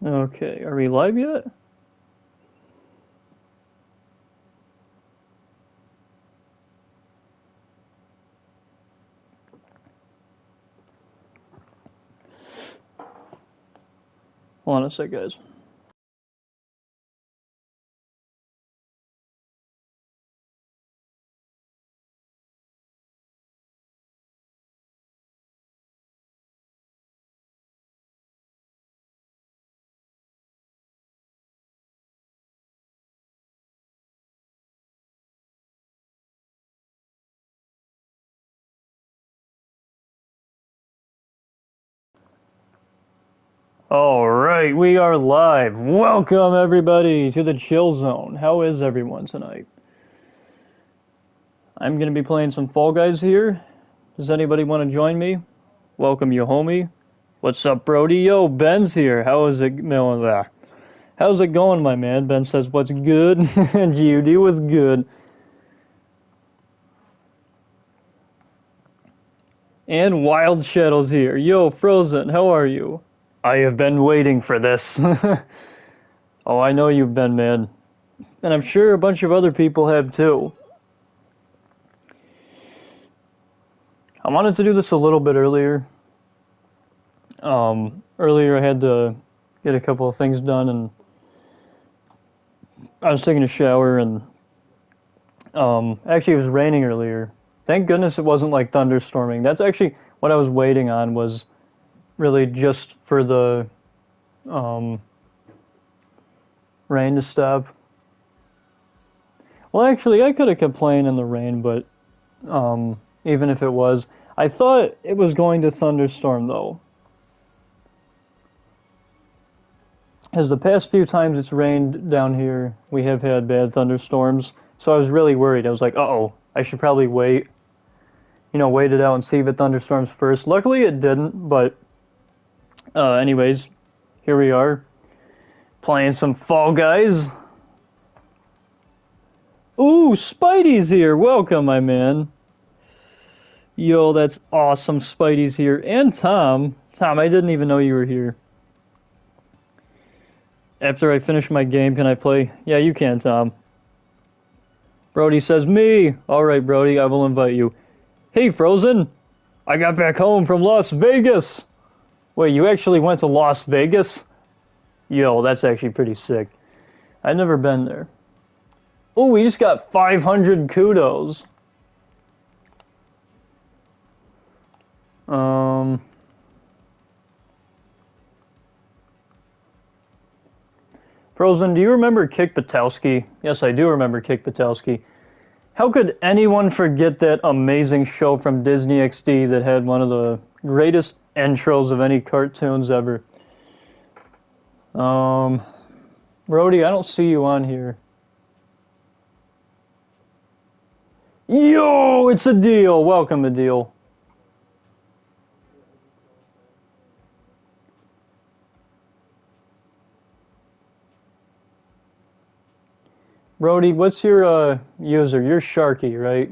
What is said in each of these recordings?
Okay, are we live yet? Hold on a sec, guys. Alright, we are live. Welcome, everybody, to the Chill Zone. How is everyone tonight? I'm going to be playing some Fall Guys here. Does anybody want to join me? Welcome, you homie. What's up, Brody? Yo, Ben's here. How is it going there? How's it going, my man? Ben says, what's good? And Judy was good. And Wild Shadow's here. Yo, Frozen, how are you? I have been waiting for this. Oh, I know you've been, man. And I'm sure a bunch of other people have too. I wanted to do this a little bit earlier. Earlier I had to get a couple of things done, and I was taking a shower, and actually it was raining earlier. Thank goodness it wasn't like thunderstorming. That's actually what I was waiting on, was really just for the rain to stop. Well, actually, I could have kept playing in the rain, but even if it was, I thought it was going to thunderstorm though. As the past few times it's rained down here, we have had bad thunderstorms, so I was really worried. I was like, uh-oh, I should probably wait it out and see if it thunderstorms first. Luckily it didn't, but anyways, here we are, playing some Fall Guys. Ooh, Spidey's here. Welcome, my man. Yo, that's awesome. Spidey's here. And Tom. Tom, I didn't even know you were here. After I finish my game, can I play? Yeah, you can, Tom. Brody says, me. Alright, Brody, I will invite you. Hey, Frozen. I got back home from Las Vegas. Wait, you actually went to Las Vegas? Yo, that's actually pretty sick. I've never been there. Oh, we just got 500 kudos. Frozen, do you remember Kick Buttowski? Yes, I do remember Kick Buttowski. How could anyone forget that amazing show from Disney XD that had one of the greatest intros of any cartoons ever? Brody, I don't see you on here. Yo, it's Adil. Welcome, Adil. Brody, what's your user? You're Sharky, right?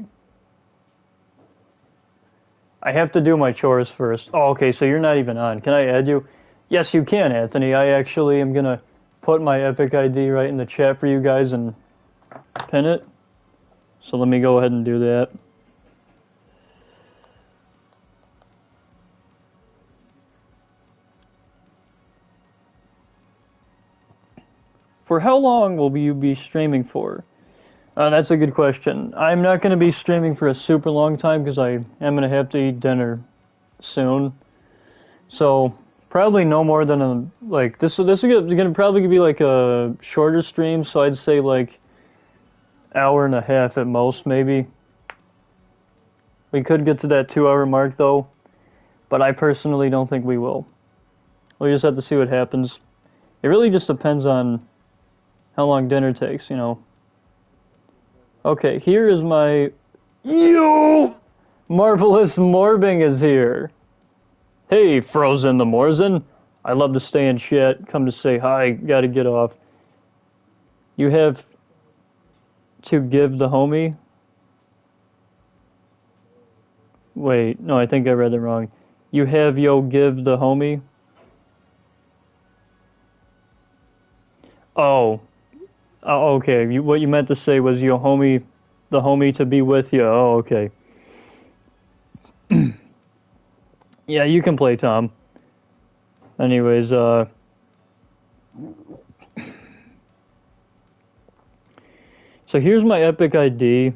I have to do my chores first. Oh, okay, so you're not even on. Can I add you? Yes, you can, Anthony. I actually am gonna put my Epic ID right in the chat for you guys and pin it. So let me go ahead and do that. For how long will you be streaming for? That's a good question. I'm not going to be streaming for a super long time because I am going to have to eat dinner soon. So probably no more than this is going to probably be like a shorter stream. So I'd say like hour and a half at most, maybe. We could get to that 2 hour mark though, but I personally don't think we will. We'll just have to see what happens. It really just depends on how long dinner takes, you know. Okay, here is my... Yo! Marvelous Morbing is here. Hey, Frozen the Morzen. I love to stay in chat. Come to say hi. Gotta get off. You have to give the homie... Wait, no, I think I read it wrong. You have yo give the homie. Oh, okay. What you meant to say was your homie, the homie to be with you. Oh, okay. Yeah, you can play, Tom. Anyways, so here's my Epic ID.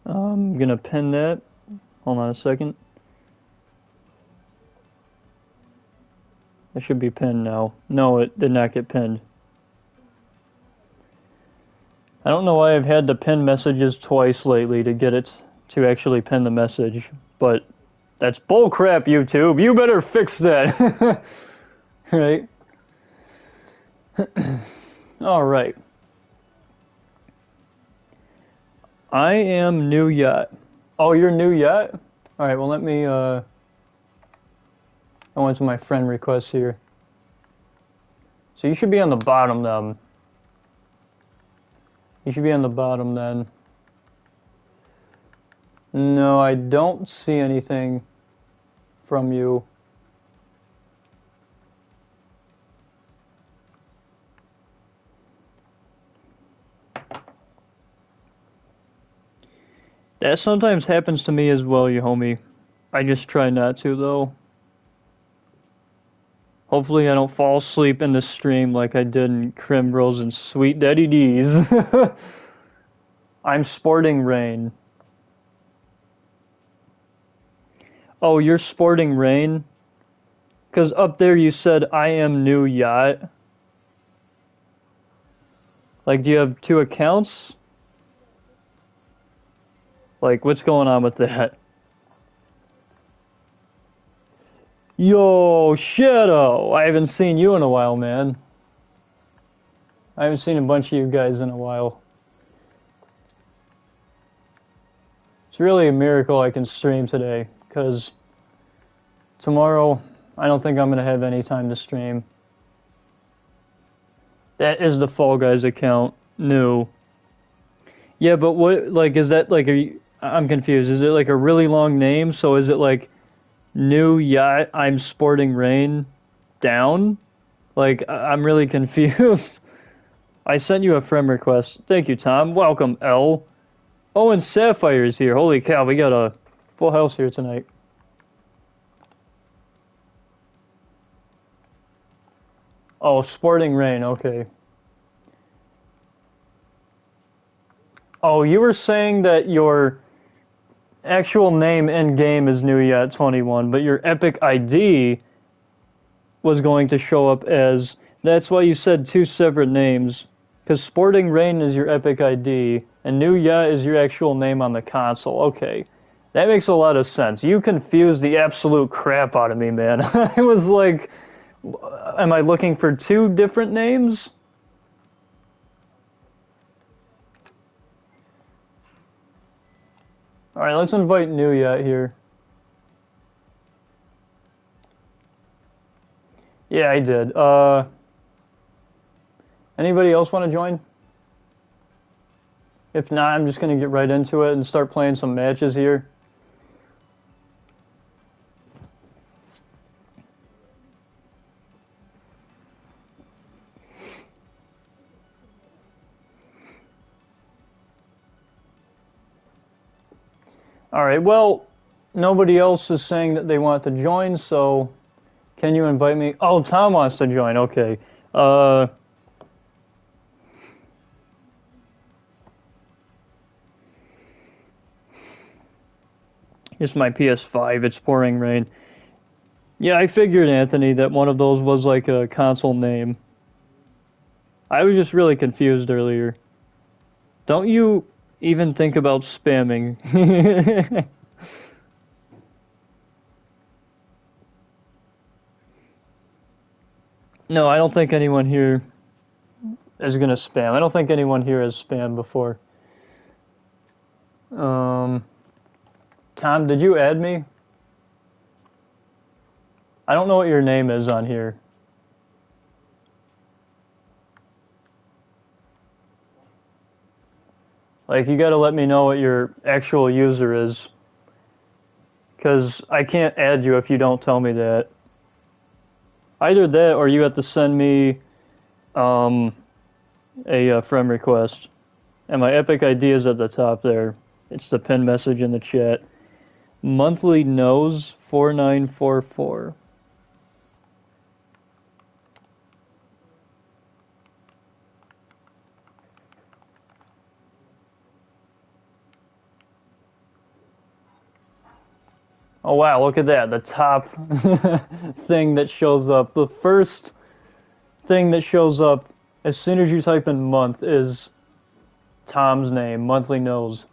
I'm gonna pin that. Hold on a second. It should be pinned now. No, it did not get pinned. I don't know why I've had to pin messages twice lately to get it to actually pin the message, but that's bullcrap, YouTube. You better fix that. Right? Alright. I am new yet. Oh, you're new yet? Alright, well let me, I went to my friend requests here. So you should be on the bottom then. You should be on the bottom then. No, I don't see anything from you. That sometimes happens to me as well, you homie. I just try not to, though. Hopefully I don't fall asleep in the stream like I did in Crim Rose and Sweet Daddy D's. I'm sporting rain. Oh, you're sporting rain? Because up there you said, I am new yacht. Like, do you have two accounts? Like, what's going on with that? Yo, Shadow! I haven't seen you in a while, man. I haven't seen a bunch of you guys in a while. It's really a miracle I can stream today, because tomorrow I don't think I'm going to have any time to stream. That is the Fall Guys account. New. Yeah, but what, like, is that like I'm confused. Is it like a really long name? So is it like new yacht, I'm sporting rain down? Like, I'm really confused. I sent you a friend request. Thank you, Tom. Welcome, L. Oh, and Sapphire's here. Holy cow, we got a full house here tonight. Oh, sporting rain, okay. Oh, you were saying that your actual name in game is New Yacht 21, but your Epic ID was going to show up as. That's why you said two separate names, because Sporting Rain is your Epic ID, and New Yacht is your actual name on the console. Okay, that makes a lot of sense. You confused the absolute crap out of me, man. I was like, am I looking for two different names? Alright, let's invite New Yacht here. Yeah, I did. Anybody else want to join? If not, I'm just going to get right into it and start playing some matches here. Alright, well, nobody else is saying that they want to join, so can you invite me? Oh, Tom wants to join, okay. Here's my PS5, it's pouring rain. Yeah, I figured, Anthony, that one of those was like a console name. I was just really confused earlier. Don't you even think about spamming? No, I don't think anyone here is gonna spam. I don't think anyone here has spammed before. Tom, did you add me? I don't know what your name is on here. Like, you gotta let me know what your actual user is. Because I can't add you if you don't tell me that. Either that, or you have to send me a friend request. And my Epic ID is at the top there. It's the pinned message in the chat. Monthly Nose 4944. Oh wow, look at that. The top thing that shows up. The first thing that shows up as soon as you type in month is Tom's name, Monthly Nose.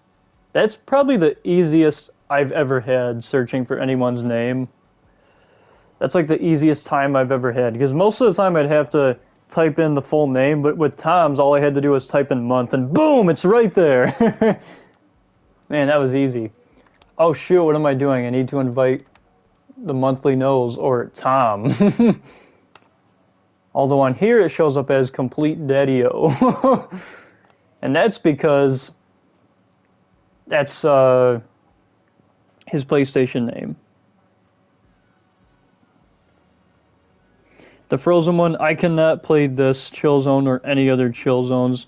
That's probably the easiest I've ever had searching for anyone's name. That's like the easiest time I've ever had, because most of the time I'd have to type in the full name, but with Tom's, all I had to do was type in month, and boom, it's right there. Man, that was easy. Oh shoot, what am I doing? I need to invite the Monthly Nose, or Tom. Although on here it shows up as Complete Daddy-O. And that's because that's his PlayStation name. The Frozen one, I cannot play this Chill Zone or any other Chill Zones.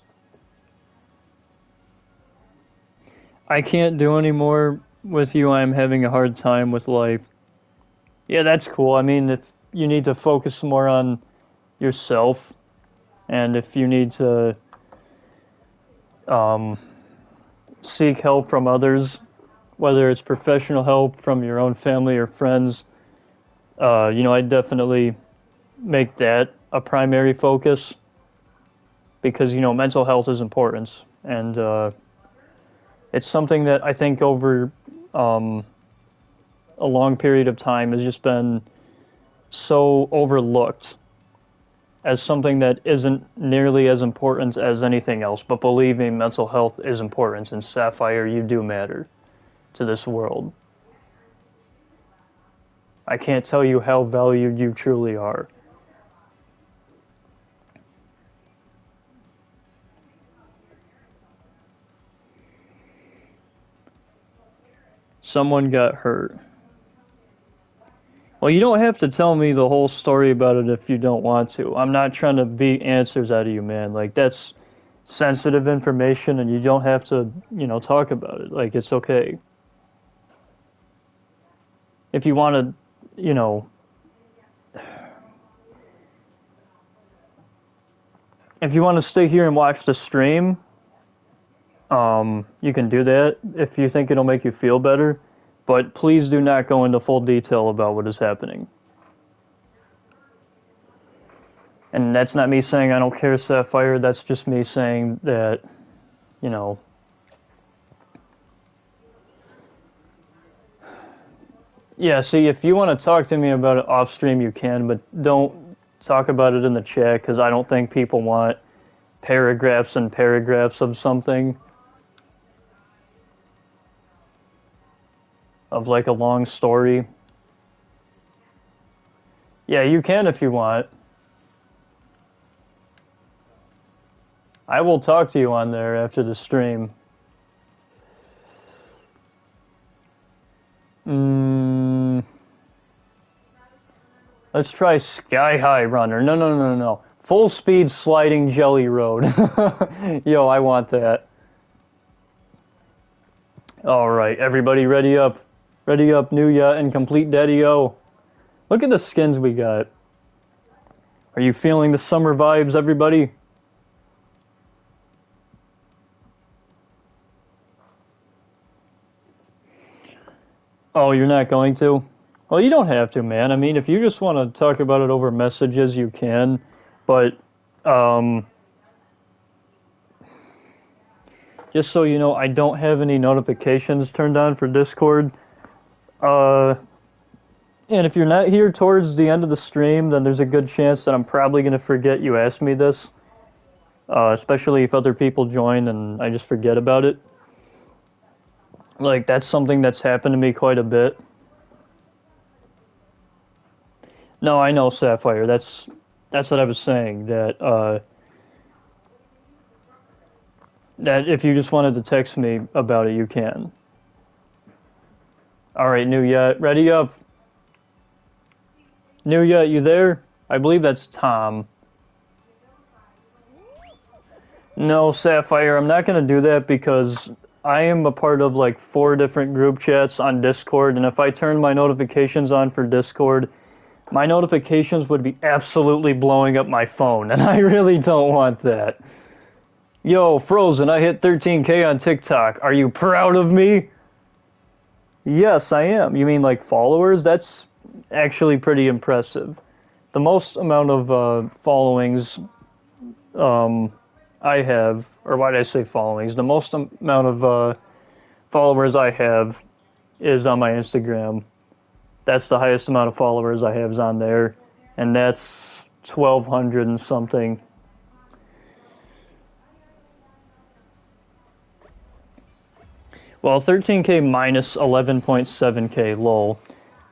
I can't do any more with you. I'm having a hard time with life. Yeah, that's cool. I mean, if you need to focus more on yourself, and if you need to seek help from others, whether it's professional help from your own family or friends, I definitely make that a primary focus, because mental health is important, and it's something that I think over a long period of time has just been so overlooked as something that isn't nearly as important as anything else. But believe me, mental health is important, and Sapphire, you do matter to this world. I can't tell you how valued you truly are. Someone got hurt. Well, you don't have to tell me the whole story about it if you don't want to. I'm not trying to beat answers out of you, man. Like, that's sensitive information, and you don't have to, talk about it. Like, it's okay. If you want to, if you want to stay here and watch the stream, you can do that if you think it'll make you feel better. But please do not go into full detail about what is happening. And that's not me saying I don't care, Sapphire. That's just me saying that, Yeah, see, if you want to talk to me about it off stream, you can, but don't talk about it in the chat, because I don't think people want paragraphs and paragraphs of something. Of like a long story. Yeah, you can if you want. I will talk to you on there after the stream. Let's try Sky High Runner. No. Full speed sliding jelly road. Yo, I want that. Alright, everybody ready up. Ready up, Nuya and Complete Daddy-O. Look at the skins we got. Are you feeling the summer vibes, everybody? Oh, you're not going to? Well, you don't have to, man. I mean, if you just want to talk about it over messages, you can. But, just so you know, I don't have any notifications turned on for Discord. And if you're not here towards the end of the stream, then there's a good chance that I'm probably going to forget you asked me this. Especially if other people join and I just forget about it. Like, that's something that's happened to me quite a bit. No, I know, Sapphire. That's what I was saying. That if you just wanted to text me about it, you can. Alright, Nuya, ready up. Nuya, you there? I believe that's Tom. No, Sapphire, I'm not going to do that because I am a part of like 4 different group chats on Discord, and if I turn my notifications on for Discord, my notifications would be absolutely blowing up my phone, and I really don't want that. Yo, Frozen, I hit 13K on TikTok. Are you proud of me? Yes, I am. You mean like followers? That's actually pretty impressive. The most amount of followings I have, or why did I say followings? The most amount of followers I have is on my Instagram. That's the highest amount of followers I have is on there, and that's 1,200 and something. Well, 13K minus 11.7K, lol.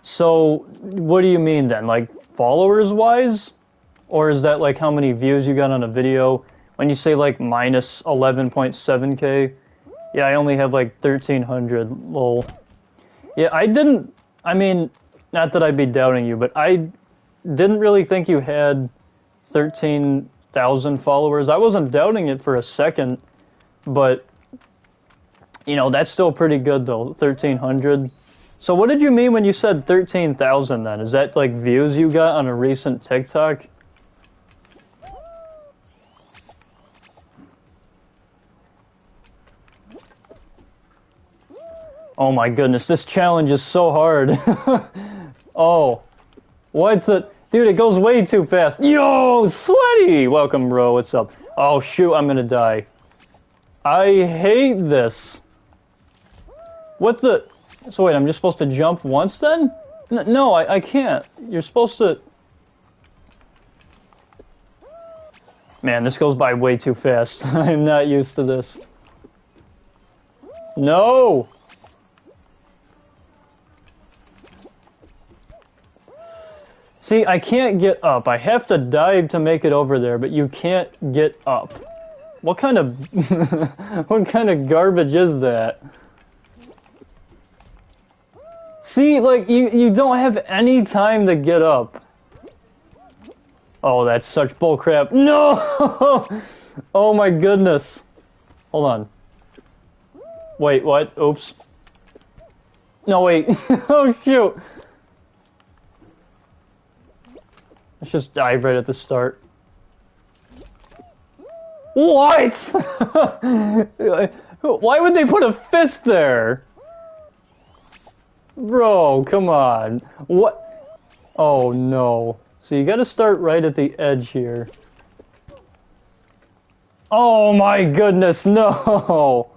So, what do you mean then? Like, followers-wise? Or is that like how many views you got on a video? When you say like minus 11.7K, yeah, I only have like 1,300, lol. Yeah, I mean, not that I'd be doubting you, but I didn't really think you had 13,000 followers. I wasn't doubting it for a second, but, you know, that's still pretty good though, 1,300. So what did you mean when you said 13,000 then? Is that like views you got on a recent TikTok? Oh my goodness, this challenge is so hard. Oh, what's the... Dude, it goes way too fast. Yo, Sweaty! Welcome, bro, what's up? Oh shoot, I'm gonna die. I hate this. What the... So wait, I'm just supposed to jump once then? No, I can't. You're supposed to... Man, this goes by way too fast. I'm not used to this. No! See, I can't get up. I have to dive to make it over there, but you can't get up. What kind of... what kind of garbage is that? See, like, you don't have any time to get up. Oh, that's such bullcrap. No! Oh my goodness. Hold on. Wait, what? Oops. No, wait. Oh, shoot. Let's just dive right at the start. What? Why would they put a fist there? Bro, come on. What? Oh, no. So you gotta start right at the edge here. Oh my goodness, no!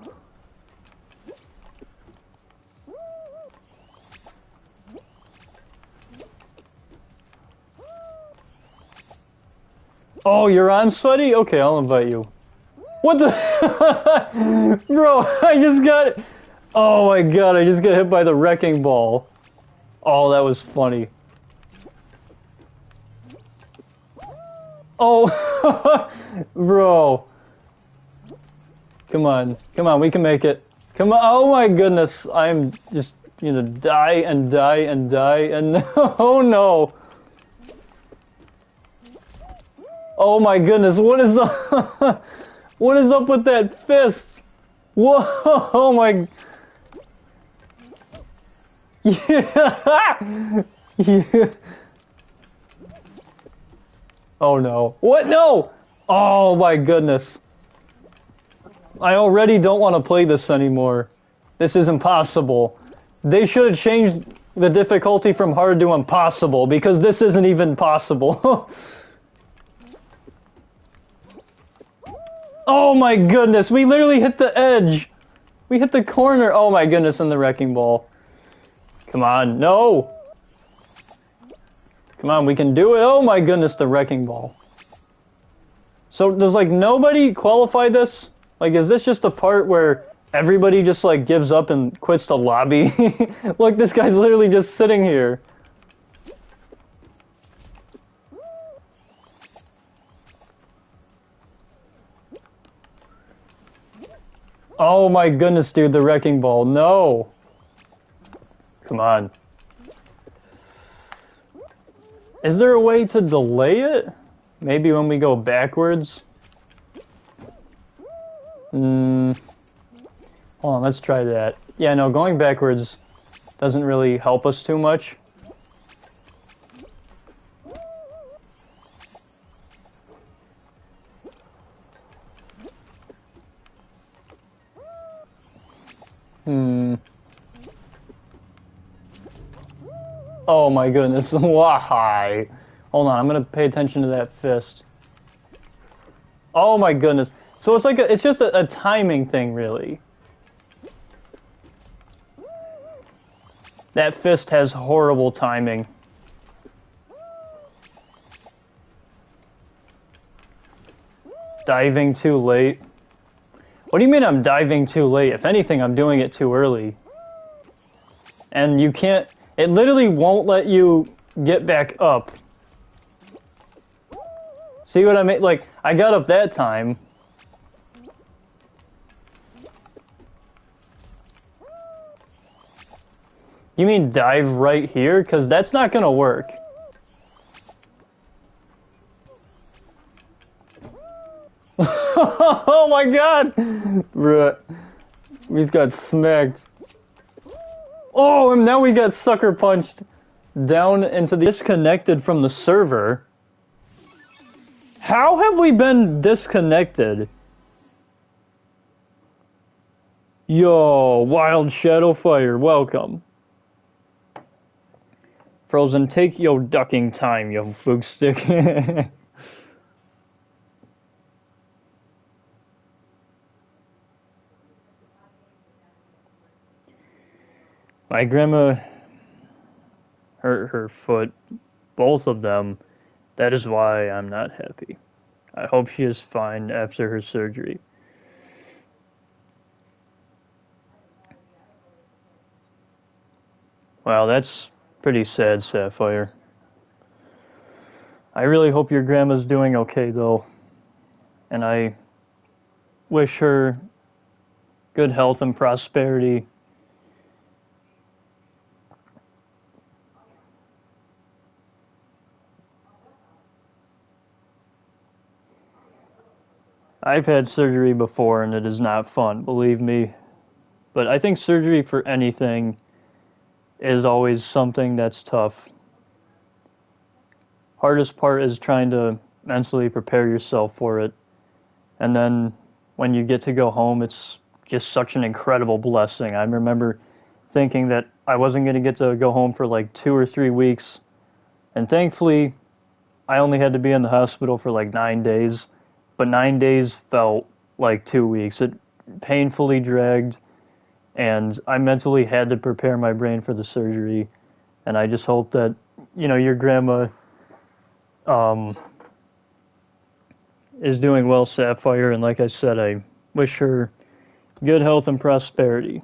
Oh, you're on, Sweaty? Okay, I'll invite you. What the? Bro, I just got it. Oh my god, I just got hit by the wrecking ball. Oh, that was funny. Oh, bro. Come on, we can make it. Come on, oh my goodness, I'm just gonna die and die and die and oh no. Oh my goodness, what is up? What is up with that fist? Whoa, oh my... Yeah! Yeah! Oh no. What? No! Oh my goodness. I already don't want to play this anymore. This is impossible. They should have changed the difficulty from hard to impossible, because this isn't even possible. Oh my goodness, we literally hit the edge. We hit the corner. Oh my goodness, and the wrecking ball. Come on, no. Come on, we can do it. Oh my goodness, the wrecking ball. So does like nobody qualify this? Like, is this just a part where everybody just like gives up and quits the lobby? Look, this guy's literally just sitting here. Oh my goodness, dude, the wrecking ball. No. Come on. Is there a way to delay it? Maybe when we go backwards? Hold on, let's try that. Yeah, no, going backwards doesn't really help us too much. Oh my goodness, why? Hold on, I'm gonna pay attention to that fist. Oh my goodness. So it's like it's just a timing thing, really. That fist has horrible timing. Diving too late. What do you mean I'm diving too late? If anything, I'm doing it too early. And you can't... It literally won't let you get back up. See what I mean? Like, I got up that time. You mean dive right here? Because that's not gonna work. Oh my god! Bruh. We've got smacked. Oh, and now we got sucker punched down into the... Disconnected from the server. How have we been disconnected? Yo, Wild Shadowfire, welcome. Frozen, take your ducking time, you foogstick. My grandma hurt her foot, both of them. That is why I'm not happy. I hope she is fine after her surgery. Wow, that's pretty sad, Sapphire. I really hope your grandma's doing okay, though. And I wish her good health and prosperity. I've had surgery before and it is not fun, believe me. But I think surgery for anything is always something that's tough. Hardest part is trying to mentally prepare yourself for it. And then when you get to go home, it's just such an incredible blessing. I remember thinking that I wasn't going to get to go home for like 2 or 3 weeks. And thankfully, I only had to be in the hospital for like 9 days. But 9 days felt like 2 weeks. It painfully dragged, and I mentally had to prepare my brain for the surgery. And I just hope that, you know, your grandma is doing well, Sapphire. And like I said, I wish her good health and prosperity.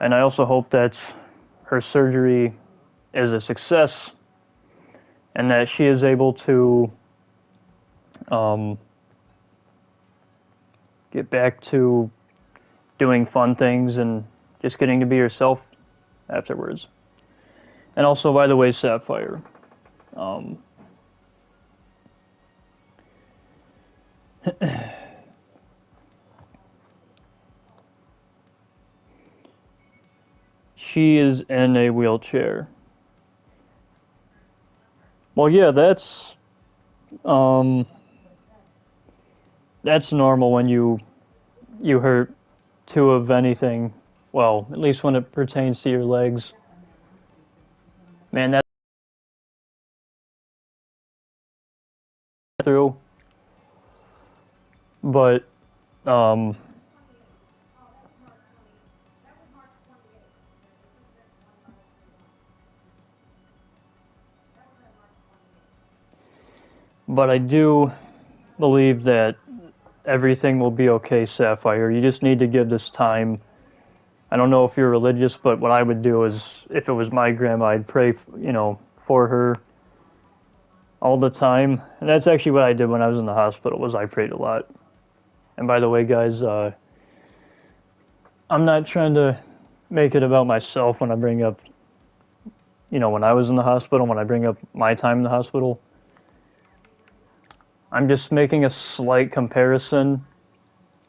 And I also hope that her surgery is a success. And that she is able to get back to doing fun things and just getting to be herself afterwards. And also, by the way, Sapphire, she is in a wheelchair. Well, yeah, that's normal when you hurt 2 of anything. Well, at least when it pertains to your legs. Man, that's through. But I do believe that everything will be okay, Sapphire. You just need to give this time. I don't know if you're religious, but what I would do is, if it was my grandma, I'd pray, you know, for her all the time. And that's actually what I did when I was in the hospital, was I prayed a lot. And by the way, guys, I'm not trying to make it about myself when I bring up when I was in the hospital, when I bring up my time in the hospital. I'm just making a slight comparison.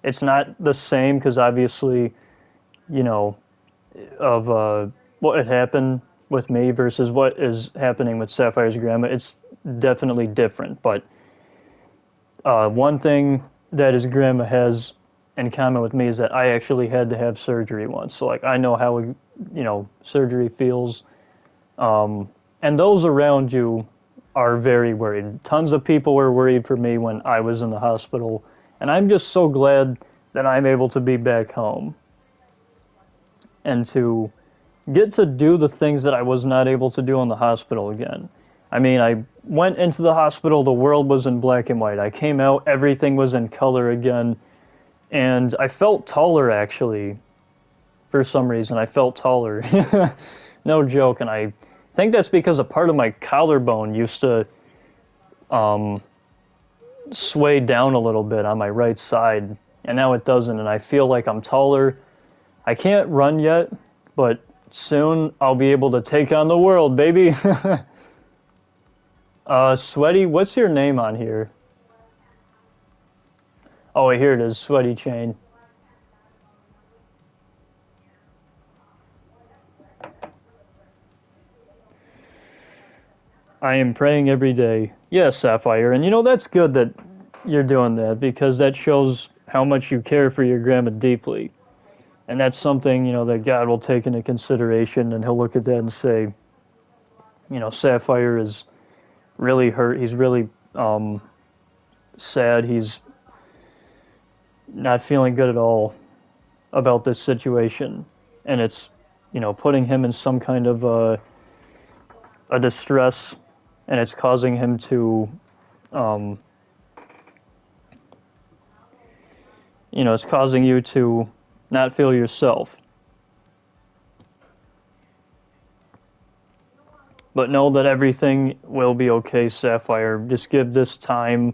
It's not the same because obviously, of what had happened with me versus what is happening with Sapphire's grandma. It's definitely different. But one thing that his grandma has in common with me is that I actually had to have surgery once. So, like, I know how, surgery feels. And those around you are very worried. Tons of people were worried for me when I was in the hospital. And I'm just so glad that I'm able to be back home and to get to do the things that I was not able to do in the hospital again. I mean, I went into the hospital, the world was in black and white. I came out, everything was in color again. And I felt taller, actually. For some reason, I felt taller. No joke. And I think that's because a part of my collarbone used to sway down a little bit on my right side. And now it doesn't. And I feel like I'm taller. I can't run yet, but soon I'll be able to take on the world, baby. Sweaty, what's your name on here? Oh, here it is, Sweaty Chain. I am praying every day. Yes, Sapphire, and that's good that you're doing that because that shows how much you care for your grandma deeply. And that's something, that God will take into consideration, and he'll look at that and say, Sapphire is really hurt. He's really sad. He's not feeling good at all about this situation. And it's, putting him in some kind of a distress, and it's causing him to, it's causing you to not feel yourself. But know that everything will be okay, Sapphire. Just give this time.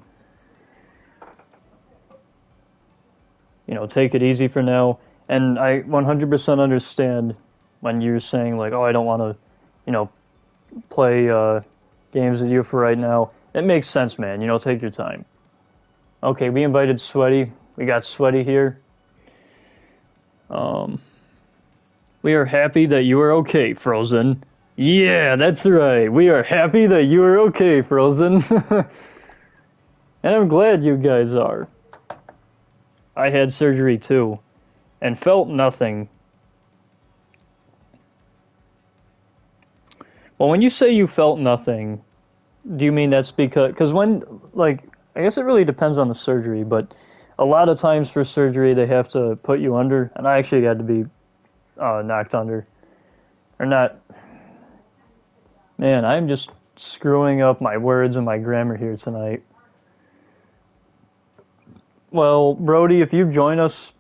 Take it easy for now. And I 100% understand when you're saying, like, oh, I don't want to, play games with you for right now. It makes sense, man. Take your time. Okay, we invited Sweaty. We got Sweaty here. We are happy that you are okay, Frozen. Yeah, that's right. We are happy that you are okay, Frozen. And I'm glad you guys are. I had surgery too, and felt nothing. Well, when you say you felt nothing, do you mean that's because when, like, I guess it really depends on the surgery, but a lot of times for surgery they have to put you under, and I actually had to be knocked under. Or not. Man, I'm just screwing up my words and my grammar here tonight. Well, Brody, if you join us...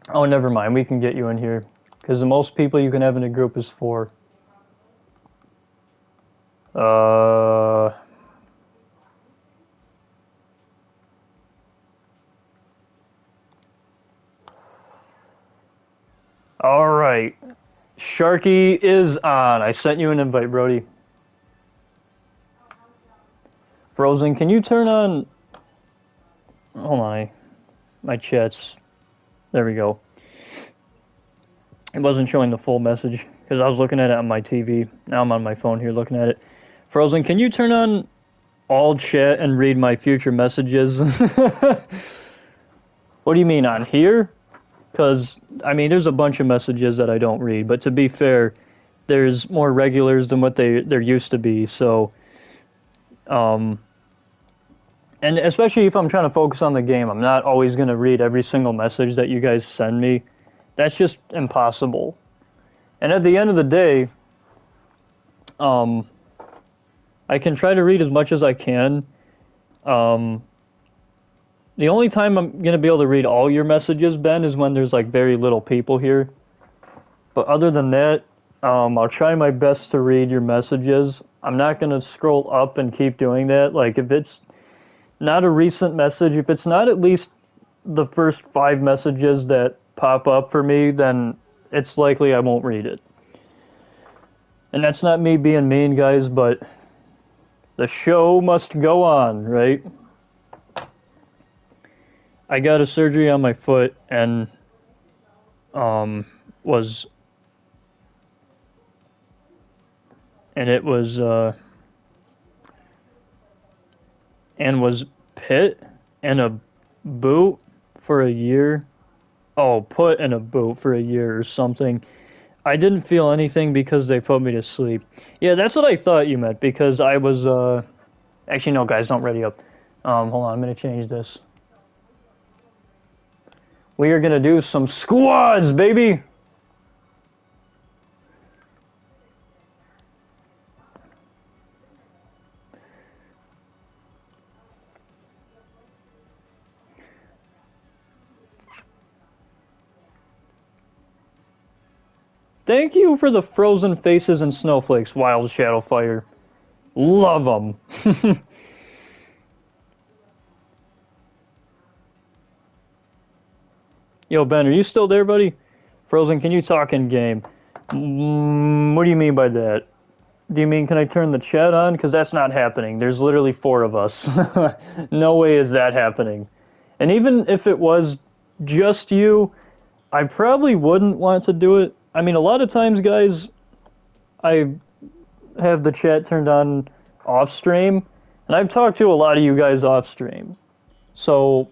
Oh, never mind. We can get you in here. Because the most people you can have in a group is 4. Alright. Sharky is on. I sent you an invite, Brody. Frozen, can you turn on... Hold on, my chats. There we go. It wasn't showing the full message because I was looking at it on my TV. Now I'm on my phone here looking at it. Frozen, can you turn on all chat and read my future messages? What do you mean, on here? Because, I mean, there's a bunch of messages that I don't read, but to be fair, there's more regulars than what there used to be, so... And especially if I'm trying to focus on the game, I'm not always going to read every single message that you guys send me. That's just impossible. And at the end of the day, I can try to read as much as I can. The only time I'm going to be able to read all your messages, Ben, is when there's like very little people here. But other than that, I'll try my best to read your messages. I'm not going to scroll up and keep doing that. Like, if it's not a recent message, if it's not at least the first 5 messages that pop up for me, then it's likely I won't read it. And that's not me being mean, guys, but the show must go on, right? I got a surgery on my foot and was pit in a boot for a year. Oh, put in a boot for a year or something. I didn't feel anything because they put me to sleep. Yeah, that's what I thought you meant, because I was, actually, no, guys, don't ready up. Hold on, I'm gonna change this. We are gonna do some squads, baby! Thank you for the frozen faces and snowflakes, Wild Shadowfire. Love them. Yo, Ben, are you still there, buddy? Frozen, can you talk in game? What do you mean by that? Do you mean can I turn the chat on? Because that's not happening. There's literally 4 of us. No way is that happening. And even if it was just you, I probably wouldn't want to do it. I mean, a lot of times, guys, I have the chat turned on off stream, and I've talked to a lot of you guys off stream. So,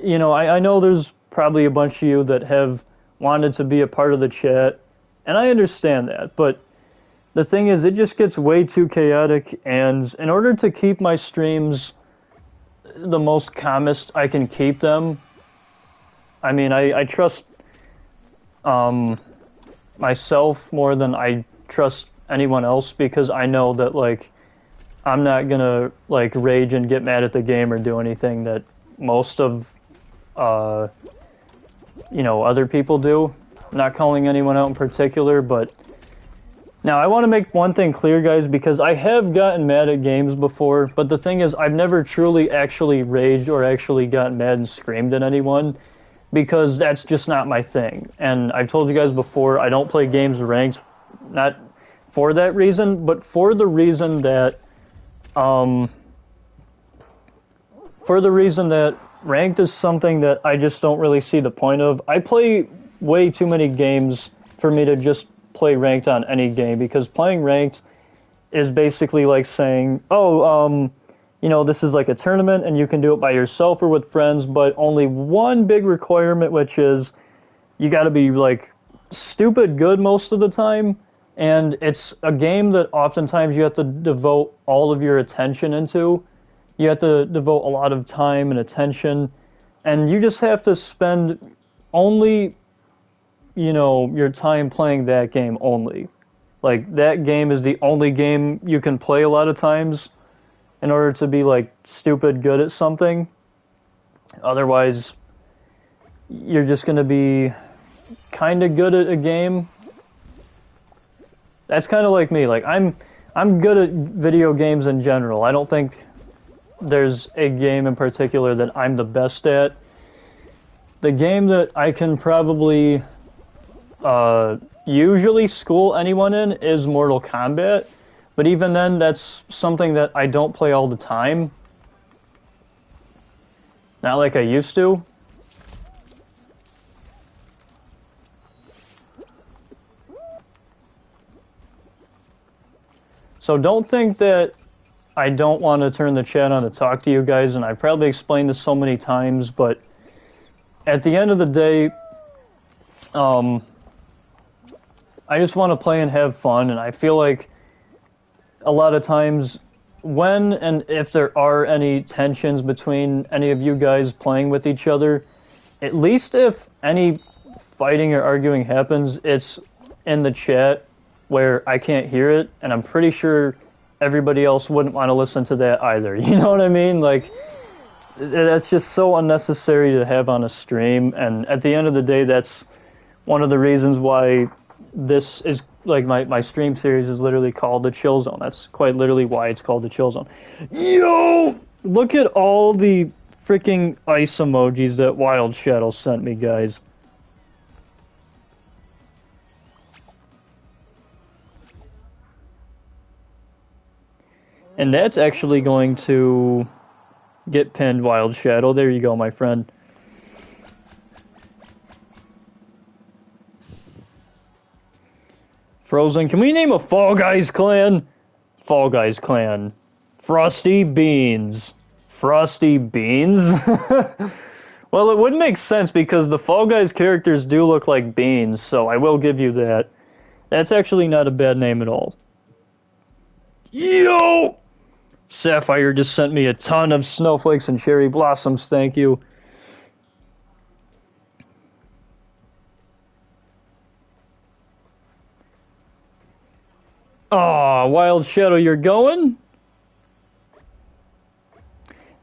you know, I know there's probably a bunch of you that have wanted to be a part of the chat, and I understand that, but the thing is, it just gets way too chaotic, and in order to keep my streams the most calmest I can keep them, I mean, I trust myself more than I trust anyone else, because I know that, like, I'm not gonna, like, rage and get mad at the game or do anything that most of, you know, other people do. I'm not calling anyone out in particular, but now I want to make one thing clear, guys, because I have gotten mad at games before, but the thing is, I've never truly actually raged or actually gotten mad and screamed at anyone, because that's just not my thing. And I've told you guys before, I don't play games ranked, not for that reason, but for the reason that, ranked is something that I just don't really see the point of. I play way too many games for me to just play ranked on any game, because playing ranked is basically like saying, oh, you know, this is like a tournament and you can do it by yourself or with friends, but only one big requirement, which is you got to be like stupid good most of the time, and it's a game that oftentimes you have to devote all of your attention into. You have to devote a lot of time and attention, and you just have to spend only, you know, your time playing that game only. Like, that game is the only game you can play a lot of times in order to be, like, stupid good at something. Otherwise, you're just going to be kind of good at a game. That's kind of like me. Like, I'm good at video games in general. I don't think there's a game in particular that I'm the best at. The game that I can probably usually school anyone in is Mortal Kombat. But even then, that's something that I don't play all the time. Not like I used to. So don't think that I don't want to turn the chat on to talk to you guys, and I probably explained this so many times, but at the end of the day, I just want to play and have fun, and I feel like a lot of times, when and if there are any tensions between any of you guys playing with each other, at least if any fighting or arguing happens, it's in the chat where I can't hear it, and I'm pretty sure everybody else wouldn't want to listen to that either. You know what I mean? Like, that's just so unnecessary to have on a stream, and at the end of the day, that's one of the reasons why this is, like, my stream series is literally called the Chill Zone. That's quite literally why it's called the Chill Zone. Yo! Look at all the freaking ice emojis that Wild Shadow sent me, guys. And that's actually going to get pinned, Wild Shadow. There you go, my friend. Frozen, can we name a Fall Guys clan? Fall Guys clan. Frosty Beans. Frosty Beans? Well, it would make sense because the Fall Guys characters do look like beans, so I will give you that. That's actually not a bad name at all. Yo! Sapphire just sent me a ton of snowflakes and cherry blossoms, thank you. Aw, Wild Shadow, you're going?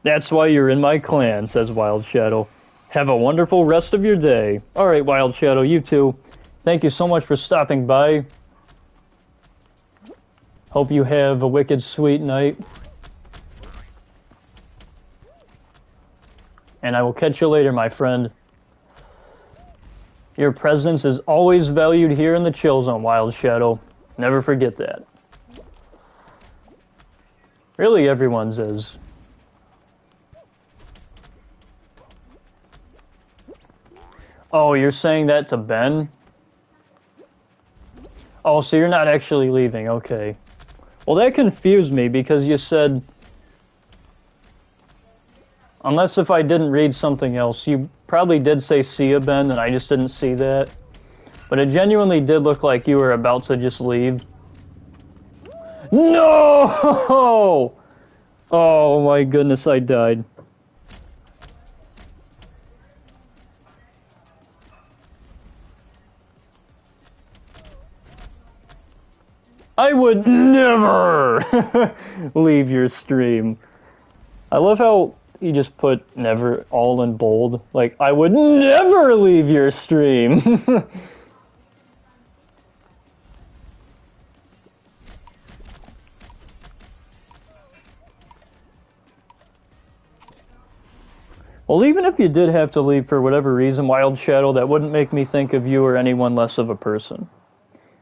That's why you're in my clan, says Wild Shadow. Have a wonderful rest of your day. Alright, Wild Shadow, you too. Thank you so much for stopping by. Hope you have a wicked sweet night. And I will catch you later, my friend. Your presence is always valued here in the Chill Zone, Wild Shadow. Never forget that. Really, everyone's is. Oh, you're saying that to Ben? Oh, so you're not actually leaving, okay. Well, that confused me because you said... Unless if I didn't read something else, you probably did say see ya, Ben, and I just didn't see that. But it genuinely did look like you were about to just leave. No! Oh my goodness, I died. I would never leave your stream. I love how he just put never all in bold. Like, I would never leave your stream. Well, even if you did have to leave for whatever reason, Wild Shadow, that wouldn't make me think of you or anyone less of a person.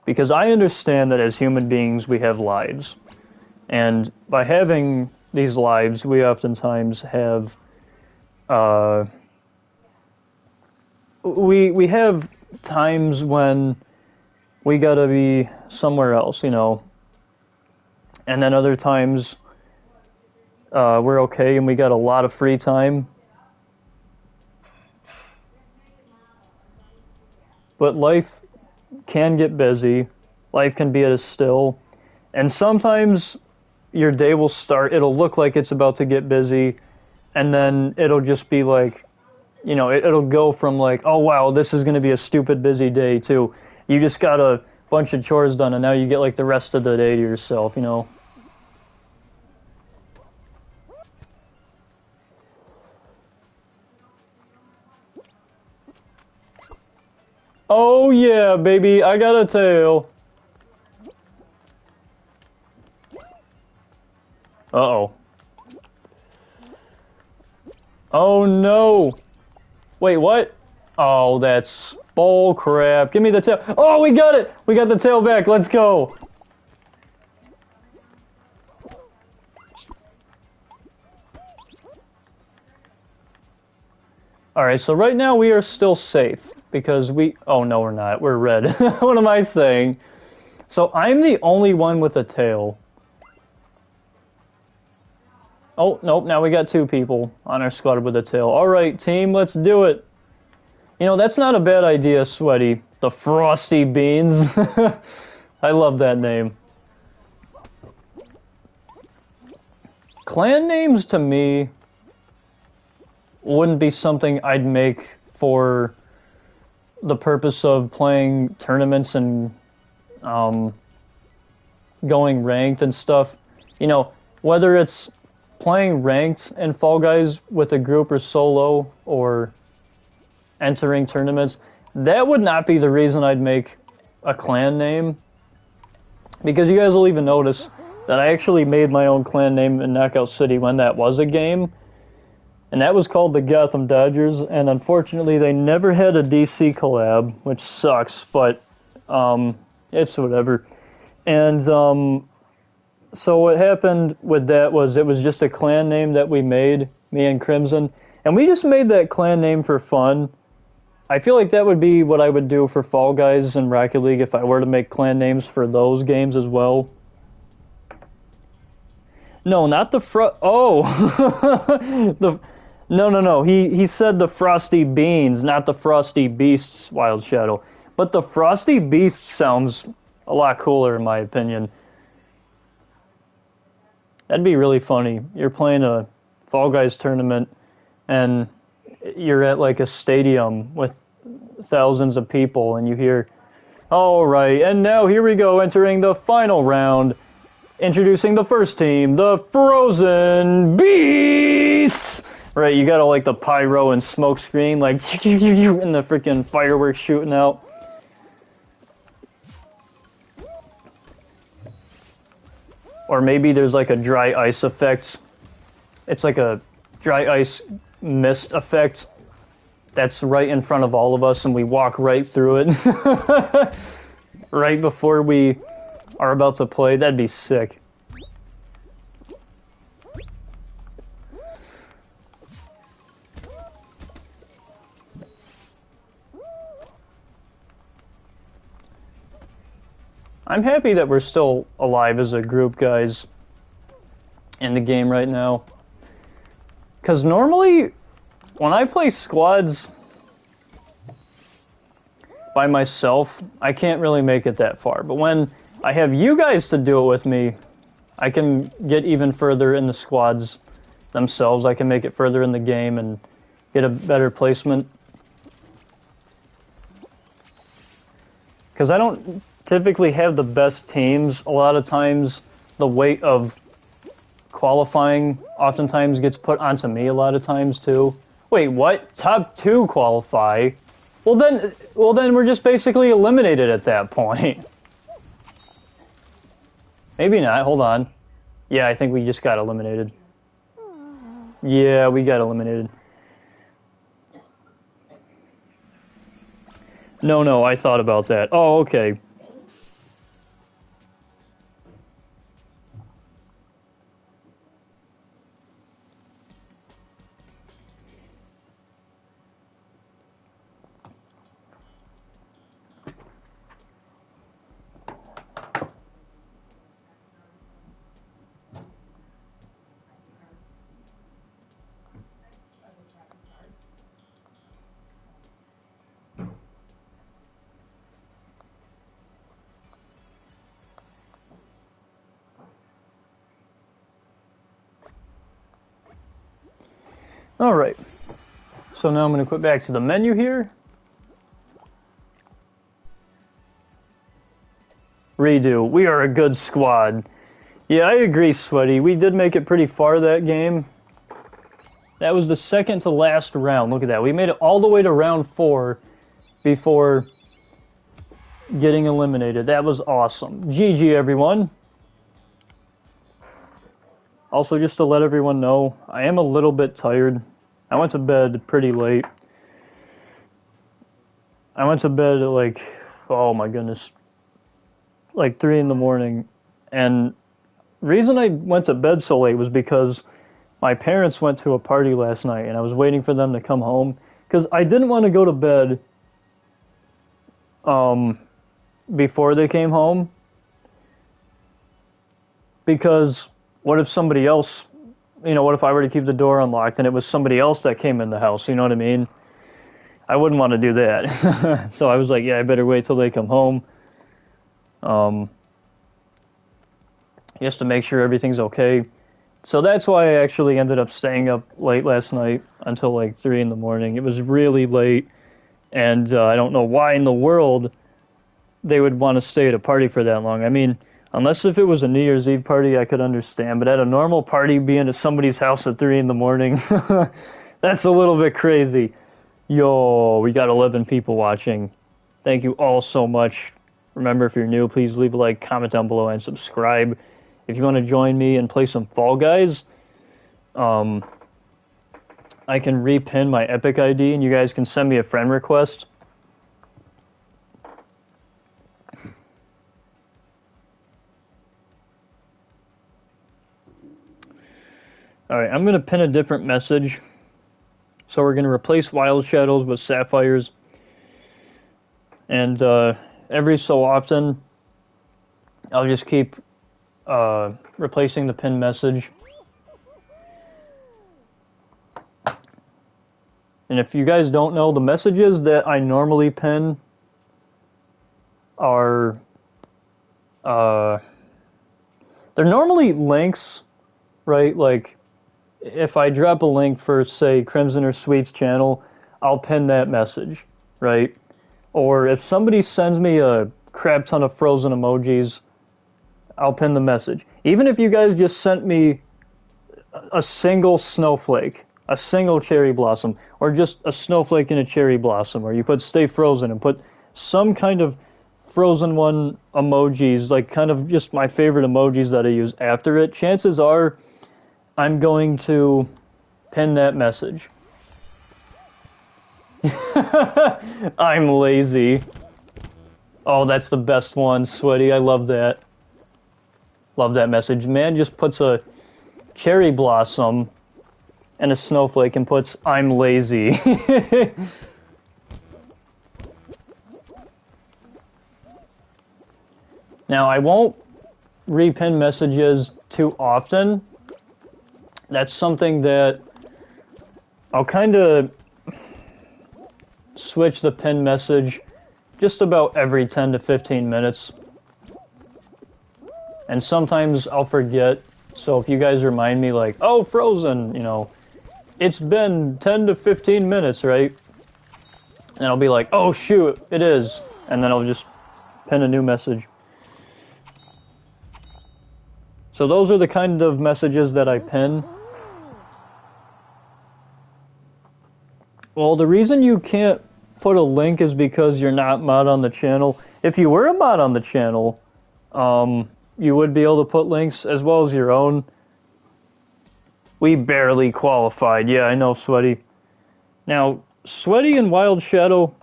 Because I understand that as human beings, we have lives. And by having these lives, we oftentimes have... we have times when we gotta be somewhere else, you know. And then other times, we're okay and we got a lot of free time. But life can get busy, life can be at a still, and sometimes your day will start, it'll look like it's about to get busy, and then it'll just be like, you know, it'll go from like, oh wow, this is going to be a stupid busy day, to you just got a bunch of chores done, and now you get like the rest of the day to yourself, you know. Oh yeah, baby, I got a tail. Uh-oh. Oh no! Wait, what? Oh, that's bull crap. Give me the tail. Oh, we got it! We got the tail back, let's go! Alright, so right now we are still safe. Because we... Oh, no, we're not. We're red. What am I saying? So, I'm the only one with a tail. Oh, nope. Now we got two people on our squad with a tail. Alright, team. Let's do it. You know, that's not a bad idea, Sweaty. The Frosty Beans. I love that name. Clan names, to me, wouldn't be something I'd make for... the purpose of playing tournaments and going ranked and stuff. You know, whether it's playing ranked in Fall Guys with a group or solo, or entering tournaments, that would not be the reason I'd make a clan name. Because you guys will even notice that I actually made my own clan name in Knockout City when that was a game. And that was called the Gotham Dodgers, and unfortunately they never had a DC collab, which sucks, but it's whatever. And So what happened with that was it was just a clan name that we made, me and Crimson, and we just made that clan name for fun. I feel like that would be what I would do for Fall Guys and Rocket League if I were to make clan names for those games as well. No, not the No. He said the Frosty Beans, not the Frosty Beasts Wild Shadow. But the Frosty Beast sounds a lot cooler in my opinion. That'd be really funny. You're playing a Fall Guys tournament and you're at like a stadium with thousands of people and you hear, all right, and now here we go entering the final round. Introducing the first team, the Frozen Beasts! Right, you got all like the pyro and smoke screen, like, and the freaking fireworks shooting out. Or maybe there's like a dry ice effect. It's like a dry ice mist effect that's right in front of all of us and we walk right through it. Right before we are about to play. That'd be sick. I'm happy that we're still alive as a group, guys, in the game right now. Because normally, when I play squads by myself, I can't really make it that far. But when I have you guys to do it with me, I can get even further in the squads themselves. I can make it further in the game and get a better placement. Because I don't typically have the best teams. A lot of times the weight of qualifying oftentimes gets put onto me a lot of times too. Wait, what? Top 2 qualify? Well then we're just basically eliminated at that point. Maybe not, hold on. Yeah, I think we just got eliminated. Yeah, we got eliminated. No, I thought about that. Oh, okay. Alright, so now I'm going to put back to the menu here. Redo. We are a good squad. Yeah, I agree, Sweaty. We did make it pretty far that game. That was the second to last round. Look at that. We made it all the way to round 4 before getting eliminated. That was awesome. GG, everyone. Also, just to let everyone know, I am a little bit tired. I went to bed pretty late. I went to bed at like, oh my goodness, like 3 in the morning. And the reason I went to bed so late was because my parents went to a party last night and I was waiting for them to come home. Because I didn't want to go to bed before they came home. Because what if somebody else, what if I were to keep the door unlocked and it was somebody else that came in the house, you know what I mean? I wouldn't want to do that. So I was like, yeah, I better wait till they come home. Just to make sure everything's okay. So that's why I actually ended up staying up late last night until like 3 in the morning. It was really late, and I don't know why in the world they would want to stay at a party for that long. I mean, unless if it was a New Year's Eve party, I could understand. But at a normal party, being at somebody's house at 3 in the morning, that's a little bit crazy. Yo, we got 11 people watching. Thank you all so much. Remember, if you're new, please leave a like, comment down below, and subscribe. If you want to join me and play some Fall Guys, I can repin my Epic ID, and you guys can send me a friend request. Alright, I'm going to pin a different message. So we're going to replace Wild Shadows with Sapphires. And every so often, I'll just keep replacing the pin message. And if you guys don't know, the messages that I normally pin are they're normally links, right? Like if I drop a link for, say, Crimson or Sweet's channel, I'll pin that message, right? Or if somebody sends me a crap ton of frozen emojis, I'll pin the message. Even if you guys just sent me a single snowflake, a single cherry blossom, or just a snowflake and a cherry blossom, or you put stay frozen and put some kind of frozen one emojis, like kind of just my favorite emojis that I use after it, chances are I'm going to pin that message. I'm lazy. Oh, that's the best one, Sweaty. I love that. Love that message. Man just puts a cherry blossom and a snowflake and puts, I'm lazy. Now, I won't repin messages too often. That's something that I'll kind of switch the pin message just about every 10 to 15 minutes. And sometimes I'll forget. So if you guys remind me like, oh, Frozen, you know, it's been 10 to 15 minutes, right? And I'll be like, oh, shoot, it is. And then I'll just pin a new message. So those are the kind of messages that I pin. Well, the reason you can't put a link is because you're not mod on the channel. If you were a mod on the channel, you would be able to put links as well as your own. We barely qualified. Yeah, I know, Sweaty. Now, Sweaty and Wild Shadow,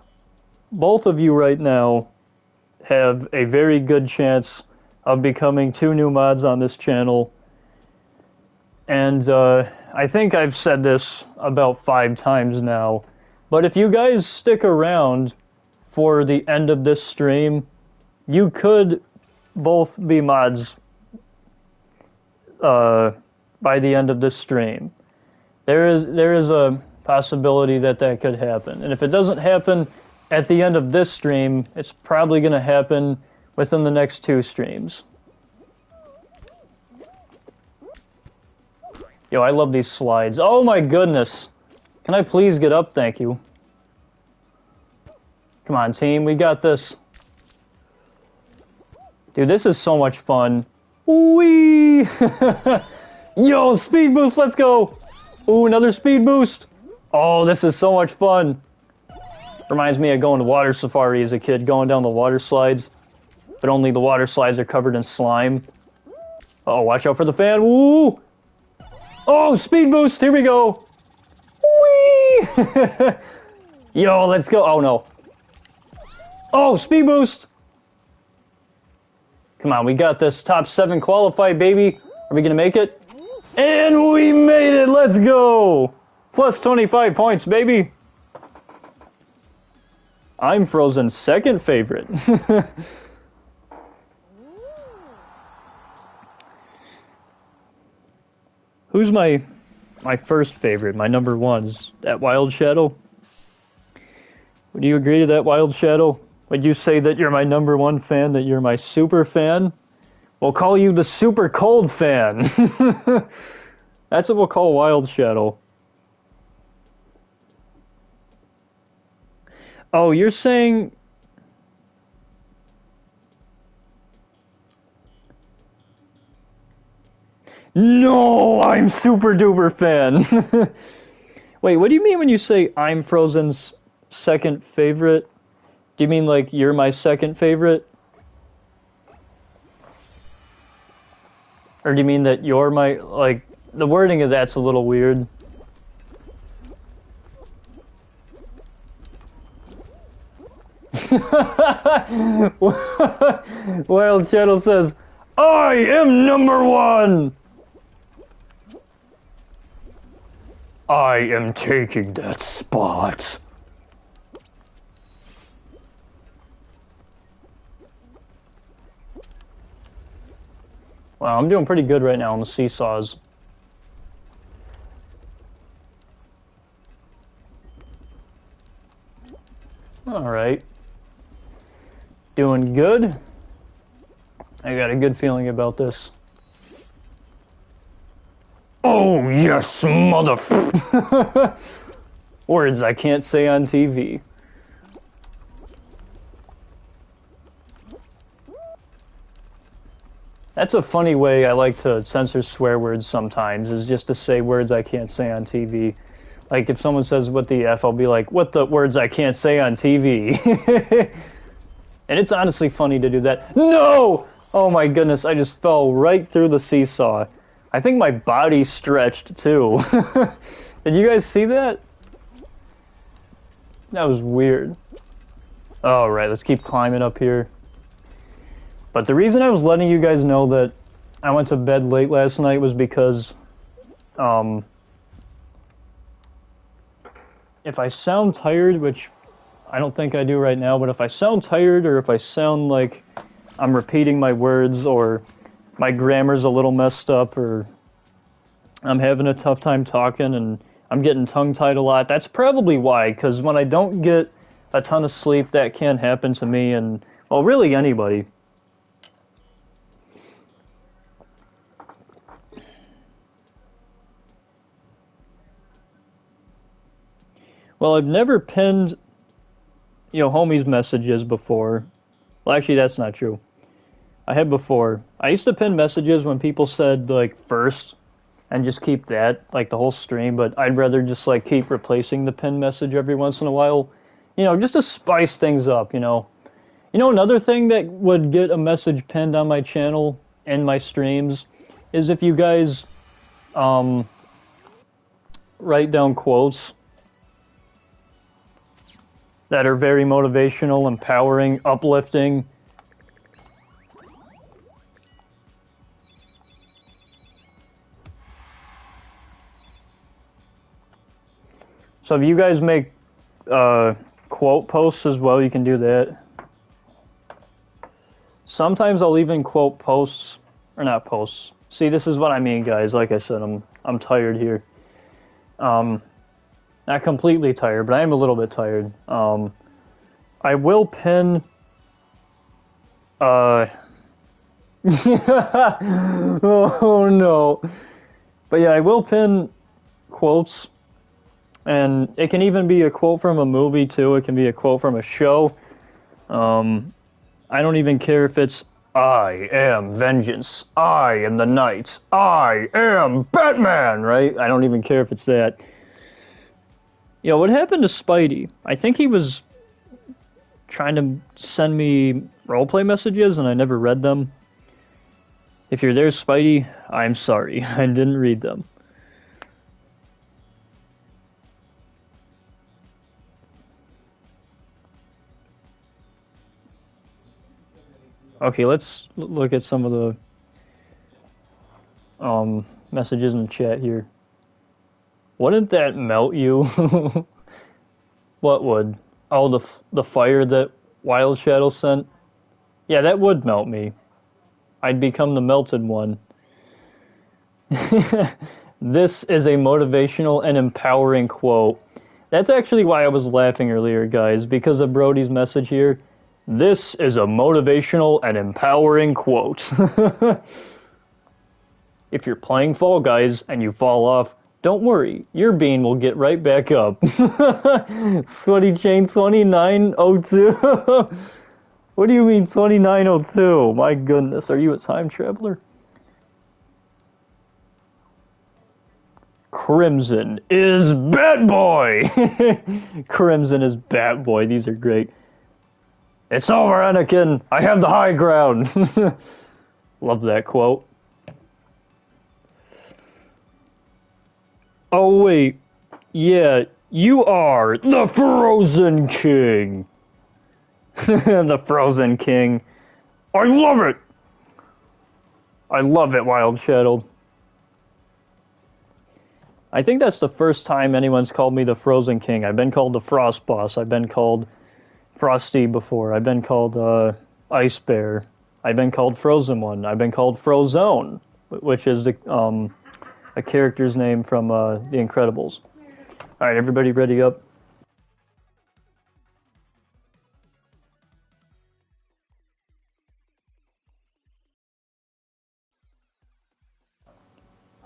both of you right now have a very good chance of becoming 2 new mods on this channel. And I think I've said this about 5 times now, but if you guys stick around for the end of this stream, you could both be mods by the end of this stream. There is a possibility that that could happen. And if it doesn't happen at the end of this stream, it's probably going to happen within the next 2 streams. Yo, I love these slides. Oh my goodness. Can I please get up? Thank you. Come on, team. We got this. Dude, this is so much fun. Whee! Yo, speed boost, let's go! Ooh, another speed boost! Oh, this is so much fun. Reminds me of going to water safari as a kid, going down the water slides. But only the water slides are covered in slime. Oh, watch out for the fan. Woo! Oh, speed boost, here we go! Whee! Yo, let's go. Oh, no. Oh, speed boost! Come on, we got this. Top 7 qualified, baby. Are we gonna make it? And we made it! Let's go! Plus 25 points, baby. I'm Frozen's second favorite. Who's my first favorite? My number 1's that Wild Shadow. Would you agree to that, Wild Shadow? Would you say that you're my number 1 fan, that you're my super fan? We'll call you the super cold fan. That's what we'll call Wild Shadow. Oh, you're saying... No, I'm super duper fan. Wait, what do you mean when you say I'm Frozen's second favorite? Do you mean like you're my second favorite? Or do you mean that you're my, like, the wording of that's a little weird. Wild Shadow says, I am number 1! I am taking that spot. Wow, I'm doing pretty good right now on the seesaws. Alright. Doing good. I got a good feeling about this. Oh, yes, motherfucker! Words I can't say on TV. That's a funny way I like to censor swear words sometimes, is just to say words I can't say on TV. Like, if someone says, what the F, I'll be like, what the words I can't say on TV? And it's honestly funny to do that. No! Oh my goodness, I just fell right through the seesaw. I think my body stretched, too. Did you guys see that? That was weird. Alright, let's keep climbing up here. But the reason I was letting you guys know that I went to bed late last night was because, if I sound tired, which I don't think I do right now, but if I sound tired or if I sound like I'm repeating my words or my grammar's a little messed up or I'm having a tough time talking and I'm getting tongue-tied a lot, that's probably why, because when I don't get a ton of sleep, that can happen to me and, well, really anybody. Well, I've never pinned, homies' messages before. Well, actually, that's not true. I had before. I used to pin messages when people said, like, first, and just keep that, like, the whole stream, but I'd rather just, like, keep replacing the pin message every once in a while, just to spice things up, another thing that would get a message pinned on my channel and my streams is if you guys, write down quotes that are very motivational, empowering, uplifting. So if you guys make quote posts as well, you can do that. Sometimes I'll even quote posts, or not posts. See, this is what I mean, guys. Like I said, I'm tired here. Not completely tired, but I am a little bit tired. I will pin... oh no. But yeah, I will pin quotes. And it can even be a quote from a movie, too. It can be a quote from a show. I don't even care if it's, I am vengeance. I am the knight. I am Batman, right? I don't even care if it's that. What happened to Spidey? I think he was trying to send me roleplay messages and I never read them. If you're there, Spidey, I'm sorry. I didn't read them. Okay, let's look at some of the messages in the chat here. Wouldn't that melt you? What would? Oh, the fire that Wild Shadow sent? Yeah, that would melt me. I'd become the melted one. This is a motivational and empowering quote. That's actually why I was laughing earlier, guys, because of Brody's message here. This is a motivational and empowering quote. If you're playing Fall Guys and you fall off, don't worry, your bean will get right back up. Sweaty Chain 2902. What do you mean 2902? My goodness, are you a time traveler? Crimson is Bat Boy! Crimson is Bat Boy, these are great. It's over, Anakin! I have the high ground! Love that quote. Oh wait, yeah, you are the Frozen King! The Frozen King. I love it! I love it, Wild Shadow. I think that's the first time anyone's called me the Frozen King. I've been called the Frost Boss. I've been called Frosty before. I've been called Ice Bear. I've been called Frozen One. I've been called Frozone, which is a character's name from The Incredibles. All right, everybody ready up?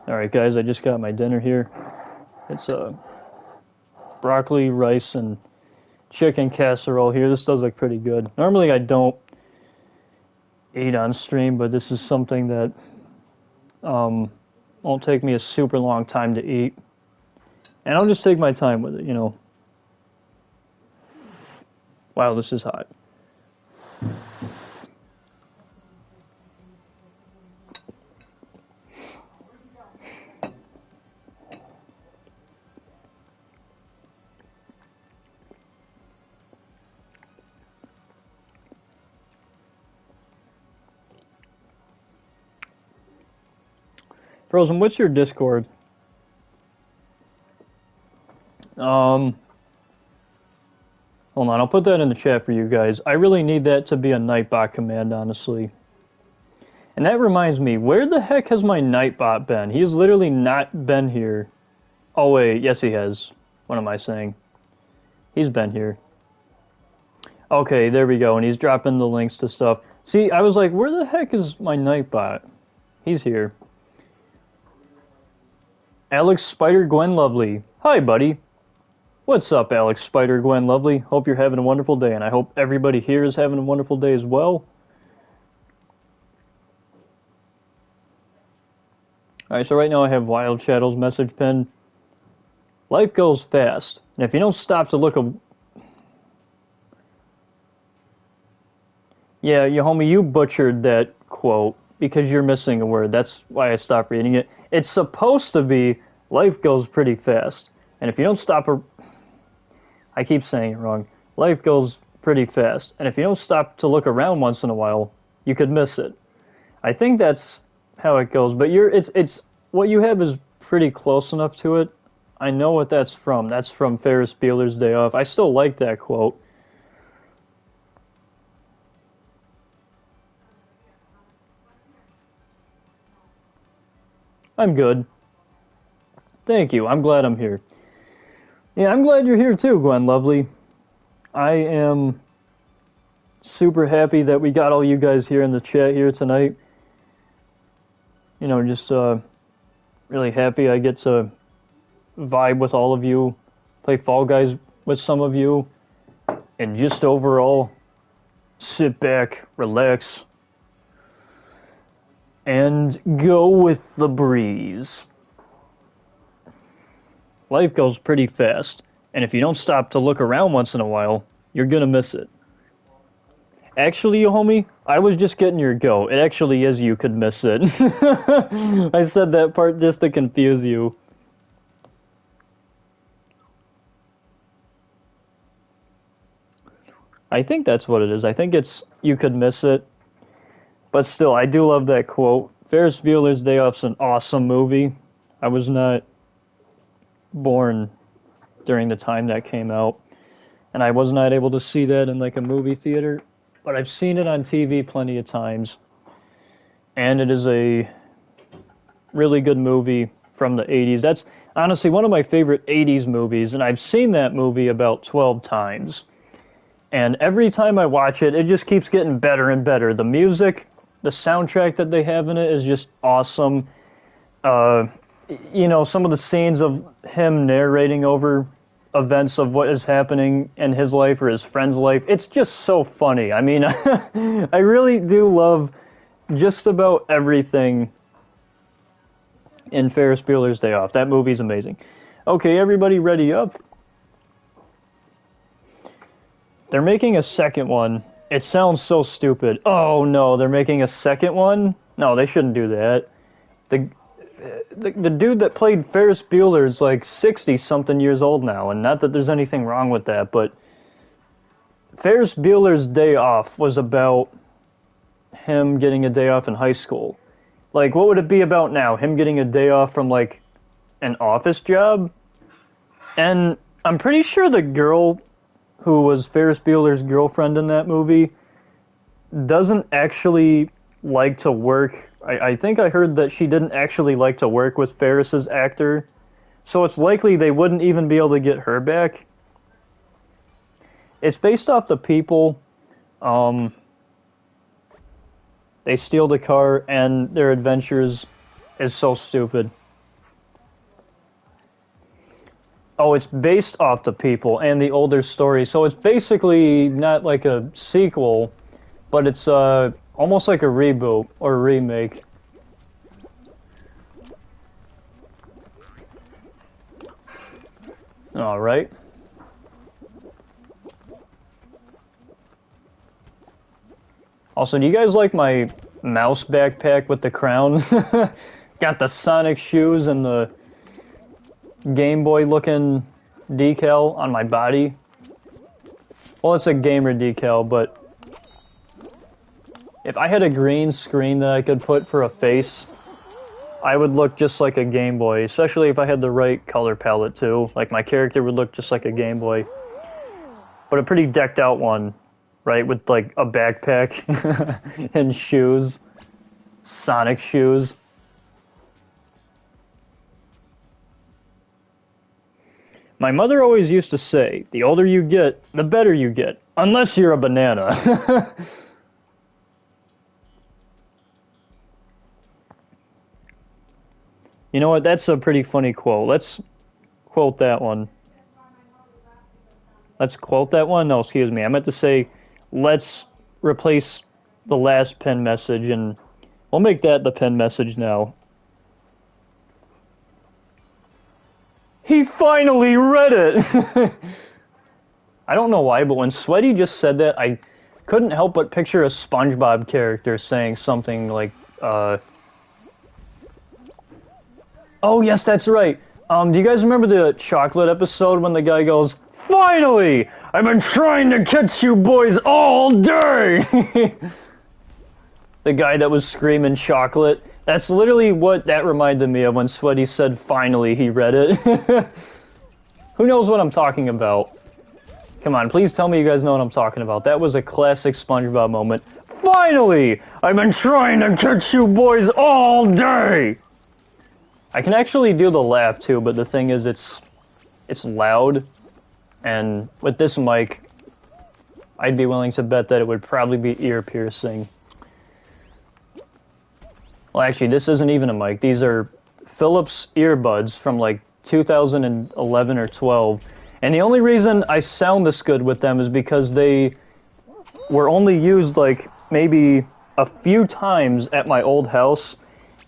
All right, guys, I just got my dinner here. It's broccoli, rice, and chicken casserole here. This does look pretty good. Normally I don't eat on stream, but this is something that won't take me a super long time to eat. And I'll just take my time with it, you know. Wow, this is hot. Frozen, what's your Discord? Hold on, I'll put that in the chat for you guys. I really need that to be a Nightbot command, honestly. And that reminds me, where the heck has my Nightbot been? He has literally not been here. Oh wait, yes he has. What am I saying? He's been here. Okay, there we go, and he's dropping the links to stuff. See, I was like, where the heck is my Nightbot? He's here. Alex Spider Gwen Lovely. Hi, buddy. What's up, Alex Spider Gwen Lovely? Hope you're having a wonderful day, and I hope everybody here is having a wonderful day as well. Alright, so right now I have Wild Shadow's message pinned. Life goes fast, and if you don't stop to look Yeah, you homie, you butchered that quote because you're missing a word. That's why I stopped reading it. It's supposed to be, life goes pretty fast, and if you don't stop I keep saying it wrong. Life goes pretty fast, and if you don't stop to look around once in a while, you could miss it. I think that's how it goes, but it's what you have is pretty close enough to it. I know what that's from. That's from Ferris Bueller's Day Off. I still like that quote. I'm good. Thank you. I'm glad I'm here. Yeah, I'm glad you're here too, Gwen Lovely. I am super happy that we got all you guys here in the chat here tonight. You know, just really happy I get to vibe with all of you, play Fall Guys with some of you, and just overall sit back, relax, and go with the breeze. Life goes pretty fast, and if you don't stop to look around once in a while, you're gonna miss it. Actually, homie, I was just getting your go. It actually is you could miss it. I said that part just to confuse you. I think that's what it is. I think it's you could miss it. But still, I do love that quote. Ferris Bueller's Day Off's an awesome movie. I was not born during the time that came out, and I was not able to see that in like a movie theater, but I've seen it on TV plenty of times, and it is a really good movie from the 80s. That's honestly one of my favorite 80s movies, and I've seen that movie about 12 times, and every time I watch it, it just keeps getting better and better. The music, the soundtrack that they have in it is just awesome. You know, some of the scenes of him narrating over events of what is happening in his life or his friend's life, it's just so funny. I mean, I really do love just about everything in Ferris Bueller's Day Off. That movie's amazing. Okay, everybody ready up? They're making a second one. It sounds so stupid. Oh no, they're making a second one? No, they shouldn't do that. The dude that played Ferris Bueller is like 60-something years old now, and not that there's anything wrong with that, but Ferris Bueller's Day Off was about him getting a day off in high school. Like, what would it be about now? Him getting a day off from, like, an office job, and I'm pretty sure the girl who was Ferris Bueller's girlfriend in that movie doesn't actually like to work. I think I heard that she didn't actually like to work with Ferris's actor, so it's likely they wouldn't even be able to get her back. It's based off the people. They steal the car, and their adventures is so stupid. Oh, it's based off the people and the older story, so it's basically not like a sequel, but it's almost like a reboot or a remake. Alright. Also, do you guys like my mouse backpack with the crown? Got the Sonic shoes and the Game Boy looking decal on my body. Well, it's a gamer decal, but if I had a green screen that I could put for a face, I would look just like a Game Boy, especially if I had the right color palette too. Like, my character would look just like a Game Boy. But a pretty decked out one, right? With like a backpack and shoes. Sonic shoes. My mother always used to say, the older you get, the better you get. Unless you're a banana. You know what, that's a pretty funny quote. Let's quote that one. Let's quote that one? No, excuse me. I meant to say, let's replace the last pin message, and we'll make that the pin message now. He finally read it! I don't know why, but when Sweaty just said that, I couldn't help but picture a SpongeBob character saying something like, Oh, yes, that's right. Do you guys remember the chocolate episode when the guy goes, "Finally! I've been trying to catch you boys all day!" The guy that was screaming chocolate. That's literally what that reminded me of when Sweaty said finally he read it. Who knows what I'm talking about? Come on, please tell me you guys know what I'm talking about. That was a classic SpongeBob moment. Finally! I've been trying to catch you boys all day! I can actually do the laugh too, but the thing is it's loud, and with this mic, I'd be willing to bet that it would probably be ear piercing. Well, actually, this isn't even a mic. These are Philips earbuds from like 2011 or 12, and the only reason I sound this good with them is because they were only used like maybe a few times at my old house.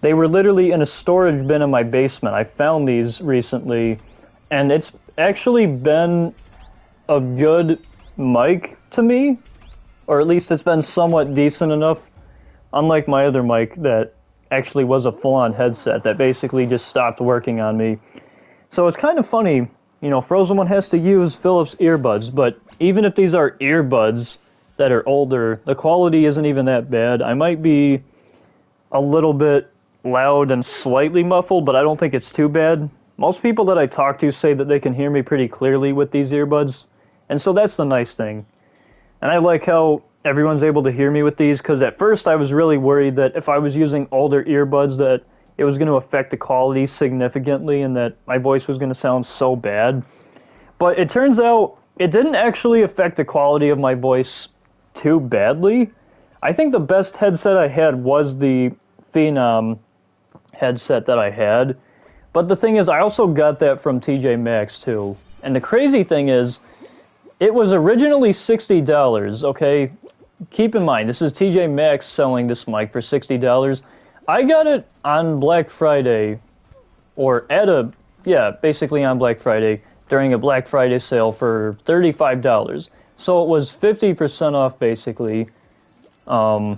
They were literally in a storage bin in my basement. I found these recently, and it's actually been a good mic to me, or at least it's been somewhat decent enough, unlike my other mic that actually was a full-on headset that basically just stopped working on me. So it's kind of funny, you know, Frozen One has to use Philips earbuds, but even if these are earbuds that are older, the quality isn't even that bad. I might be a little bit loud and slightly muffled, but I don't think it's too bad. Most people that I talk to say that they can hear me pretty clearly with these earbuds, and so that's the nice thing. And I like how everyone's able to hear me with these, because at first I was really worried that if I was using older earbuds that it was going to affect the quality significantly and that my voice was going to sound so bad. But it turns out it didn't actually affect the quality of my voice too badly. I think the best headset I had was the Phenom headset that I had. But the thing is, I also got that from TJ Maxx too. And the crazy thing is, it was originally $60, okay? Keep in mind, this is TJ Maxx selling this mic for $60. I got it on Black Friday, or basically on Black Friday, during a Black Friday sale for $35. So it was 50% off, basically. So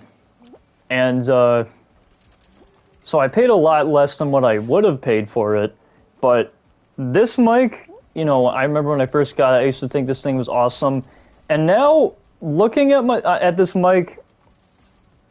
I paid a lot less than what I would have paid for it, but this mic, you know, I remember when I first got it, I used to think this thing was awesome, and now, looking at this mic,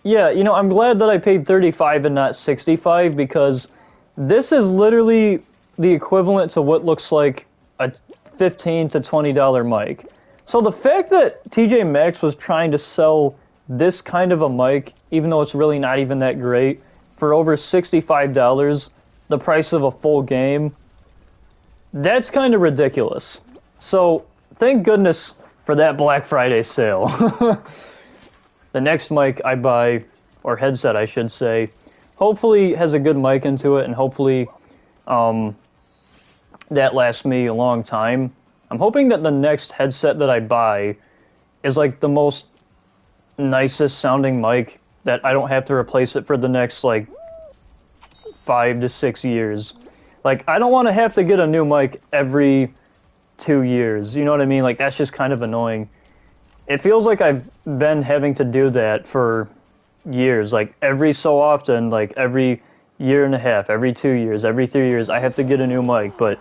yeah, you know, I'm glad that I paid $35 and not $65, because this is literally the equivalent to what looks like a $15 to $20 mic. So the fact that TJ Maxx was trying to sell this kind of a mic, even though it's really not even that great, for over $65, the price of a full game, that's kind of ridiculous. So thank goodness for that Black Friday sale. The next mic I buy, or headset I should say, hopefully has a good mic into it, and hopefully that lasts me a long time. I'm hoping that the next headset that I buy is like the most nicest sounding mic, that I don't have to replace it for the next like 5 to 6 years. Like, I don't want to have to get a new mic every 2 years, you know what I mean? Like, that's just kind of annoying. It feels like I've been having to do that for years, like every so often, like every year and a half, every 2 years, every 3 years, I have to get a new mic. But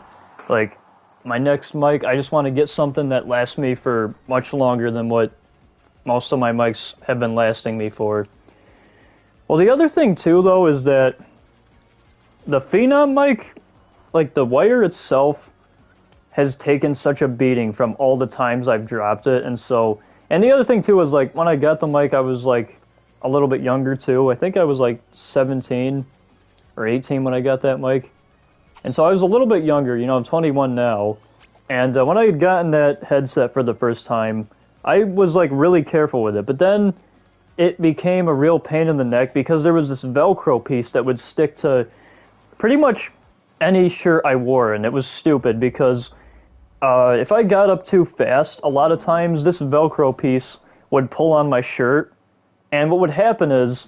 like my next mic, I just want to get something that lasts me for much longer than what most of my mics have been lasting me for. Well, the other thing too, though, is that the Phenom mic, like the wire itself, has taken such a beating from all the times I've dropped it. And the other thing too is, like, when I got the mic, I was like a little bit younger too. I think I was like 17 or 18 when I got that mic. And so I was a little bit younger, you know, I'm 21 now. And when I had gotten that headset for the first time, I was like really careful with it. But then it became a real pain in the neck because there was this Velcro piece that would stick to pretty much any shirt I wore. And it was stupid because if I got up too fast, a lot of times this Velcro piece would pull on my shirt. And what would happen is,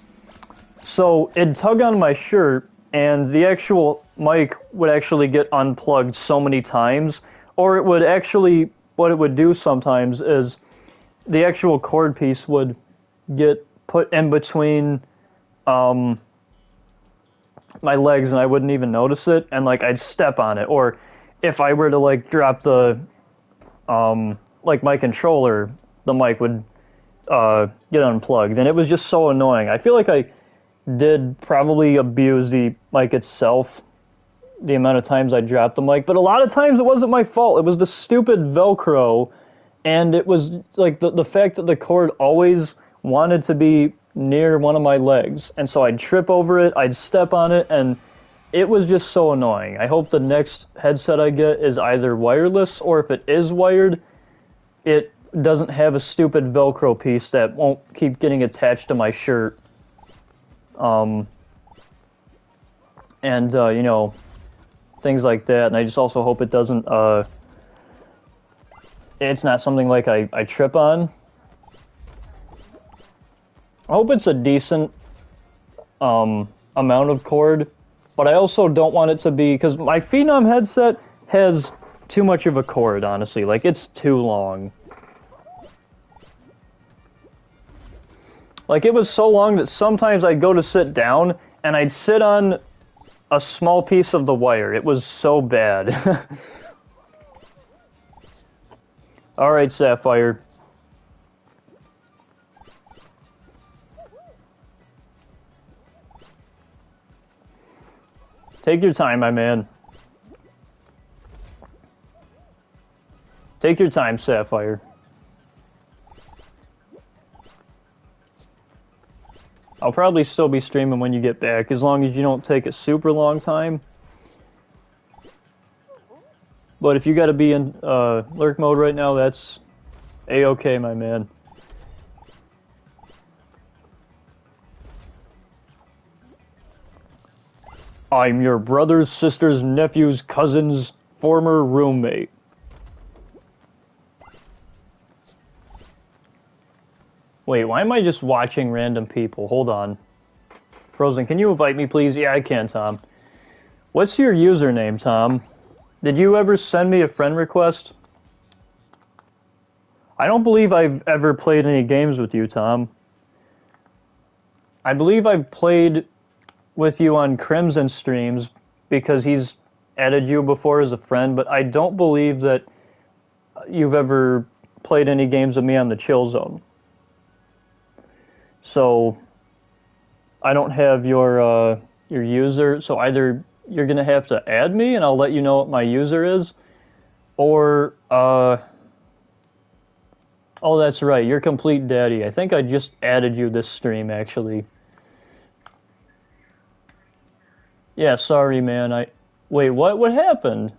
so it'd tug on my shirt, and the actual mic would actually get unplugged so many times. Or it would actually, what it would do sometimes is the actual cord piece would get put in between my legs, and I wouldn't even notice it, and like I'd step on it. Or if I were to like drop the like my controller, the mic would get unplugged, and it was just so annoying. I feel like I did probably abuse the mic itself, the amount of times I dropped the mic, but a lot of times it wasn't my fault. It was the stupid Velcro, and it was like the fact that the cord always wanted to be near one of my legs, and so I'd trip over it, I'd step on it, and it was just so annoying. I hope the next headset I get is either wireless, or if it is wired, it doesn't have a stupid Velcro piece that won't keep getting attached to my shirt. You know, things like that. And I just also hope it doesn't, it's not something like I trip on. I hope it's a decent amount of cord, but I also don't want it to be, because my Phenom headset has too much of a cord, honestly. Like, it's too long. Like, it was so long that sometimes I'd go to sit down, and I'd sit on a small piece of the wire. It was so bad. Alright, Sapphire. Take your time, my man. Take your time, Sapphire. I'll probably still be streaming when you get back, as long as you don't take a super long time. But if you gotta be in lurk mode right now, that's A-okay, my man. I'm your brother's, sister's, nephew's, cousin's former roommate. Wait, why am I just watching random people? Hold on. Frozen, can you invite me, please? Yeah, I can, Tom. What's your username, Tom? Did you ever send me a friend request? I don't believe I've ever played any games with you, Tom. I believe I've played with you on Crimson streams because he's added you before as a friend, but I don't believe that you've ever played any games with me on the Chill Zone. So I don't have your user, so either you're gonna have to add me and I'll let you know what my user is. Or, oh, that's right, you're Complete Daddy. I think I just added you this stream, actually. Yeah, sorry, man, wait, what happened?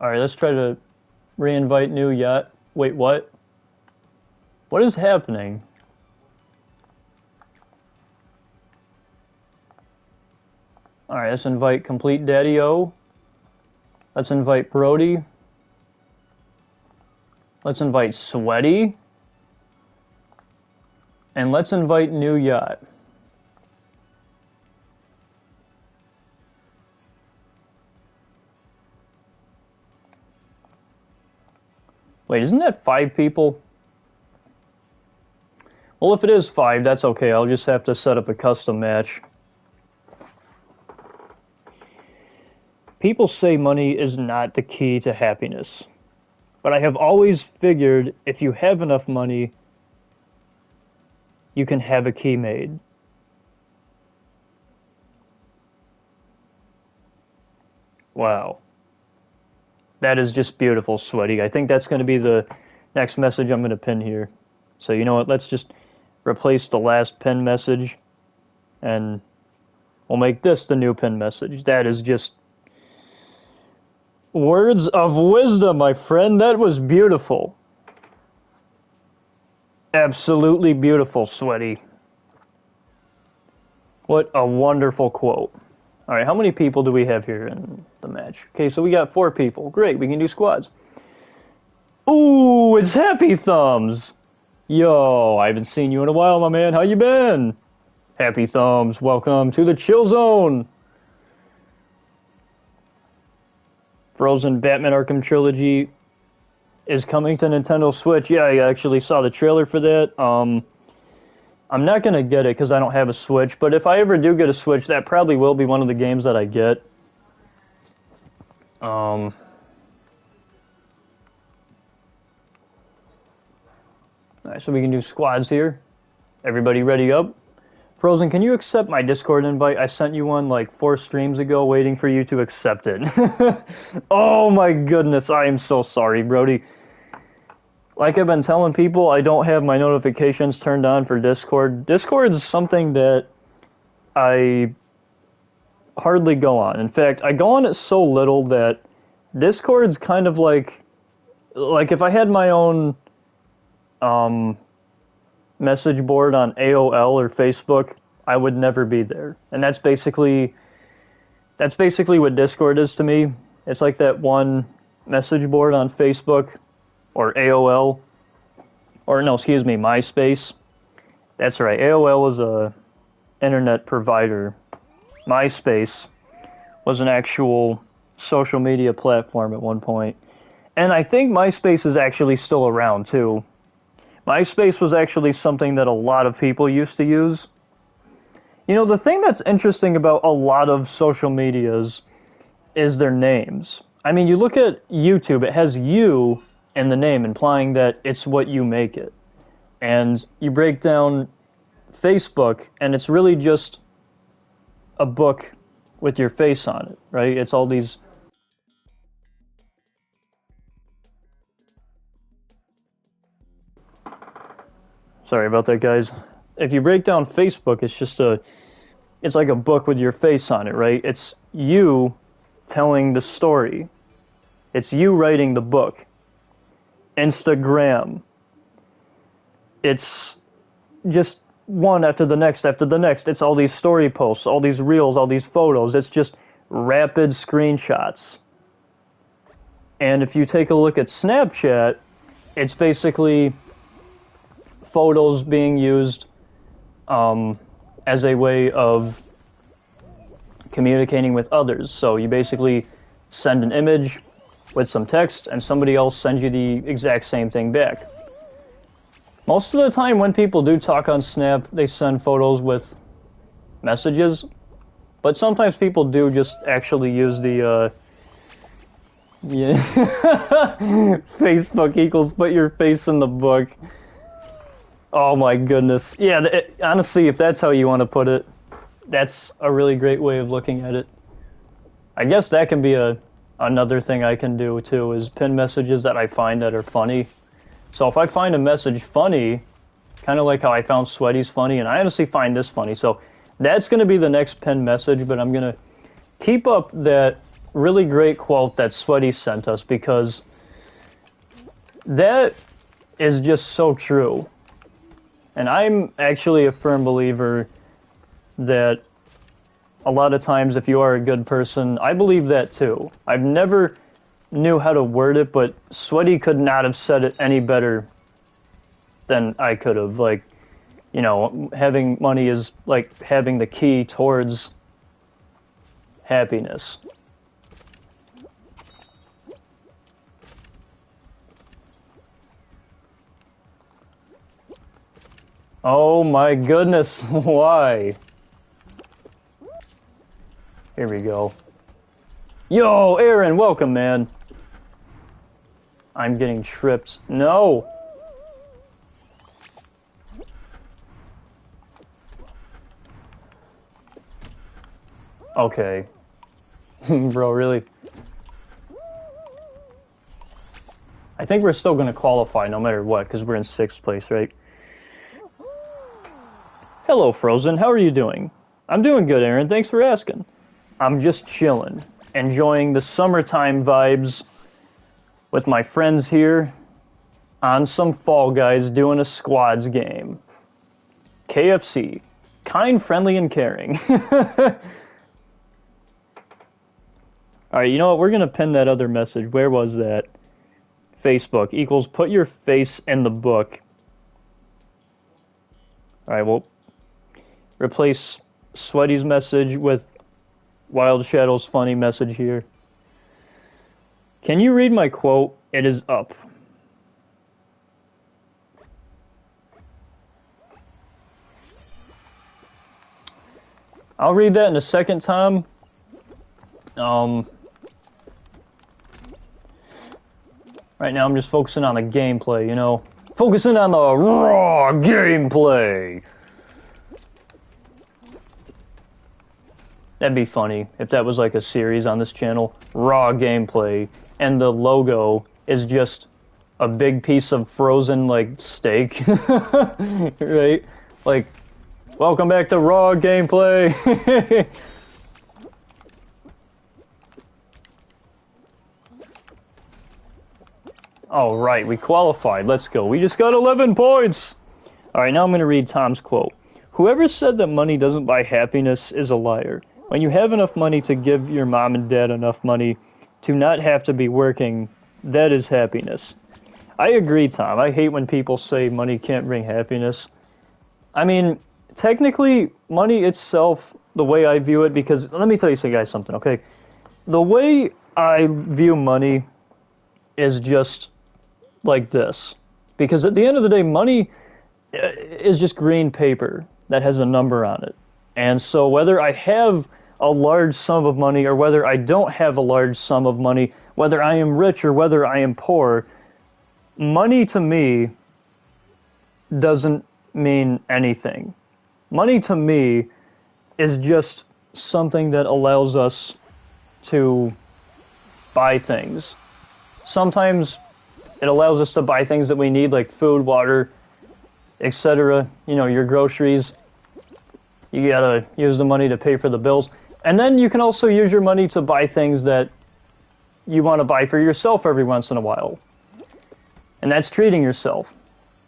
Alright, let's try to re-invite new yacht. Wait, what? What is happening? Alright, let's invite Complete Daddy-O. Let's invite Brody. Let's invite Sweaty. And let's invite New Yacht. Wait, isn't that 5 people? Well, if it is 5, that's okay. I'll just have to set up a custom match. People say money is not the key to happiness. But I have always figured if you have enough money, you can have a key made. Wow. That is just beautiful, Sweaty. I think that's going to be the next message I'm going to pin here. So you know what, let's just replace the last pin message, and we'll make this the new pin message. That is just words of wisdom, my friend. That was beautiful. Absolutely beautiful, Sweaty. What a wonderful quote. Alright, how many people do we have here in the match? Okay, so we got 4 people. Great, we can do squads. Ooh, it's Happy Thumbs! Yo, I haven't seen you in a while, my man. How you been? Happy Thumbs, welcome to the Chill Zone! Frozen Batman Arkham Trilogy is coming to Nintendo Switch. Yeah, I actually saw the trailer for that. I'm not going to get it because I don't have a Switch, but if I ever do get a Switch, that probably will be one of the games that I get. Alright, so we can do squads here. Everybody ready up? Frozen, can you accept my Discord invite? I sent you one like 4 streams ago waiting for you to accept it. Oh my goodness, I am so sorry, Brody. Like I've been telling people, I don't have my notifications turned on for Discord. Discord is something that I hardly go on. In fact, I go on it so little that Discord's kind of like if I had my own message board on AOL or Facebook, I would never be there. And that's basically what Discord is to me. It's like that one message board on Facebook or AOL, or no, excuse me, MySpace. That's right, AOL was a internet provider. MySpace was an actual social media platform at one point. And I think MySpace is actually still around too. MySpace was actually something that a lot of people used to use. You know, the thing that's interesting about a lot of social medias is their names. I mean, you look at YouTube, it has you in the name, implying that it's what you make it. And you break down Facebook, and it's really just a book with your face on it, right? It's all these... Sorry about that, guys. If you break down Facebook, it's like a book with your face on it, right? It's you telling the story. It's you writing the book. Instagram. It's just one after the next after the next. It's all these story posts, all these reels, all these photos. It's just rapid screenshots. And if you take a look at Snapchat, it's basically photos being used as a way of communicating with others. So you basically send an image with some text, and somebody else sends you the exact same thing back. Most of the time when people do talk on Snap, they send photos with messages, but sometimes people do just actually use the, Facebook equals put your face in the book. Oh my goodness. Yeah, honestly, if that's how you want to put it, that's a really great way of looking at it. I guess that can be another thing I can do too, is pin messages that I find that are funny. So if I find a message funny, kind of like how I found Sweaty's funny, and I honestly find this funny, so that's going to be the next pin message, but I'm going to keep up that really great quote that Sweaty sent us, because that is just so true. And I'm actually a firm believer that a lot of times if you are a good person, I believe that too. I've never knew how to word it, but Sweaty could not have said it any better than I could have. Like, you know, having money is like having the key towards happiness. Oh my goodness, why? Here we go. Yo, Aaron, welcome, man. I'm getting tripped. No! Okay. Bro, really? I think we're still gonna qualify no matter what, because we're in 6th place, right? Hello, Frozen. How are you doing? I'm doing good, Aaron. Thanks for asking. I'm just chilling, enjoying the summertime vibes with my friends here on some Fall Guys doing a squads game. KFC. Kind, friendly, and caring. Alright, you know what? We're going to pin that other message. Where was that? Facebook equals put your face in the book. Alright, well, replace Sweaty's message with Wild Shadow's funny message here. Can you read my quote? It is up. I'll read that in a second, Tom. Right now I'm just focusing on the gameplay, you know? Focusing on the raw gameplay! That'd be funny if that was like a series on this channel. Raw gameplay. And the logo is just a big piece of frozen, like, steak. Right? Like, welcome back to raw gameplay! All right, we qualified. Let's go. We just got 11 points. All right, now I'm going to read Tom's quote. Whoever said that money doesn't buy happiness is a liar. When you have enough money to give your mom and dad enough money to not have to be working, that is happiness. I agree, Tom. I hate when people say money can't bring happiness. I mean, technically, money itself, the way I view it, because let me tell you guys something, okay? The way I view money is just like this. Because at the end of the day, money is just green paper that has a number on it. And so whether I have a large sum of money or whether I don't have a large sum of money, whether I am rich or whether I am poor, money to me doesn't mean anything. Money to me is just something that allows us to buy things. Sometimes it allows us to buy things that we need, like food, water, etc. You know, your groceries. You gotta use the money to pay for the bills. And then you can also use your money to buy things that you want to buy for yourself every once in a while. And that's treating yourself.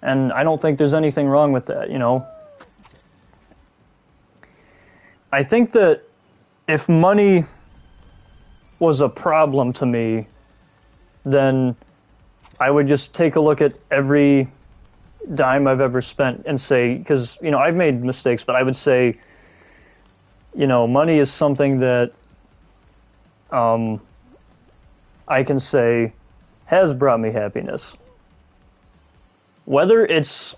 And I don't think there's anything wrong with that, you know. I think that if money was a problem to me, then I would just take a look at every dime I've ever spent and say, because, you know, I've made mistakes, but I would say, you know, money is something that I can say has brought me happiness. Whether it's,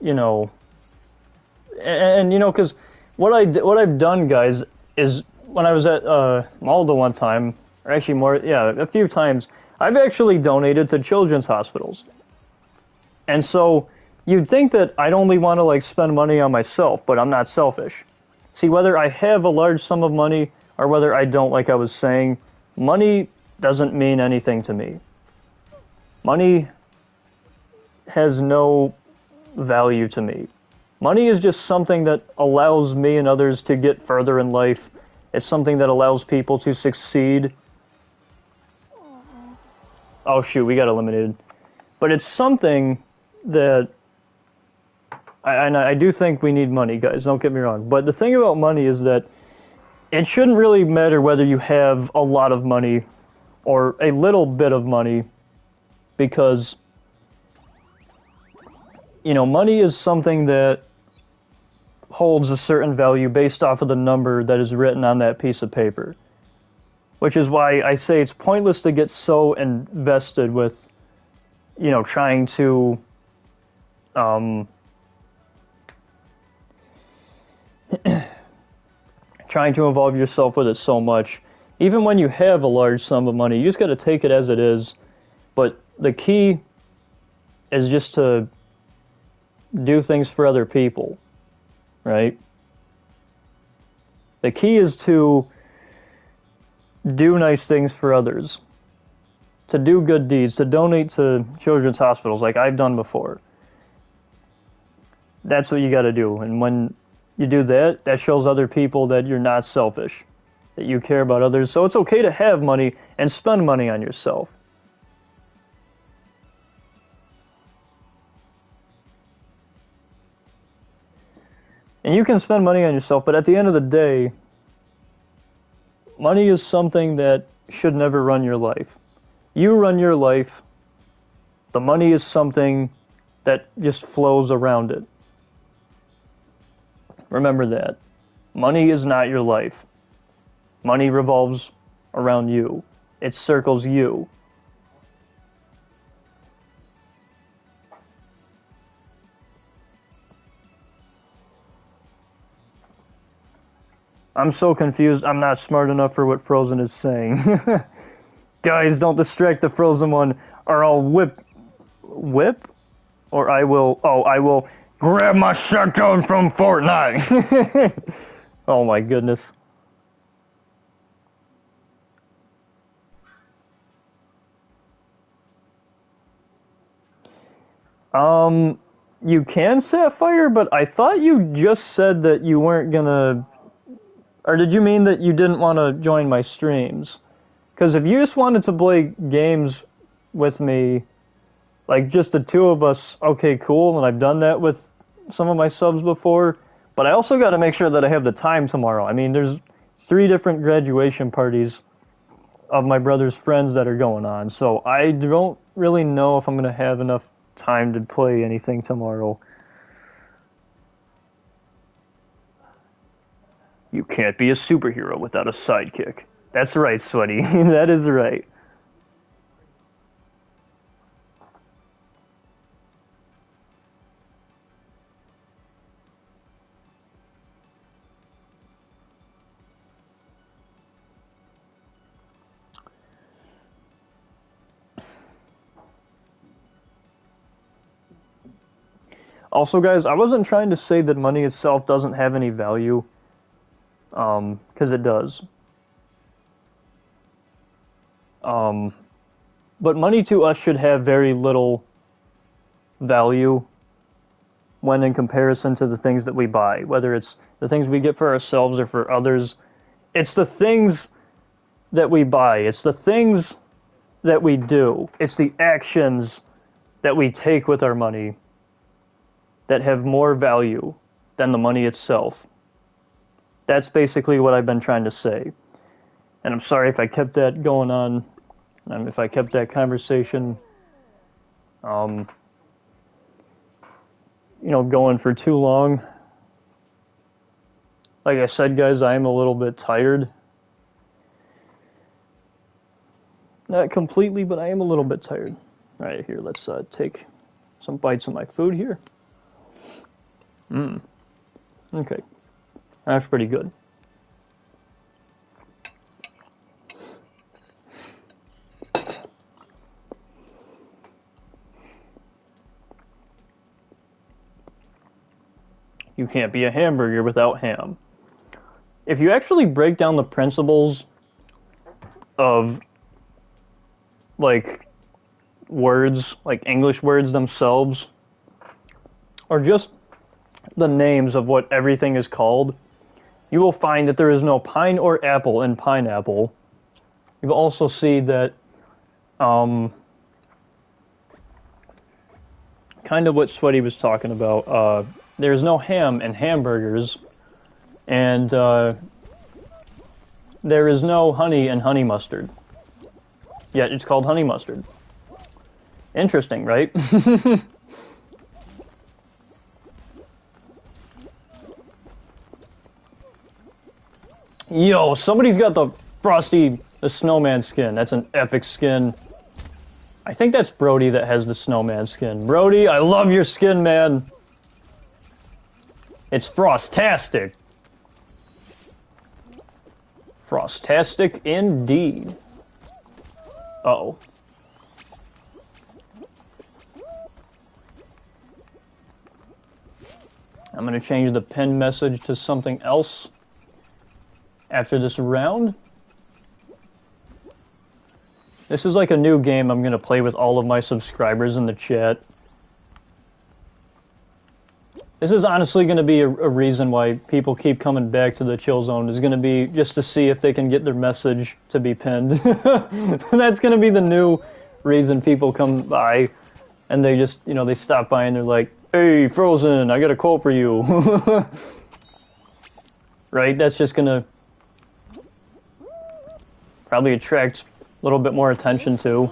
you know, and you know, because what I've done, guys, is when I was at Malta one time, or actually more, yeah, a few times, I've actually donated to children's hospitals. And so you'd think that I'd only want to like spend money on myself, but I'm not selfish. See, whether I have a large sum of money or whether I don't, like I was saying, money doesn't mean anything to me. Money has no value to me. Money is just something that allows me and others to get further in life. It's something that allows people to succeed. Oh shoot, we got eliminated. But it's something that I do think we need money, guys, don't get me wrong. But the thing about money is that it shouldn't really matter whether you have a lot of money or a little bit of money, because, you know, money is something that holds a certain value based off of the number that is written on that piece of paper. Which is why I say it's pointless to get so invested with, you know, trying to, trying to involve yourself with it so much. Even when you have a large sum of money, you just got to take it as it is. But the key is just to do things for other people, right? The key is to do nice things for others, to do good deeds, to donate to children's hospitals like I've done before. That's what you got to do. And when you do that, that shows other people that you're not selfish, that you care about others. So it's okay to have money and spend money on yourself. And you can spend money on yourself, but at the end of the day, money is something that should never run your life. You run your life. The money is something that just flows around it. Remember that. Money is not your life. Money revolves around you. It circles you. I'm so confused. I'm not smart enough for what Frozen is saying. Guys, don't distract the Frozen one, or I'll whip? Or I will grab my shotgun from Fortnite. Oh my goodness. You can set fire, but I thought you just said that you weren't gonna... Or did you mean that you didn't want to join my streams? Because if you just wanted to play games with me, like just the two of us, okay, cool, and I've done that with some of my subs before, but I also got to make sure that I have the time tomorrow. I mean, there's 3 different graduation parties of my brother's friends that are going on, so I don't really know if I'm going to have enough time to play anything tomorrow. You can't be a superhero without a sidekick. That's right, Sweaty. That is right. Also, guys, I wasn't trying to say that money itself doesn't have any value, because it does. But money to us should have very little value when in comparison to the things that we buy, whether it's the things we get for ourselves or for others. It's the things that we buy. It's the things that we do. It's the actions that we take with our money that have more value than the money itself. That's basically what I've been trying to say. And I'm sorry if I kept that going on, if I kept that conversation, going for too long. Like I said, guys, I am a little bit tired. Not completely, but I am a little bit tired. All right, here, let's take some bites of my food here. Okay. That's pretty good. You can't be a hamburger without ham. if you actually break down the principles of, like, words, like English words themselves, or just the names of what everything is called, you will find that there is no pine or apple in pineapple. You'll also see that, kind of what Sweaty was talking about, there's no ham in hamburgers, and there is no honey in honey mustard. Yet it's called honey mustard. Interesting, right? Yo, somebody's got the Frosty the Snowman skin. That's an epic skin. I think that's Brody that has the snowman skin. Brody, I love your skin, man. It's Frostastic. Frostastic indeed. Uh-oh. I'm going to change the pinned message to something else after this round. This is like a new game I'm going to play with all of my subscribers in the chat. This is honestly going to be a reason why people keep coming back to the Chill Zone, is going to be just to see if they can get their message to be pinned. That's going to be the new reason people come by, and they just, you know, they stop by and they're like, "Hey, Frozen, I got a quote for you." Right? That's just going to probably attract a little bit more attention to.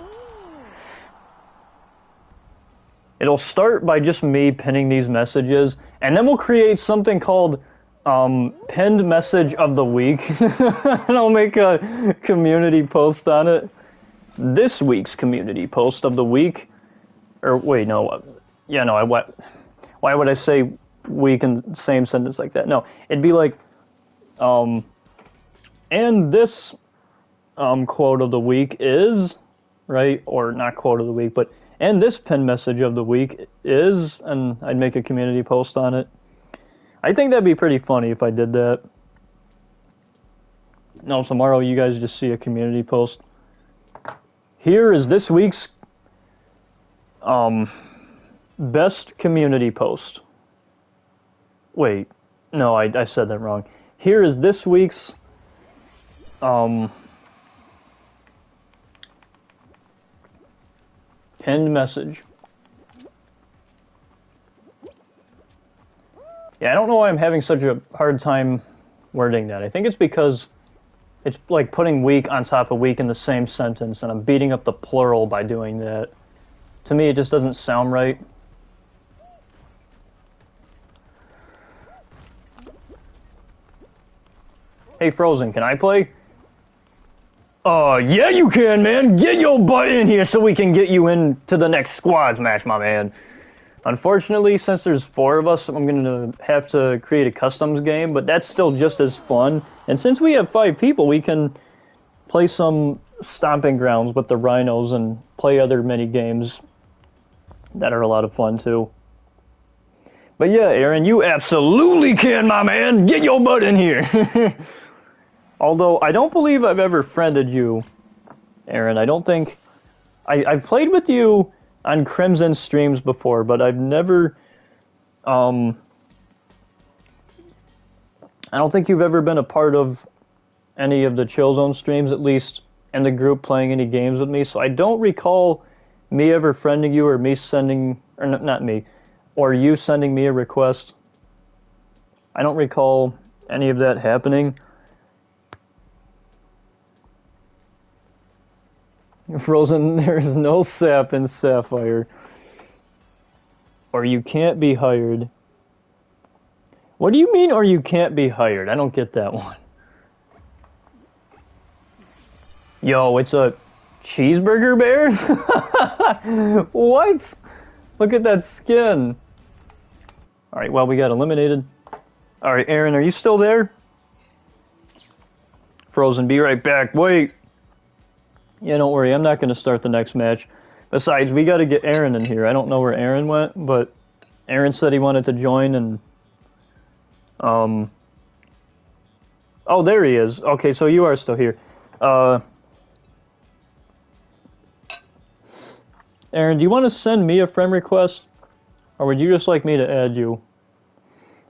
It'll start by just me pinning these messages, and then we'll create something called pinned message of the week. And I'll make a community post on it. This week's community post of the week. Or wait, no. Yeah, no, why would I say week in the same sentence like that? No, it'd be like, and this quote of the week is, right? Or not quote of the week, but, and this pinned message of the week is, and I'd make a community post on it. I think that'd be pretty funny if I did that. No, tomorrow you guys just see a community post. Here is this week's best community post. Wait, no, I said that wrong. Here is this week's pinned message. Yeah, I don't know why I'm having such a hard time wording that. I think it's because it's like putting week on top of week in the same sentence, and I'm beating up the plural by doing that. To me, it just doesn't sound right. Hey, Frozen, can I play? Yeah, you can, man. Get your butt in here so we can get you into the next squads match, my man. Unfortunately, since there's 4 of us, I'm going to have to create a customs game, but that's still just as fun. And since we have 5 people, we can play some stomping grounds with the rhinos and play other mini games that are a lot of fun, too. But yeah, Aaron, you absolutely can, my man. Get your butt in here. Although, I don't believe I've ever friended you, Aaron. I don't think... I've played with you on Crimson streams before, but I've never... I don't think you've ever been a part of any of the Chill Zone streams, at least in the group playing any games with me, so I don't recall me ever friending you or me sending... Or not me. Or you sending me a request. I don't recall any of that happening. Frozen, there is no sap in Sapphire. Or you can't be hired. What do you mean, or you can't be hired? I don't get that one. Yo, it's a cheeseburger bear? What? Look at that skin. Alright, well, we got eliminated. Alright, Aaron, are you still there? Frozen, be right back. Wait. Yeah, don't worry, I'm not going to start the next match. Besides, we got to get Aaron in here. I don't know where Aaron went, but Aaron said he wanted to join, and... Oh, there he is. Okay, so you are still here. Aaron, do you want to send me a friend request? Or would you just like me to add you?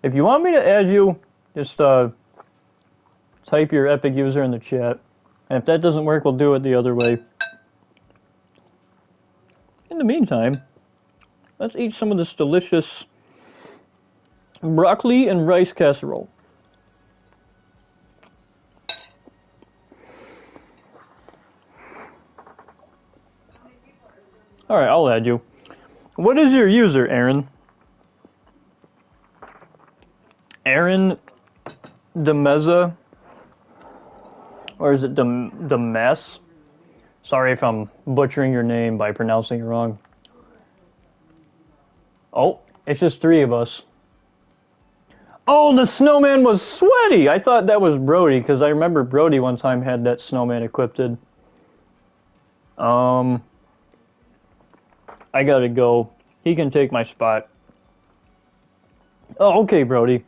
If you want me to add you, just type your Epic user in the chat. And if that doesn't work, we'll do it the other way. In the meantime, let's eat some of this delicious broccoli and rice casserole. Alright, I'll add you. What is your user, Aaron? Aaron Demeza? Or is it Demes? Sorry if I'm butchering your name by pronouncing it wrong. Oh, it's just 3 of us. Oh, the snowman was sweaty! I thought that was Brody, because I remember Brody one time had that snowman equipped. I gotta go. He can take my spot. Oh, okay, Brody.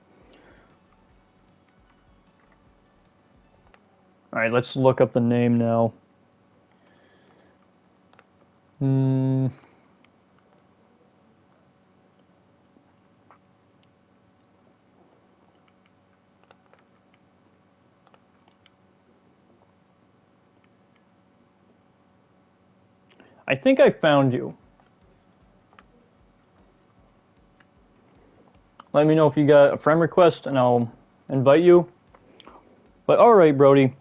Alright, let's look up the name now. I think I found you. Let me know if you got a friend request and I'll invite you. But alright, Brody.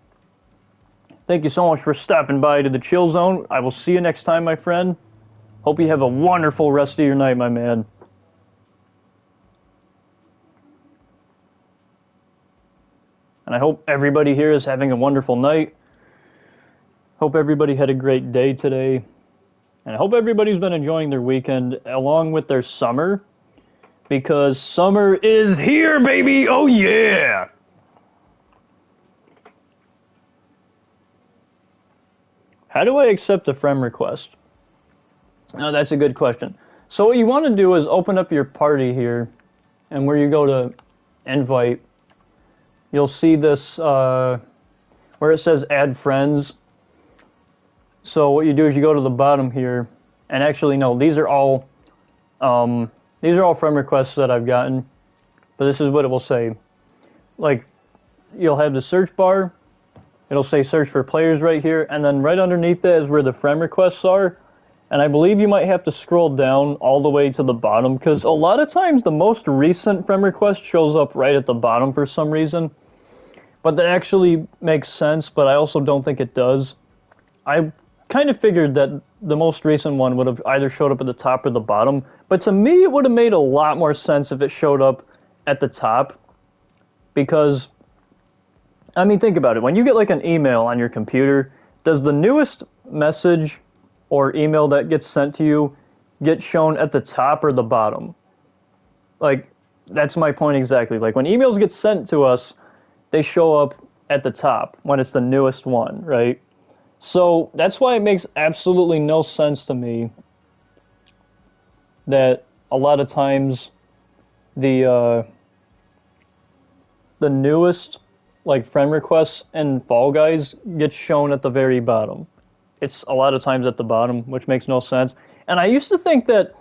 Thank you so much for stopping by to the Chill Zone. I will see you next time, my friend. Hope you have a wonderful rest of your night, my man. And I hope everybody here is having a wonderful night. Hope everybody had a great day today. And I hope everybody's been enjoying their weekend along with their summer. Because summer is here, baby! Oh, yeah! How do I accept a friend request? Oh, that's a good question. So what you want to do is open up your party here, and where you go to invite, you'll see this, where it says add friends. So what you do is you go to the bottom here, and actually, no, these are all friend requests that I've gotten, but this is what it will say. Like, you'll have the search bar, it'll say search for players right here, and then right underneath that is where the friend requests are, and I believe you might have to scroll down all the way to the bottom, because a lot of times the most recent friend request shows up right at the bottom for some reason, but that actually makes sense, but I also don't think it does. I kind of figured that the most recent one would have either showed up at the top or the bottom, but to me it would have made a lot more sense if it showed up at the top, because, I mean, think about it. When you get like an email on your computer, does the newest message or email that gets sent to you get shown at the top or the bottom? Like, that's my point exactly. Like, when emails get sent to us, they show up at the top when it's the newest one, right? So that's why it makes absolutely no sense to me that a lot of times the newest like friend requests and Fall Guys get shown at the very bottom. It's a lot of times at the bottom, which makes no sense. And I used to think that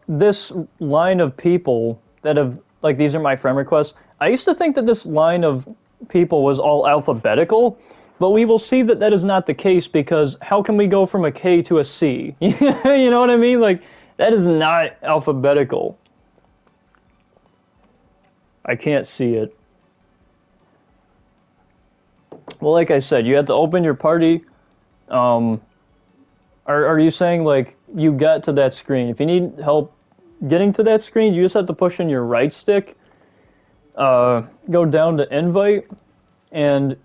this line of people that have, like, these are my friend requests, I used to think that this line of people was all alphabetical. But we will see that that is not the case, because how can we go from a K to a C? You know what I mean? Like, that is not alphabetical. I can't see it. Well, like I said, you have to open your party. Are you saying, like, you got to that screen? If you need help getting to that screen, you just have to push in your right stick, go down to invite, and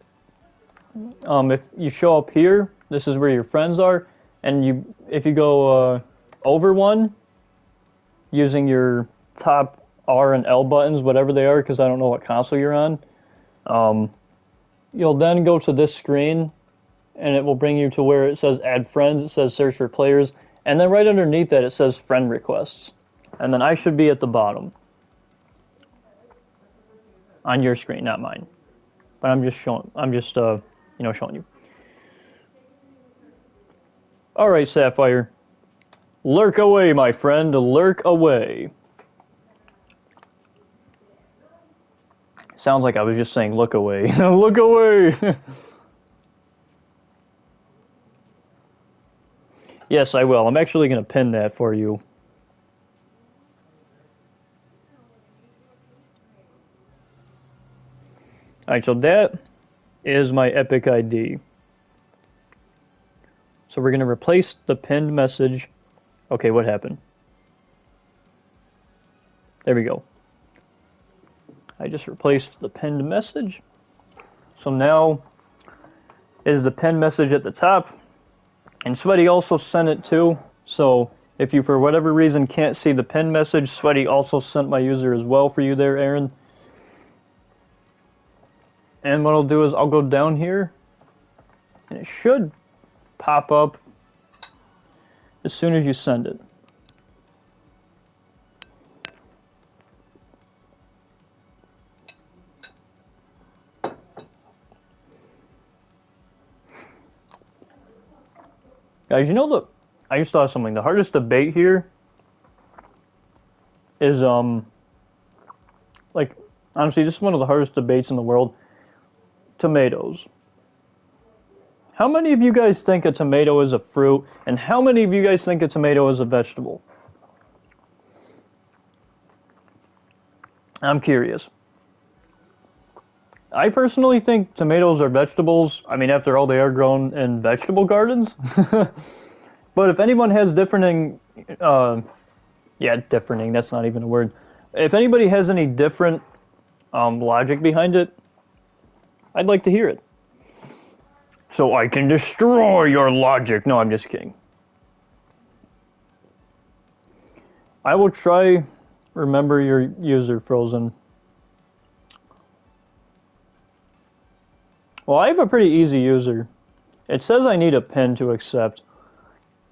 if you show up here, this is where your friends are, and if you go over one, using your top R and L buttons, whatever they are, because I don't know what console you're on, you'll then go to this screen, and it will bring you to where it says add friends, it says search for players, and then right underneath that it says friend requests, and then I should be at the bottom on your screen, not mine. But I'm just showing. Showing you. All right, Sapphire. Lurk away, my friend. Lurk away. Sounds like I was just saying look away. Look away! Yes, I will. I'm actually going to pin that for you. Alright, so that is my Epic ID. So we're going to replace the pinned message. Okay, what happened? There we go. I just replaced the pinned message. So now it is the pinned message at the top. And Sweaty also sent it too. So if you for whatever reason can't see the pinned message, Sweaty also sent my user as well for you there, Aaron. And what I'll do is I'll go down here. And it should pop up as soon as you send it. Guys, you know I just thought of something. The hardest debate here is, like, honestly, this is one of the hardest debates in the world. Tomatoes. How many of you guys think a tomato is a fruit, and how many of you guys think a tomato is a vegetable? I'm curious. I personally think tomatoes are vegetables. I mean, after all, they are grown in vegetable gardens. But if anyone has differing, that's not even a word. If anybody has any different logic behind it, I'd like to hear it. So I can destroy your logic. No, I'm just kidding. I will try remember your user, Frozen. Well, I have a pretty easy user. It says I need a pin to accept.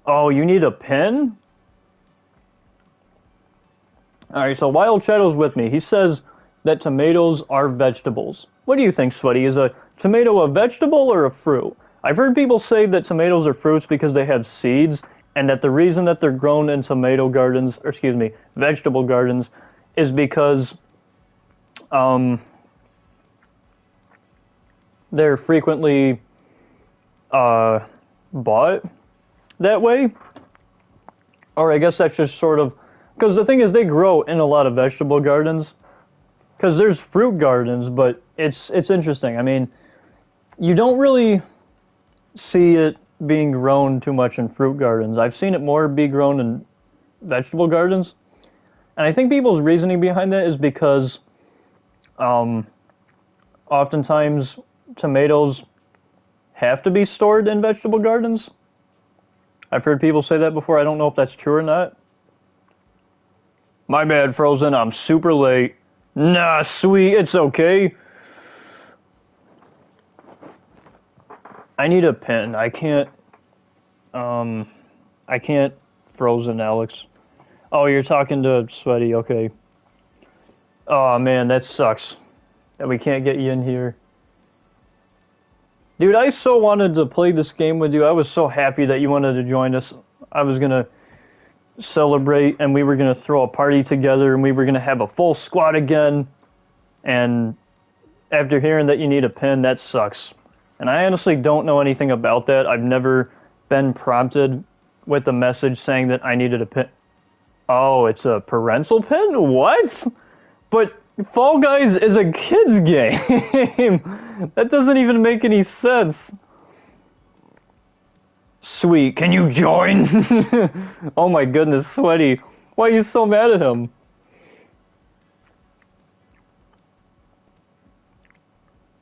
Oh, you need a pin? Alright, so Wild Shadow's with me. He says that tomatoes are vegetables. What do you think, Sweaty? Is a tomato a vegetable or a fruit? I've heard people say that tomatoes are fruits because they have seeds, and that the reason that they're grown in tomato gardens, or excuse me, vegetable gardens, is because they're frequently bought that way. Or I guess that's just sort of, because the thing is they grow in a lot of vegetable gardens, because there's fruit gardens, but it's interesting. I mean, you don't really see it being grown too much in fruit gardens. I've seen it more be grown in vegetable gardens, and I think people's reasoning behind that is because oftentimes tomatoes have to be stored in vegetable gardens. I've heard people say that before. I don't know if that's true or not. My bad, Frozen. I'm super late. Nah, sweet. It's okay. I need a pen. I can't, Frozen, Alex. Oh, you're talking to Sweaty. Okay. Oh, man, that sucks. That we can't get you in here. Dude, I so wanted to play this game with you. I was so happy that you wanted to join us. I was going to celebrate, and we were going to throw a party together, and we were going to have a full squad again. And after hearing that you need a pin, that sucks. And I honestly don't know anything about that. I've never been prompted with a message saying that I needed a pin. Oh, it's a parental pin? What? But Fall Guys is a kid's game. That doesn't even make any sense. Sweet, can you join? Oh my goodness, Sweaty. Why are you so mad at him?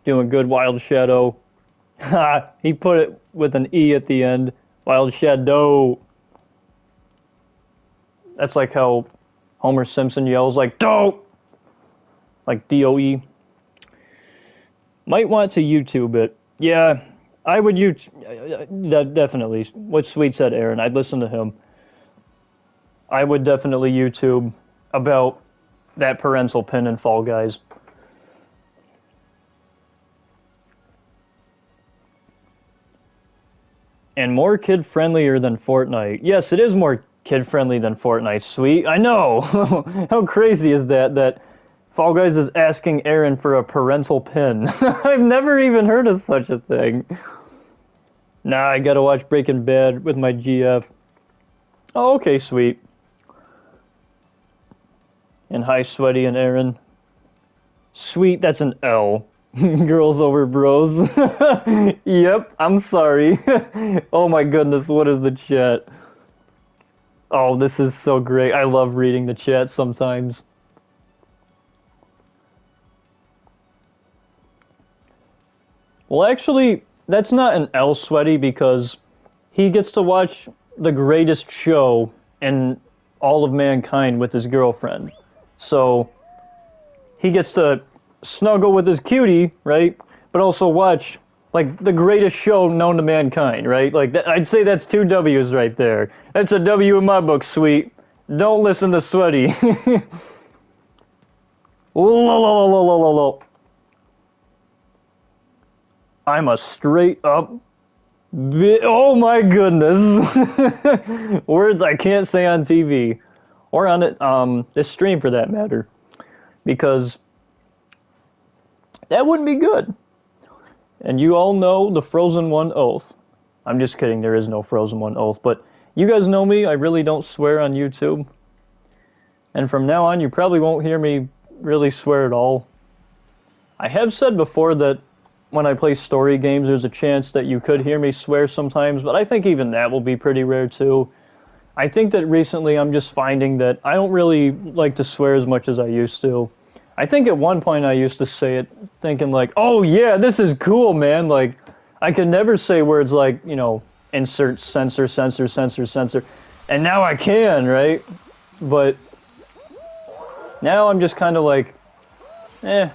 Doing good, Wild Shadow. Ha! He put it with an E at the end. Wild Shadow. That's like how Homer Simpson yells like, "Doe!" Like D-O-E. Might want to YouTube it. Yeah, I would definitely. What Sweet said, Aaron, I'd listen to him. I would definitely YouTube about that parental pin in Fall Guys. And more kid-friendlier than Fortnite. Yes, it is more kid-friendly than Fortnite, sweet. I know! How crazy is that, that Fall Guys is asking Aaron for a parental pin? I've never even heard of such a thing. Nah, I gotta watch Breaking Bad with my GF. Oh, okay, sweet. And hi, Sweaty and Aaron. Sweet, that's an L. Girls over bros. Yep, I'm sorry. Oh my goodness, what is the chat? Oh, this is so great. I love reading the chat sometimes. Well, actually, that's not an L, Sweaty, because he gets to watch the greatest show in all of mankind with his girlfriend. So, he gets to snuggle with his cutie, right? But also watch, like, the greatest show known to mankind, right? Like, I'd say that's 2 W's right there. That's a W in my book, sweet. Don't listen to Sweaty. I'm a straight up... Oh my goodness. Words I can't say on TV. Or on this stream, for that matter. Because... that wouldn't be good. And you all know the Frozen One oath. I'm just kidding, there is no Frozen One oath, but you guys know me, I really don't swear on YouTube. And from now on, you probably won't hear me really swear at all. I have said before that when I play story games, there's a chance that you could hear me swear sometimes, but I think even that will be pretty rare too. I think that recently I'm just finding that I don't really like to swear as much as I used to. I think at one point I used to say it thinking like, oh yeah, this is cool, man. Like, I could never say words like, you know, insert censor, censor, censor, censor. And now I can, right? But now I'm just kind of like, eh.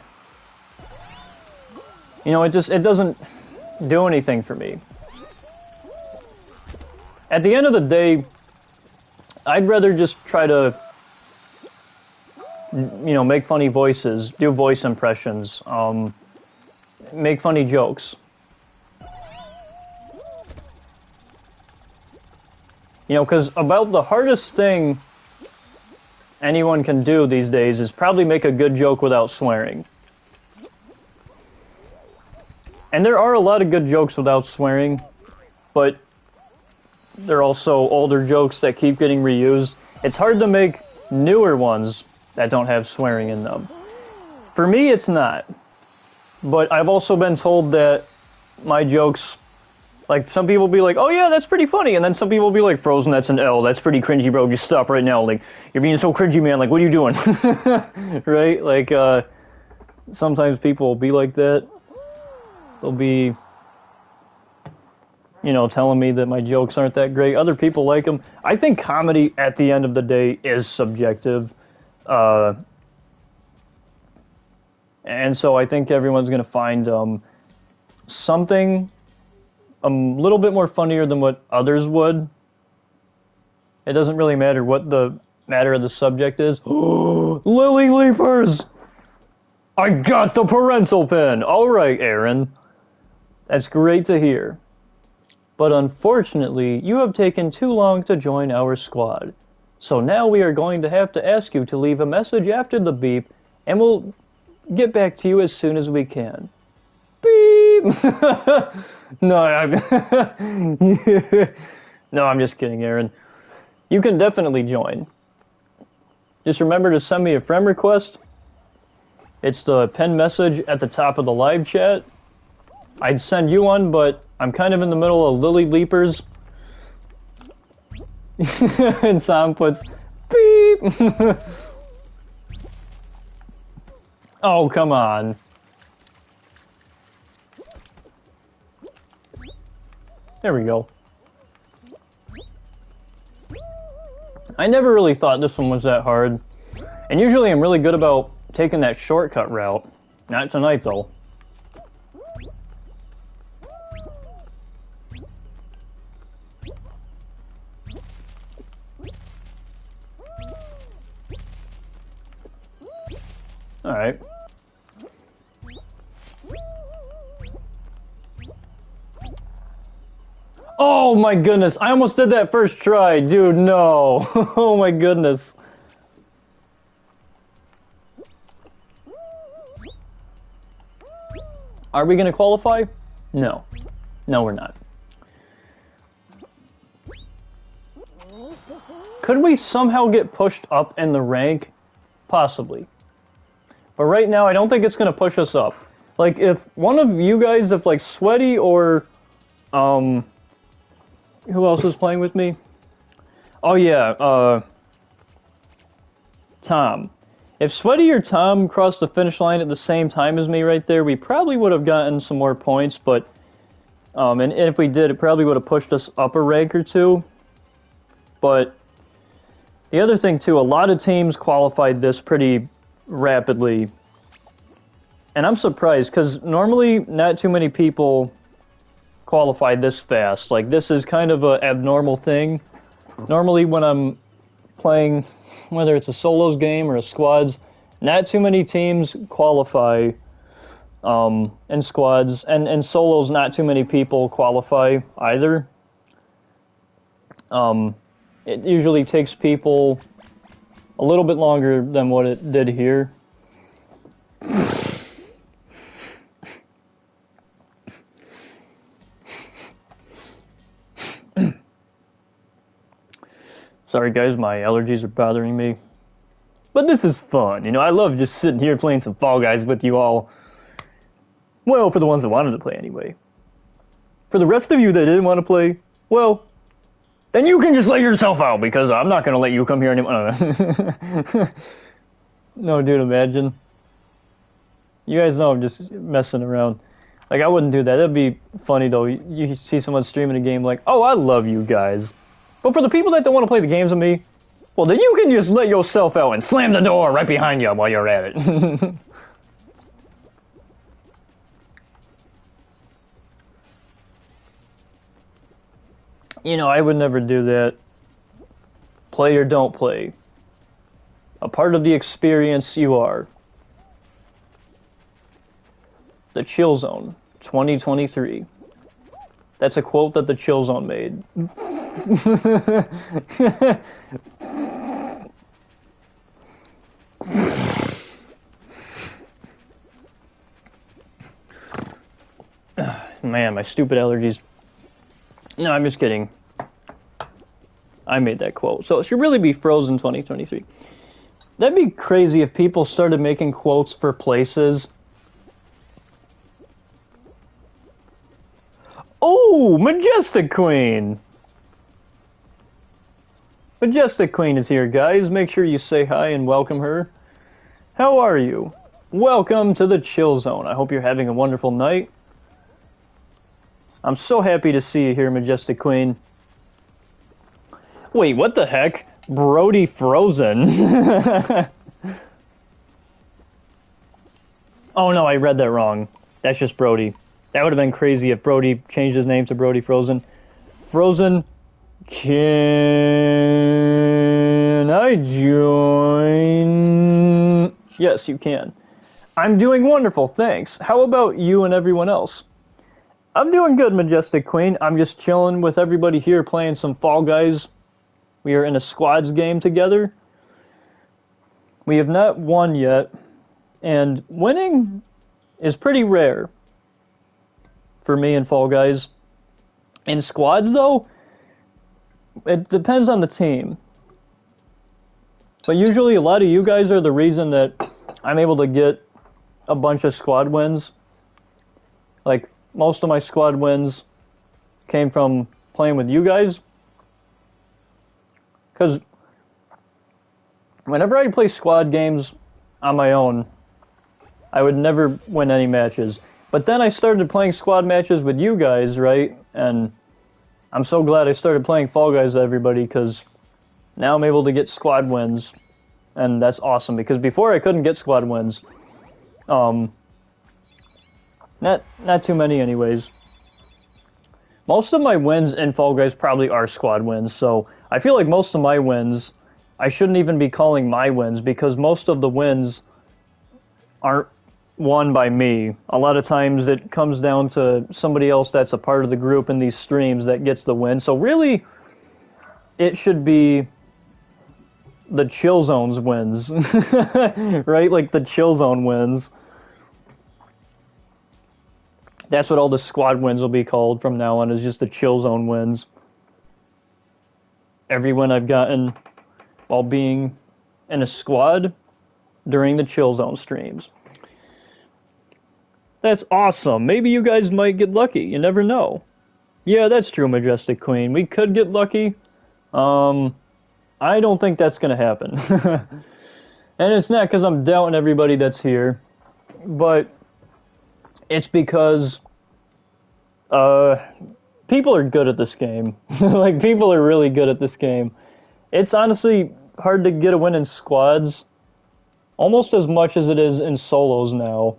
You know, it doesn't do anything for me. At the end of the day, I'd rather just try to, you know, make funny voices, do voice impressions, make funny jokes. You know, because about the hardest thing anyone can do these days is probably make a good joke without swearing. And there are a lot of good jokes without swearing, but there are also older jokes that keep getting reused. It's hard to make newer ones that don't have swearing in them. For me, it's not. But I've also been told that my jokes, like, some people be like, oh yeah, that's pretty funny, and then some people be like, Frozen, that's an L, that's pretty cringy, bro, just stop right now, like, you're being so cringy, man, like, what are you doing? Right? Like, sometimes people will be like that. They'll be, you know, telling me that my jokes aren't that great. Other people like them. I think comedy, at the end of the day, is subjective. And so I think everyone's going to find something a little bit more funnier than what others would. It doesn't really matter what the matter of the subject is. Lily Leapers! I got the parental pin! Alright, Aaron. That's great to hear. But unfortunately, you have taken too long to join our squad. So now we are going to have to ask you to leave a message after the beep, and we'll get back to you as soon as we can. Beep! No, no, I'm just kidding, Aaron. You can definitely join. Just remember to send me a friend request. It's the pinned message at the top of the live chat. I'd send you one, but I'm kind of in the middle of Lily Leapers. And Sam puts beep. Oh, come on. There we go. I never really thought this one was that hard. And usually I'm really good about taking that shortcut route. Not tonight, though. Alright. Oh my goodness, I almost did that first try, dude, no. Oh my goodness. Are we gonna qualify? No. No, we're not. Could we somehow get pushed up in the rank? Possibly. But right now, I don't think it's gonna push us up. Like, if one of you guys, if like Sweaty or, who else is playing with me? Oh yeah, Tom. If Sweaty or Tom crossed the finish line at the same time as me right there, we probably would have gotten some more points, but, and if we did, it probably would have pushed us up a rank or two. But the other thing too, a lot of teams qualified this pretty rapidly. And I'm surprised, because normally not too many people qualify this fast. Like, this is kind of an abnormal thing. Normally when I'm playing, whether it's a solos game or a squads, not too many teams qualify in squads, and in solos not too many people qualify either. It usually takes people a little bit longer than what it did here. Sorry guys, my allergies are bothering me. But this is fun, you know, I love just sitting here playing some Fall Guys with you all. Well, for the ones that wanted to play anyway. For the rest of you that didn't want to play, well, then you can just let yourself out, because I'm not going to let you come here anymore. No, dude, imagine. You guys know I'm just messing around. Like, I wouldn't do that. That'd be funny, though. You see someone streaming a game like, oh, I love you guys. But for the people that don't want to play the games with me, well, then you can just let yourself out and slam the door right behind you while you're at it. You know, I would never do that. Play or don't play. A part of the experience you are. The Chill Zone 2023. That's a quote that the Chill Zone made. Man, my stupid allergies. No, I'm just kidding. I made that quote. So it should really be Frozen 2023. That'd be crazy if people started making quotes for places. Oh, Majestic Queen! Majestic Queen is here, guys. Make sure you say hi and welcome her. How are you? Welcome to the Chill Zone. I hope you're having a wonderful night. I'm so happy to see you here, Majestic Queen. Wait, what the heck? Brody Frozen. Oh no, I read that wrong. That's just Brody. That would have been crazy if Brody changed his name to Brody Frozen. Frozen, can I join? Yes, you can. I'm doing wonderful, thanks. How about you and everyone else? I'm doing good, Majestic Queen. I'm just chilling with everybody here playing some Fall Guys. We are in a squads game together. We have not won yet, and winning is pretty rare for me in Fall Guys. In squads, though, it depends on the team. But usually a lot of you guys are the reason that I'm able to get a bunch of squad wins. Like, most of my squad wins came from playing with you guys. Because whenever I play squad games on my own, I would never win any matches. But then I started playing squad matches with you guys, right? And I'm so glad I started playing Fall Guys with everybody, because now I'm able to get squad wins. And that's awesome, because before I couldn't get squad wins. Not too many anyways. Most of my wins in Fall Guys probably are squad wins, so I feel like most of my wins, I shouldn't even be calling my wins, because most of the wins aren't won by me. A lot of times it comes down to somebody else that's a part of the group in these streams that gets the win. So really, it should be the Chill Zone's wins, right? Like the Chill Zone wins. That's what all the squad wins will be called from now on, is just the Chill Zone wins. Every win I've gotten while being in a squad during the Chill Zone streams. That's awesome. Maybe you guys might get lucky. You never know. Yeah, that's true, Majestic Queen. We could get lucky. I don't think that's going to happen. And it's not because I'm doubting everybody that's here, but it's because people are good at this game. Like, people are really good at this game. It's honestly hard to get a win in squads, almost as much as it is in solos now.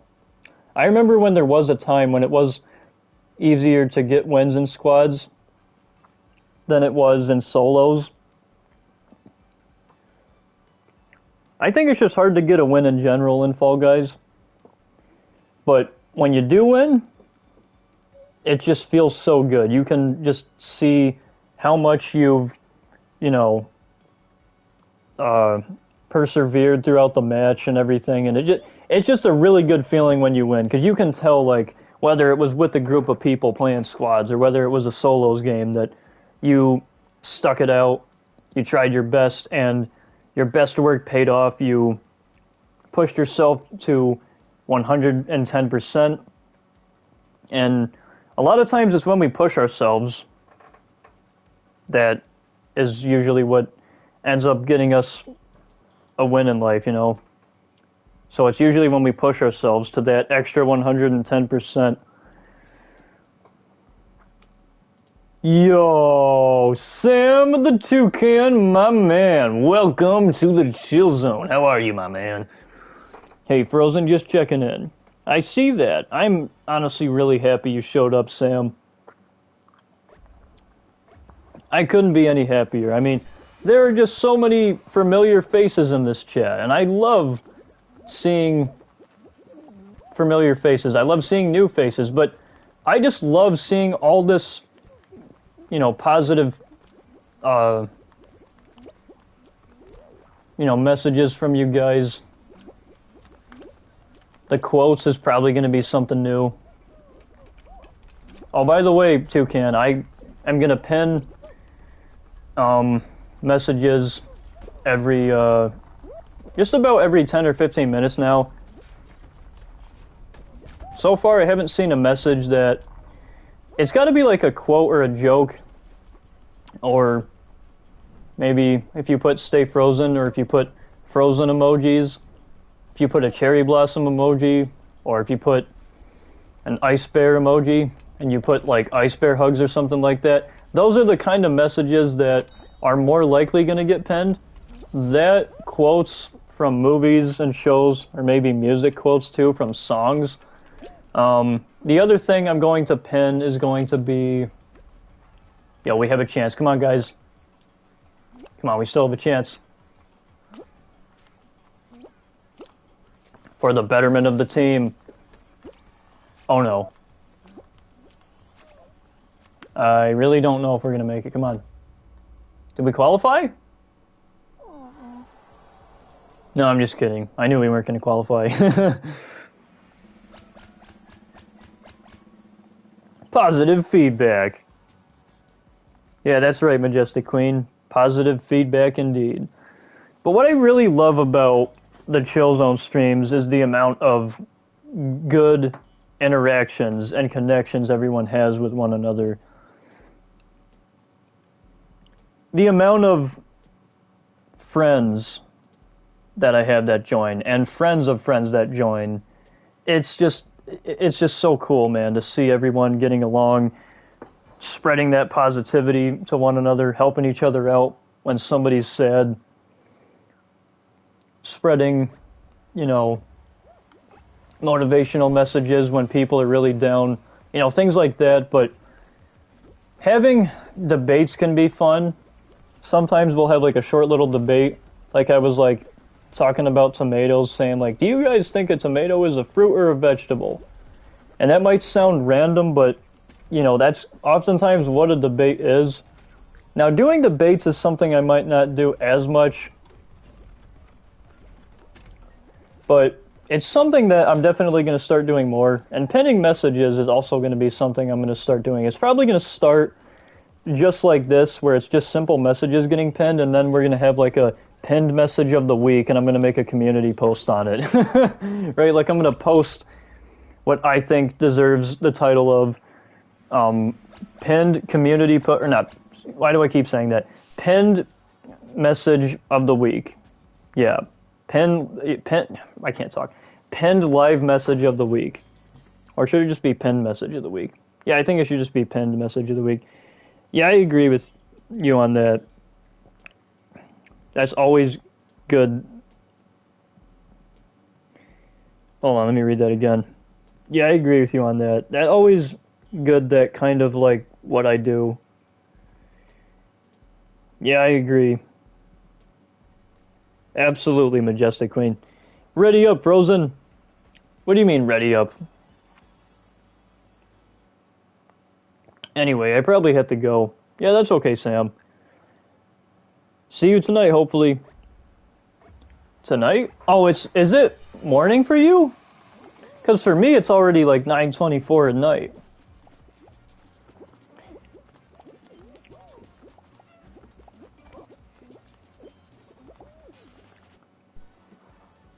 I remember when there was a time when it was easier to get wins in squads than it was in solos. I think it's just hard to get a win in general in Fall Guys. But when you do win, it just feels so good. You can just see how much you've, persevered throughout the match and everything, and it's just a really good feeling when you win, because you can tell, like, whether it was with a group of people playing squads or whether it was a solos game, that you stuck it out, you tried your best, and your best work paid off. You pushed yourself to 110%, and a lot of times it's when we push ourselves that is usually what ends up getting us a win in life, So it's usually when we push ourselves to that extra 110%. Yo, Sam the Toucan, my man. Welcome to the Chill Zone. How are you, my man? Hey, Frozen, just checking in. I see that. I'm honestly really happy you showed up, Sam. I couldn't be any happier. I mean, there are just so many familiar faces in this chat, and I love seeing familiar faces. I love seeing new faces, but I just love seeing all this, positive, messages from you guys. The quotes is probably going to be something new. Oh, by the way, Toucan, I am going to pin messages every, just about every 10 or 15 minutes now. So far, I haven't seen a message that... It's got to be like a quote or a joke, or maybe if you put Stay Frozen, or if you put frozen emojis, if you put a cherry blossom emoji, or if you put an ice bear emoji, and you put like ice bear hugs or something like that. Those are the kind of messages that are more likely going to get pinned. That quotes from movies and shows, or maybe music quotes too from songs. The other thing I'm going to pin is going to be... Yo, we have a chance. Come on, guys. Come on, we still have a chance. For the betterment of the team. Oh no. I really don't know if we're going to make it. Come on. Did we qualify? No, I'm just kidding. I knew we weren't going to qualify. Positive feedback. Yeah, that's right, Majestic Queen. Positive feedback indeed. But what I really love about the Chill Zone streams is the amount of good interactions and connections everyone has with one another. The amount of friends that I have that join, and friends of friends that join, it's just so cool, man, to see everyone getting along, spreading that positivity to one another, helping each other out when somebody's sad, spreading, motivational messages when people are really down, things like that. But having debates can be fun. Sometimes we'll have like a short little debate. Like I was like talking about tomatoes, saying like, do you guys think a tomato is a fruit or a vegetable? And that might sound random, but, you know, that's oftentimes what a debate is. Now, doing debates is something I might not do as much, but it's something that I'm definitely going to start doing more. And pinning messages is also going to be something I'm going to start doing. It's probably going to start just like this, where it's just simple messages getting pinned, and then we're going to have like a pinned message of the week, and I'm going to make a community post on it. Right? Like, I'm going to post what I think deserves the title of pinned community or not. Why do I keep saying that? Pinned message of the week. Yeah. I can't talk. Pinned live message of the week. Or should it just be pinned message of the week? Yeah, I think it should just be pinned message of the week. Yeah, I agree with you on that. That's always good. Hold on, let me read that again. Yeah, I agree with you on that. That's always good, that kind of like what I do. Yeah, I agree. Absolutely, Majestic Queen. Ready up, Frozen. What do you mean, ready up? Anyway, I probably have to go. Yeah, that's okay, Sam. See you tonight, hopefully. Tonight? Oh, is it morning for you? Because for me, it's already like 9:24 at night.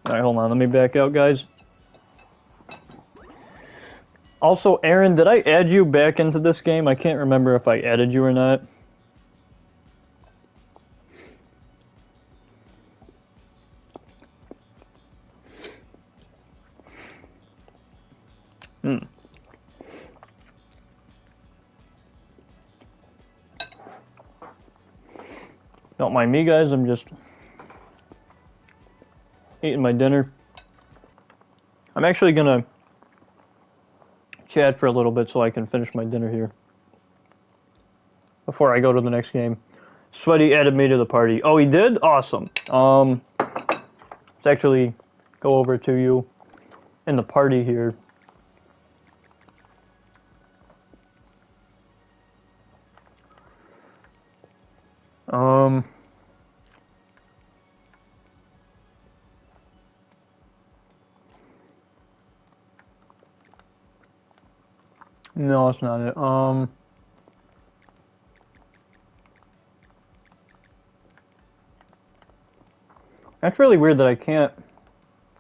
Alright, hold on, let me back out, guys. Also, Aaron, did I add you back into this game? I can't remember if I added you or not. Don't mind me, guys, I'm just eating my dinner. I'm actually gonna chat for a little bit so I can finish my dinner here before I go to the next game. Sweaty added me to the party. Oh, he did? Awesome. Let's actually go over to you in the party here. No, it's not it. That's really weird that I can't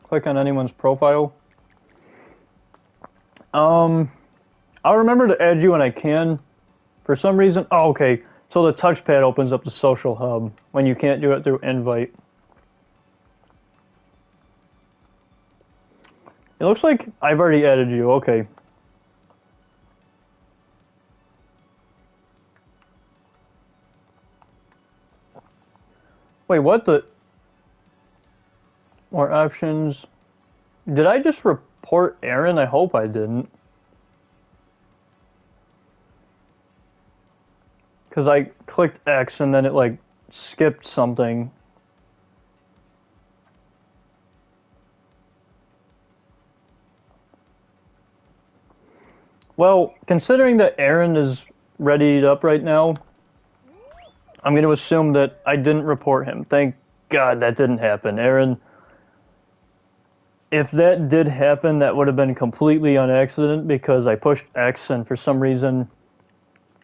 click on anyone's profile. I'll remember to add you when I can. For some reason, oh, okay. So the touchpad opens up the social hub when you can't do it through invite. It looks like I've already added you, okay. Wait, what the? More options. Did I just report Aaron? I hope I didn't. Because I clicked X and then it like skipped something. Well, considering that Aaron is readied up right now, I'm going to assume that I didn't report him. Thank God that didn't happen. Aaron, if that did happen, that would have been completely on accident because I pushed X and for some reason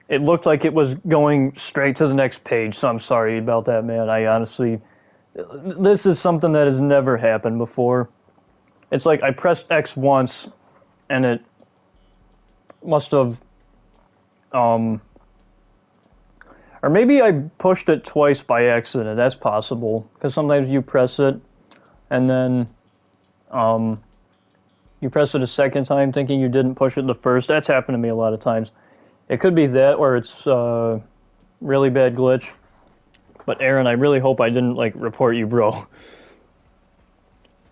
it looked like it was going straight to the next page, so I'm sorry about that, man. I honestly... This is something that has never happened before. It's like I pressed X once and it must have... Or maybe I pushed it twice by accident. That's possible. Because sometimes you press it and then you press it a second time thinking you didn't push it the first. That's happened to me a lot of times. It could be that or it's really bad glitch. But Aaron, I really hope I didn't like report you, bro.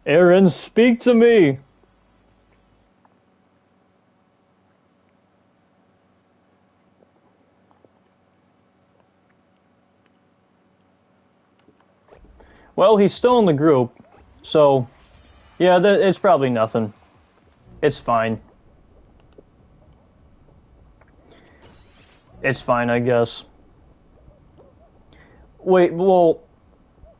Aaron, speak to me. Well, he's still in the group. So, yeah, it's probably nothing. It's fine. It's fine, I guess. Wait, well,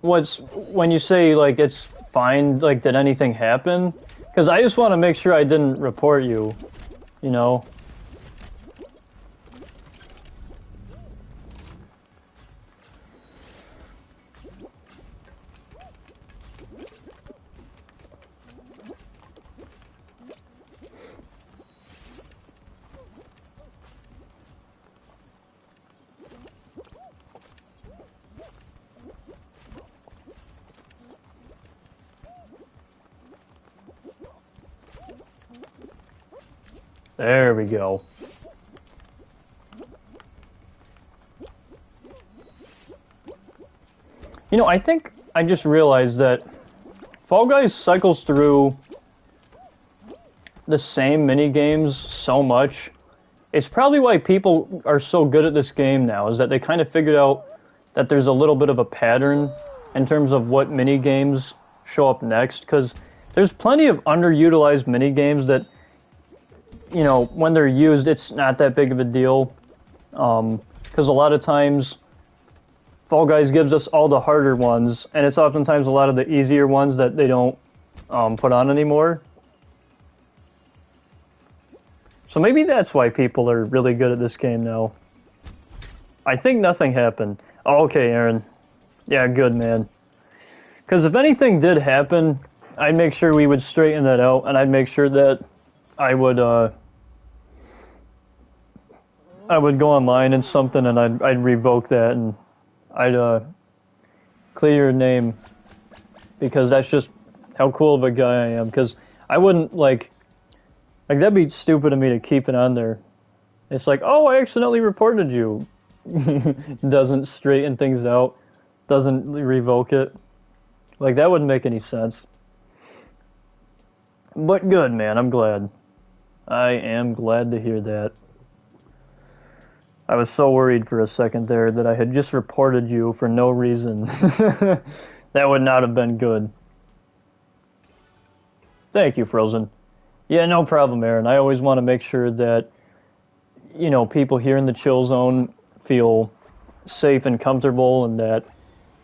when you say, like, it's fine, like, did anything happen? Because I just want to make sure I didn't report you, you know? There we go. You know, I think I just realized that Fall Guys cycles through the same mini games so much. It's probably why people are so good at this game now, is that they kind of figured out that there's a little bit of a pattern in terms of what mini games show up next, because there's plenty of underutilized mini games that, you know, when they're used, it's not that big of a deal, because a lot of times Fall Guys gives us all the harder ones, and it's oftentimes a lot of the easier ones that they don't put on anymore. So maybe that's why people are really good at this game now. I think nothing happened. Oh, okay, Aaron. Yeah, good, man. Because if anything did happen, I'd make sure we would straighten that out, and I'd make sure that I would go online and something, and I'd revoke that, and I'd clear your name, because that's just how cool of a guy I am. Because I wouldn't like that'd be stupid of me to keep it on there. It's like, oh, I accidentally reported you. Doesn't straighten things out, doesn't revoke it. Like, that wouldn't make any sense. But good, man, I'm glad. I am glad to hear that. I was so worried for a second there that I had just reported you for no reason. That would not have been good. Thank you, Frozen. Yeah, no problem, Aaron. I always want to make sure that, you know, people here in the Chill Zone feel safe and comfortable, and that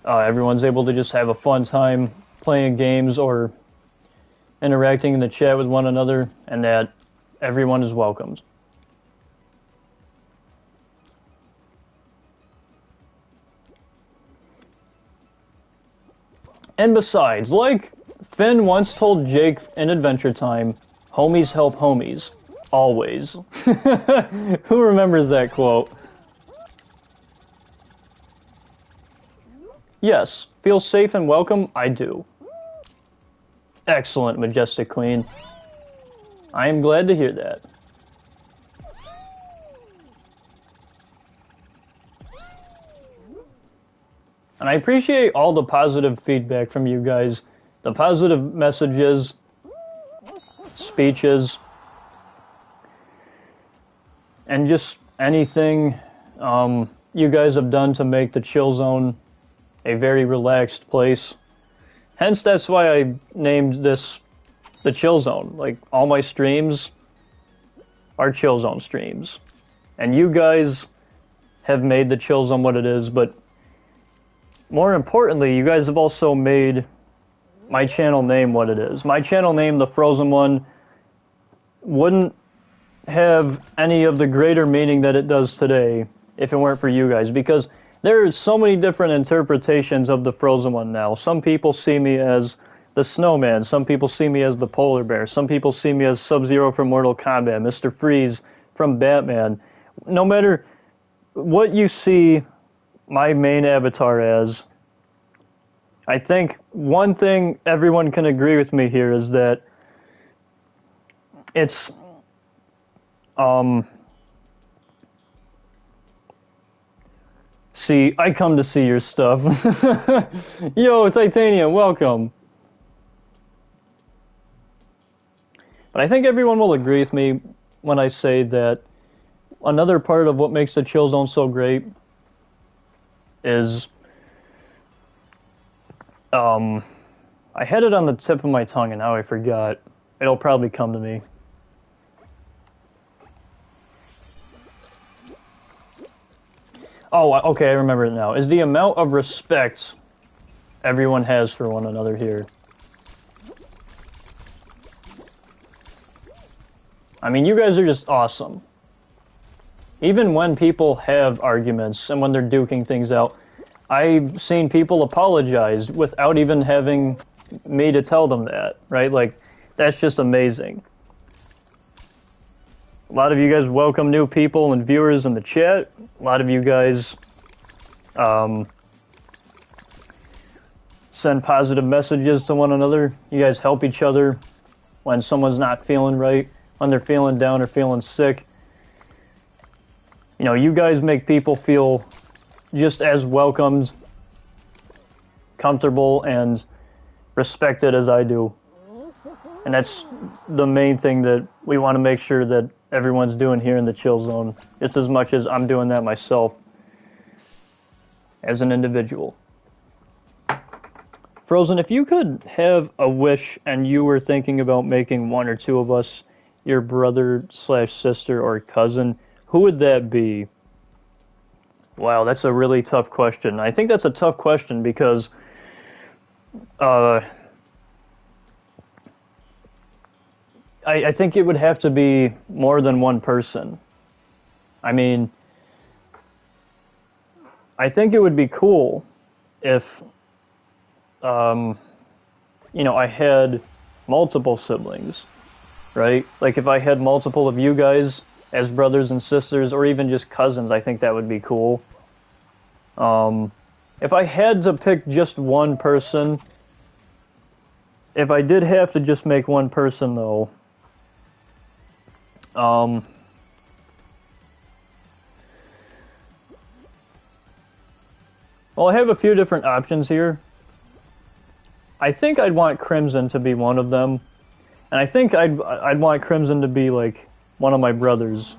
everyone's able to just have a fun time playing games or interacting in the chat with one another, and that everyone is welcomed. And besides, like Finn once told Jake in Adventure Time, homies help homies. Always. Who remembers that quote? Yes, feel safe and welcome? I do. Excellent, Majestic Queen. I am glad to hear that. And I appreciate all the positive feedback from you guys. The positive messages, speeches, and just anything you guys have done to make the Chill Zone a very relaxed place. Hence, that's why I named this the Chill Zone. Like, all my streams are Chill Zone streams. And you guys have made the Chill Zone what it is, but more importantly, you guys have also made my channel name what it is. My channel name, The Frozen One, wouldn't have any of the greater meaning that it does today if it weren't for you guys, because there are so many different interpretations of the Frozen One now. Some people see me as the Snowman, some people see me as the Polar Bear, some people see me as Sub-Zero from Mortal Kombat, Mr. Freeze from Batman. No matter what you see my main avatar as, I think one thing everyone can agree with me here is that it's see, I come to see your stuff. Yo, Titanium, welcome. But I think everyone will agree with me when I say that another part of what makes the Chill Zone so great is I had it on the tip of my tongue and now I forgot. It'll probably come to me. Oh, okay, I remember it now. Is the amount of respect everyone has for one another here. I mean, you guys are just awesome. Even when people have arguments and when they're duking things out, I've seen people apologize without even having me to tell them that, right? Like, that's just amazing. A lot of you guys welcome new people and viewers in the chat. A lot of you guys send positive messages to one another. You guys help each other when someone's not feeling right, when they're feeling down or feeling sick. You know, you guys make people feel just as welcomed, comfortable, and respected as I do. And that's the main thing that we want to make sure that everyone's doing here in the Chill Zone, just as much as I'm doing that myself as an individual. Frozen, if you could have a wish and you were thinking about making one or two of us your brother / sister or cousin, who would that be? Wow, that's a really tough question. I think that's a tough question because I think it would have to be more than one person. I mean, I think it would be cool if, you know, I had multiple siblings, right? Like if I had multiple of you guys as brothers and sisters, or even just cousins, I think that would be cool. If I had to pick just one person, if I did have to just make one person though, well, I have a few different options here. I think I'd want Crimson to be one of them, and I think I'd want Crimson to be like one of my brothers.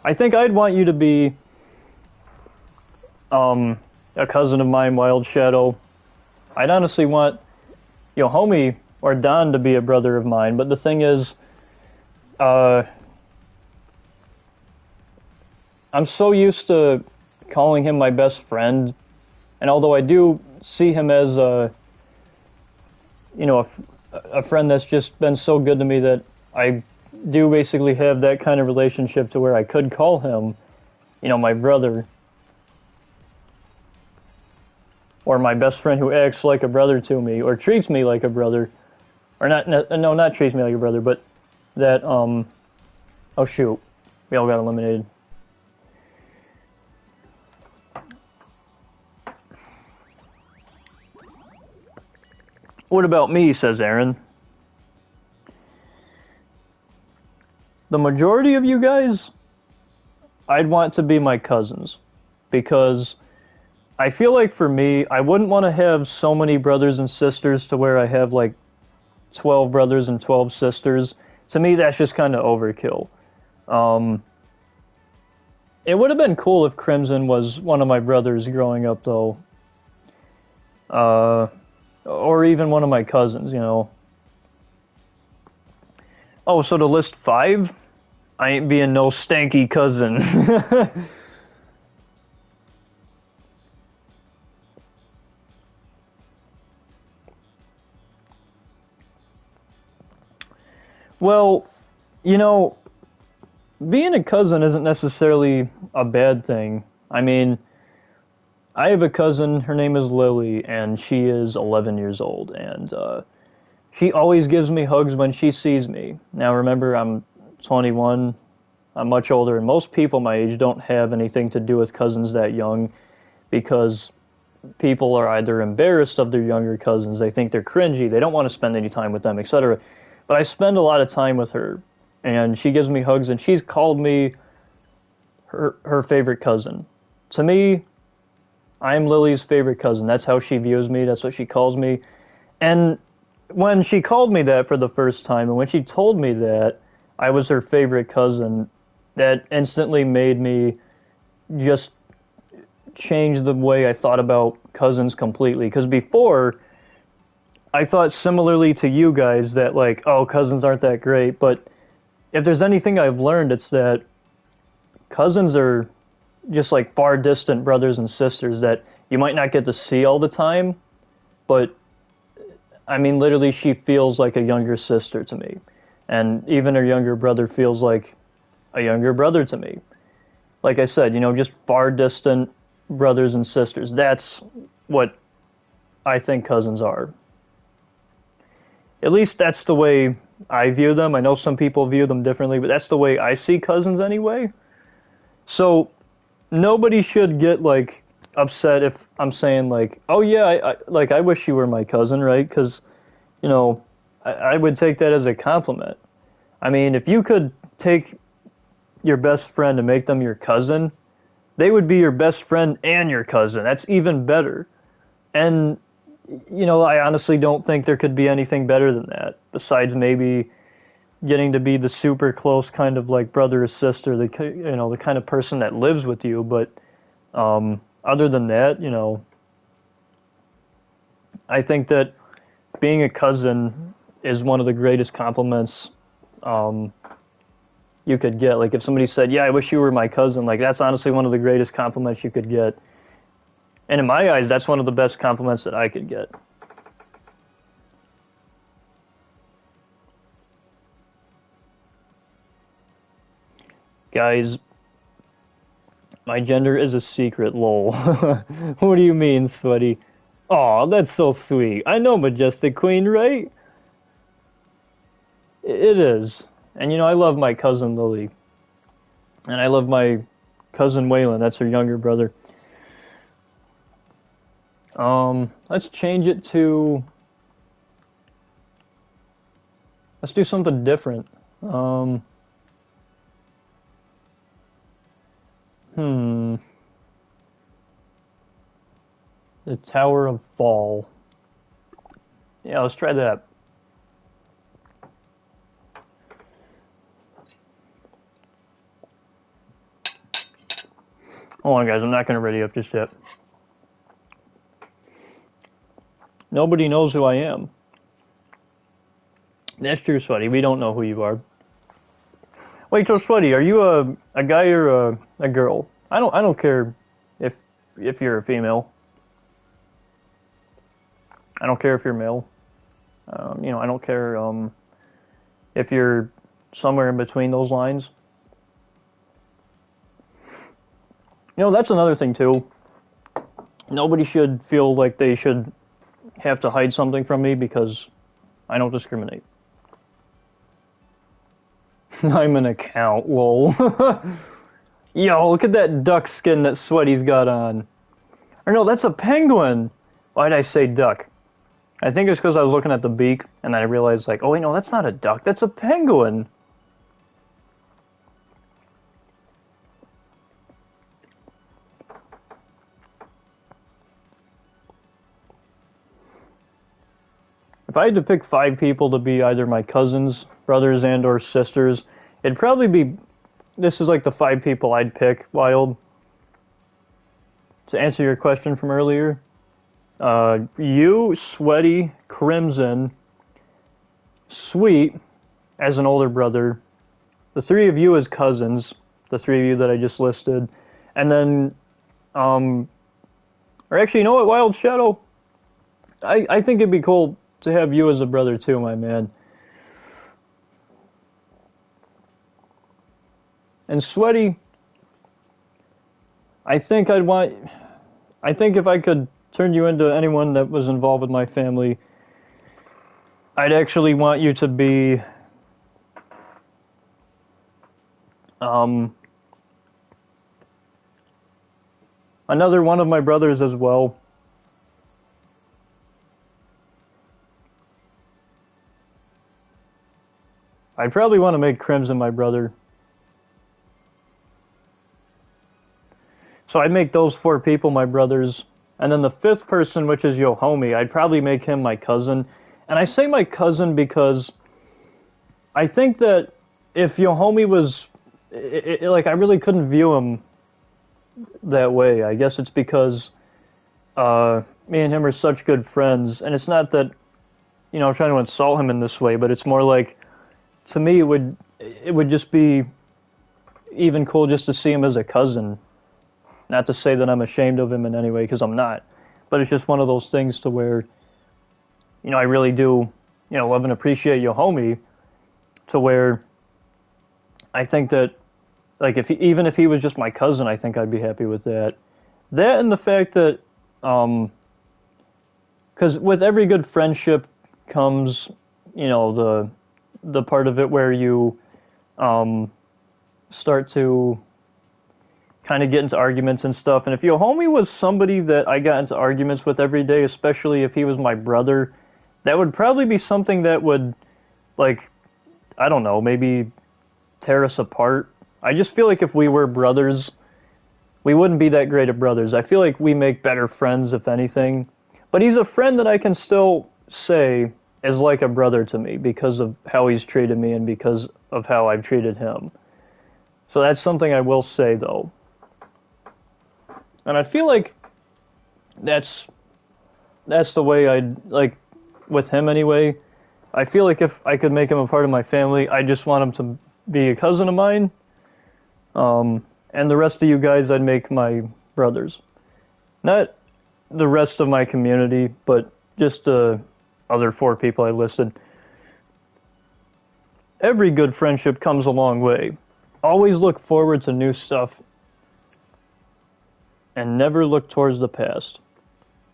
I think I'd want you to be a cousin of mine, Wild Shadow. I'd honestly want, you know, Homie or Don to be a brother of mine, but the thing is, I'm so used to calling him my best friend, and although I do see him as a, you know, a friend that's just been so good to me that I do basically have that kind of relationship to where I could call him, you know, my brother, or my best friend who acts like a brother to me, or treats me like a brother, or not treats me like a brother, but that, oh shoot, we all got eliminated. What about me, says Aaron. The majority of you guys, I'd want to be my cousins, because I feel like for me, I wouldn't want to have so many brothers and sisters to where I have like 12 brothers and 12 sisters. To me, that's just kind of overkill. It would have been cool if Crimson was one of my brothers growing up, though. Or even one of my cousins, you know. Oh, so to list 5? I ain't being no stanky cousin. Well, you know, being a cousin isn't necessarily a bad thing. I mean, I have a cousin, her name is Lily, and she is 11 years old, and she always gives me hugs when she sees me. Now remember, I'm 21, I'm much older, and most people my age don't have anything to do with cousins that young, because people are either embarrassed of their younger cousins, they think they're cringy, they don't want to spend any time with them, etc. But I spend a lot of time with her, and she gives me hugs, and she's called me her favorite cousin. To me, I'm Lily's favorite cousin. That's how she views me. That's what she calls me. And when she called me that for the first time, and when she told me that I was her favorite cousin, that instantly made me just change the way I thought about cousins completely. Because before, I thought similarly to you guys that, like, oh, cousins aren't that great, but if there's anything I've learned, it's that cousins are just like far distant brothers and sisters that you might not get to see all the time, but I mean, literally, she feels like a younger sister to me. And even her younger brother feels like a younger brother to me. Like I said, just far distant brothers and sisters. That's what I think cousins are. At least that's the way I view them. I know some people view them differently, but that's the way I see cousins anyway. So nobody should get like upset if I'm saying like, oh yeah, I wish you were my cousin, right? Because, I would take that as a compliment. I mean, if you could take your best friend and make them your cousin, they would be your best friend and your cousin. That's even better. And, I honestly don't think there could be anything better than that, besides maybe getting to be the super close kind of like brother or sister, the kind of person that lives with you. But other than that, I think that being a cousin is one of the greatest compliments you could get. Like if somebody said, yeah, I wish you were my cousin, like that's honestly one of the greatest compliments you could get. And in my eyes, that's one of the best compliments that I could get. Guys, my gender is a secret, lol. What do you mean, sweaty? Aw, that's so sweet. I know Majestic Queen, right? It is. And I love my cousin Lily. And I love my cousin Waylon, that's her younger brother. Let's change it to... Let's do something different. The Tower of Fall. Yeah, let's try that. Hold on, guys. I'm not going to ready up just yet. Nobody knows who I am. That's true, Sweaty. We don't know who you are. Wait, so Sweaty, are you a guy or a girl? I don't care if you're a female. I don't care if you're male. I don't care if you're somewhere in between those lines. That's another thing too. Nobody should feel like they should have to hide something from me because I don't discriminate. I'm an account, lol. Yo, look at that duck skin that Sweaty's got on. Or no, that's a penguin. Why did I say duck? I think it's because I was looking at the beak and I realized like, oh wait, no, that's not a duck, that's a penguin. If I had to pick 5 people to be either my cousins, brothers, and or sisters, it'd probably be, this is like the 5 people I'd pick, Wild. To answer your question from earlier, you, Sweaty, Crimson, Sweet, as an older brother, the 3 of you as cousins, the 3 of you that I just listed, and then, or actually, you know what, Wild Shadow? I think it'd be cool to have you as a brother too, my man. And Sweaty, I think if I could turn you into anyone that was involved with my family, I'd actually want you to be another one of my brothers as well. I'd probably want to make Crimson my brother. So I'd make those 4 people my brothers. And then the 5th person, which is Yohomi, I'd probably make him my cousin. And I say my cousin because I think that if Yohomi was... like, I really couldn't view him that way. I guess it's because me and him are such good friends. And it's not that trying to insult him in this way, but it's more like, to me, it would just be even cool just to see him as a cousin. Not to say that I'm ashamed of him in any way, because I'm not. But it's just one of those things to where, I really do, love and appreciate your homie, to where I think that, like, even if he was just my cousin, I think I'd be happy with that. That and the fact that, because with every good friendship comes, the part of it where you start to kind of get into arguments and stuff. And if your homie was somebody that I got into arguments with every day, especially if he was my brother, that would probably be something that would, like, I don't know, maybe tear us apart. I just feel like if we were brothers, we wouldn't be that great of brothers. I feel like we make better friends, if anything. But he's a friend that I can still say is like a brother to me because of how he's treated me and because of how I've treated him. So that's something I will say, though. And I feel like that's the way I'd, like, with him anyway. I feel like if I could make him a part of my family, I just want him to be a cousin of mine. And the rest of you guys I'd make my brothers. Not the rest of my community, but just the other 4 people I listed. Every good friendship comes a long way. Always look forward to new stuff. And never look towards the past.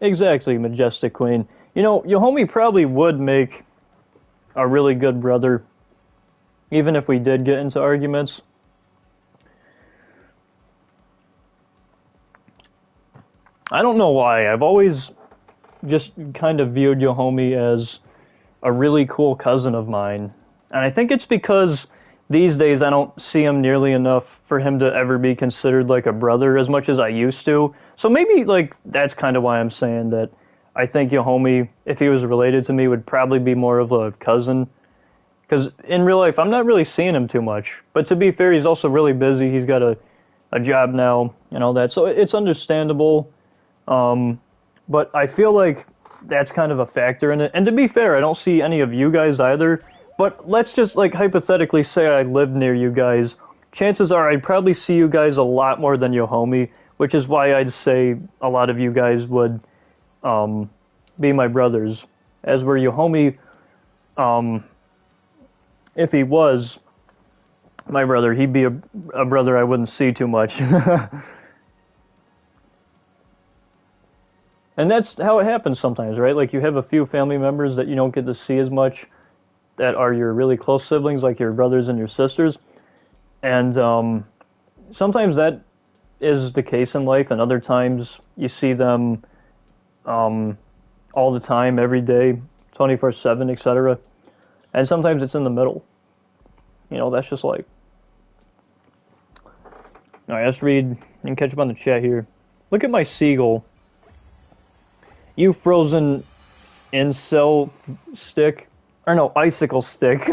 Exactly, Majestic Queen. Your homie probably would make a really good brother, even if we did get into arguments. I don't know why. I've always just kind of viewed your homie as a really cool cousin of mine. And I think it's because these days I don't see him nearly enough for him to ever be considered like a brother as much as I used to. So maybe, like, that's kind of why I'm saying that I think your homie, if he was related to me, would probably be more of a cousin. Because in real life, I'm not really seeing him too much. But to be fair, he's also really busy. He's got a job now and all that. So it's understandable. But I feel like that's kind of a factor in it. And to be fair, I don't see any of you guys either. But let's just, like, hypothetically say I lived near you guys. Chances are I'd probably see you guys a lot more than your homie, which is why I'd say a lot of you guys would be my brothers. As where your homie, if he was my brother, he'd be a brother I wouldn't see too much. And that's how it happens sometimes, right? Like, you have a few family members that you don't get to see as much that are your really close siblings, like your brothers and your sisters. And sometimes that is the case in life, and other times you see them all the time, every day, 24/7, etc. And sometimes it's in the middle. That's just like... Alright, let's read and catch up on the chat here. Look at my seagull. You frozen incel stick. Or no, icicle stick.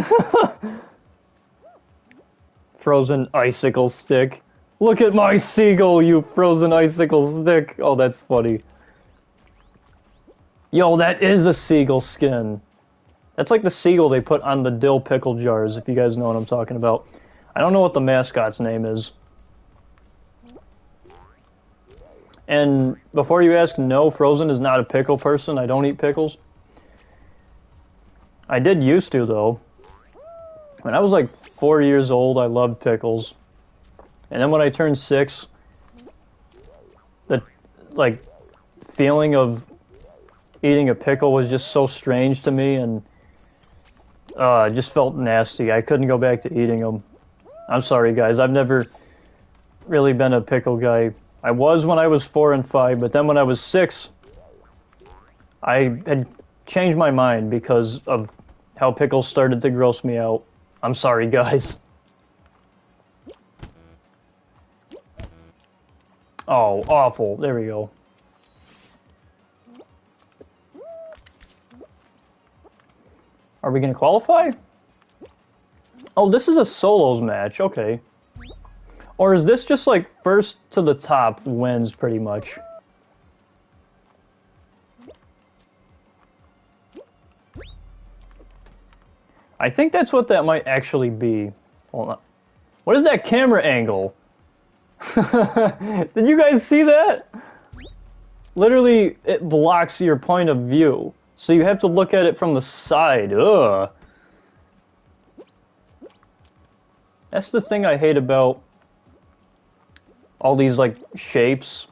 Frozen icicle stick. Look at my seagull, you frozen icicle stick. Oh, that's funny. Yo, that is a seagull skin. That's like the seagull they put on the dill pickle jars, if you guys know what I'm talking about. I don't know what the mascot's name is. And before you ask, no, Frozen is not a pickle person. I don't eat pickles. I did used to, though. When I was like 4 years old, I loved pickles. And then when I turned 6, the, like, feeling of eating a pickle was just so strange to me, and it just felt nasty. I couldn't go back to eating them. I'm sorry, guys. I've never really been a pickle guy. I was when I was 4 and 5, but then when I was 6, I had changed my mind because of how pickles started to gross me out. I'm sorry, guys. Oh, awful. There we go. Are we gonna qualify? Oh, this is a solos match. Okay. Or is this just like first to the top wins pretty much? I think that's what that might actually be. Hold on. What is that camera angle? Did you guys see that? Literally, it blocks your point of view. So you have to look at it from the side. Ugh. That's the thing I hate about all these, like, shapes.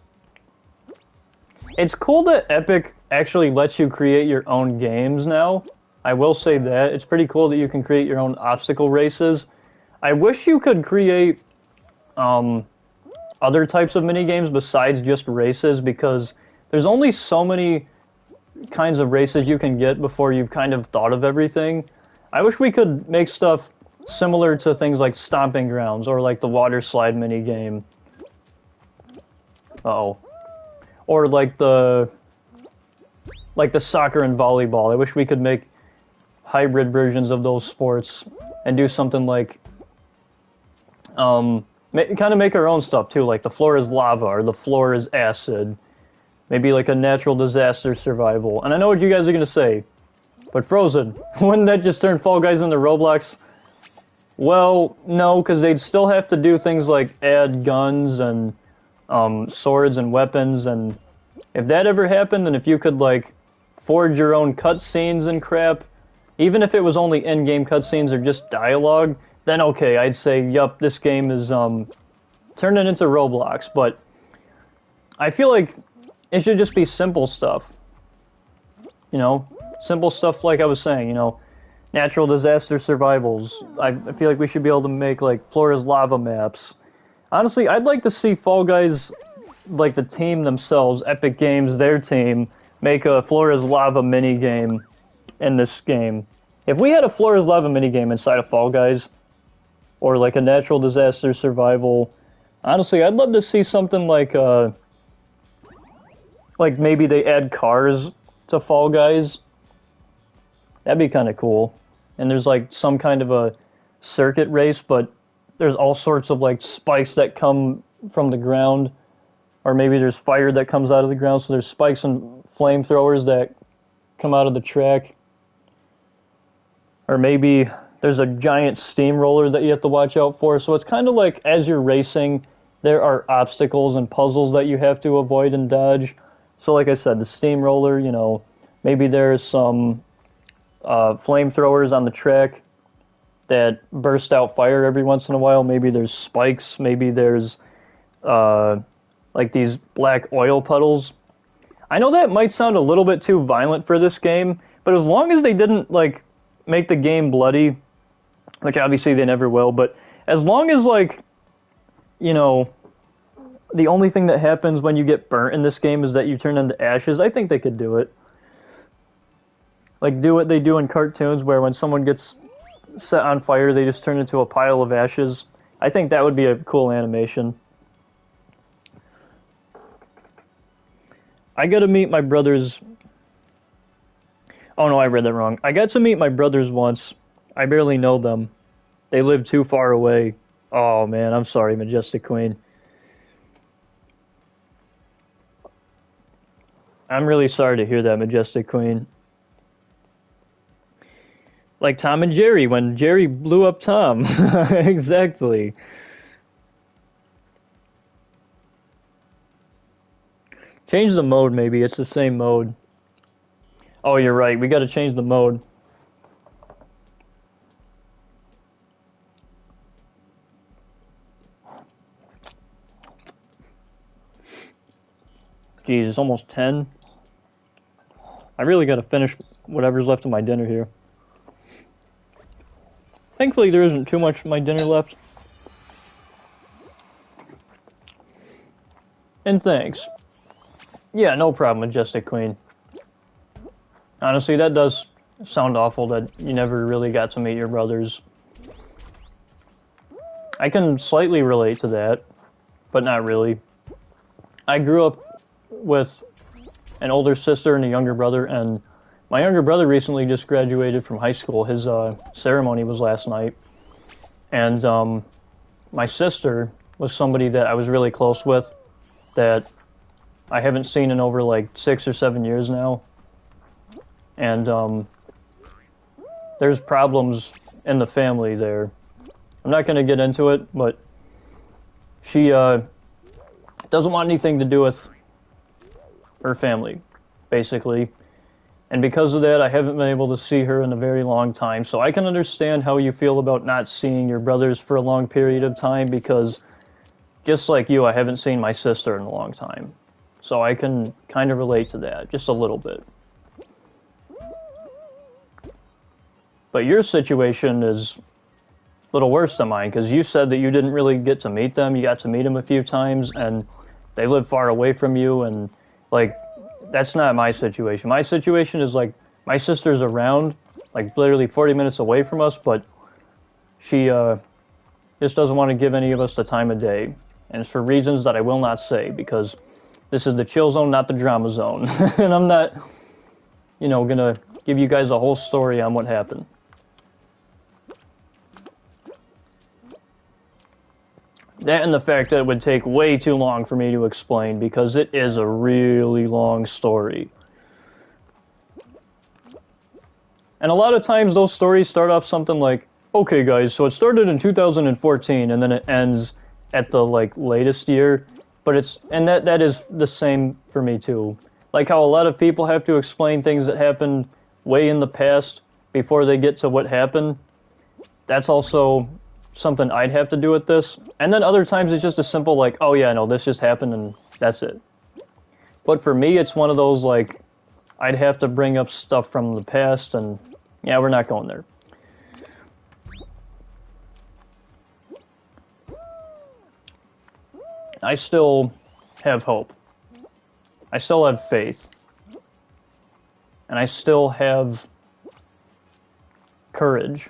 It's cool that Epic actually lets you create your own games now. I will say that. It's pretty cool that you can create your own obstacle races. I wish you could create other types of minigames besides just races, because there's only so many kinds of races you can get before you've kind of thought of everything. I wish we could make stuff similar to things like Stomping Grounds or like the water slide minigame. Uh-oh. Or like the soccer and volleyball. I wish we could make hybrid versions of those sports and do something like kind of make our own stuff too, like the floor is lava or the floor is acid. Maybe like a natural disaster survival. And I know what you guys are gonna say, but Frozen, wouldn't that just turn Fall Guys into Roblox? Well, no, because they'd still have to do things like add guns and swords and weapons, and if that ever happened, and if you could like forge your own cutscenes and crap, even if it was only in-game cutscenes or just dialogue, then okay, I'd say, yup, this game is turning it into Roblox. But I feel like it should just be simple stuff. You know, simple stuff like I was saying, you know, natural disaster survivals. I feel like we should be able to make like floor is lava maps. Honestly, I'd like to see Fall Guys, like the team themselves, Epic Games, their team, make a floor is lava minigame in this game. If we had a floor is lava minigame inside of Fall Guys, or like a natural disaster survival, honestly, I'd love to see something like maybe they add cars to Fall Guys. That'd be kind of cool. And there's like some kind of a circuit race, but there's all sorts of like spikes that come from the ground, or maybe there's fire that comes out of the ground, so there's spikes and flamethrowers that come out of the track. Or maybe there's a giant steamroller that you have to watch out for. So it's kind of like as you're racing, there are obstacles and puzzles that you have to avoid and dodge. So like I said, the steamroller, you know, maybe there's some flamethrowers on the track that burst out fire every once in a while. Maybe there's spikes. Maybe there's like these black oil puddles. I know that might sound a little bit too violent for this game, but as long as they didn't like make the game bloody, which obviously they never will, but as long as like, you know, the only thing that happens when you get burnt in this game is that you turn into ashes, I think they could do it. Like do what they do in cartoons where when someone gets set on fire, they just turn into a pile of ashes. I think that would be a cool animation. I got to meet my brothers. Oh no, I read that wrong. I got to meet my brothers once. I barely know them. They live too far away. Oh man, I'm sorry, Majestic Queen. I'm really sorry to hear that, Majestic Queen. Like Tom and Jerry, when Jerry blew up Tom. Exactly. Change the mode, maybe. It's the same mode. Oh, you're right. We gotta change the mode. Jeez, it's almost 10. I really gotta finish whatever's left of my dinner here. Thankfully, there isn't too much of my dinner left. And thanks. Yeah, no problem, Majestic Queen. Honestly, that does sound awful that you never really got to meet your brothers. I can slightly relate to that, but not really. I grew up with an older sister and a younger brother, and my younger brother recently just graduated from high school. His ceremony was last night. And my sister was somebody that I was really close with that I haven't seen in over like 6 or 7 years now. And there's problems in the family there. I'm not going to get into it, but she doesn't want anything to do with her family, basically. And because of that, I haven't been able to see her in a very long time. So I can understand how you feel about not seeing your brothers for a long period of time, because just like you, I haven't seen my sister in a long time. So I can kind of relate to that, just a little bit. But your situation is a little worse than mine, because you said that you didn't really get to meet them. You got to meet them a few times, and they live far away from you, and, like, that's not my situation. My situation is, like, my sister's around, like, literally 40 minutes away from us, but she just doesn't want to give any of us the time of day. And it's for reasons that I will not say, because this is the chill zone, not the drama zone. And I'm not, you know, gonna give you guys a whole story on what happened. That and the fact that it would take way too long for me to explain, because it is a really long story. And a lot of times those stories start off something like, okay guys, so it started in 2014 and then it ends at the like latest year. But it's, and that is the same for me too. Like how a lot of people have to explain things that happened way in the past before they get to what happened. That's also something I'd have to do with this. And then other times it's just a simple like, oh yeah, no, this just happened and that's it. But for me, it's one of those like, I'd have to bring up stuff from the past, and yeah, we're not going there. I still have hope. I still have faith. And I still have courage.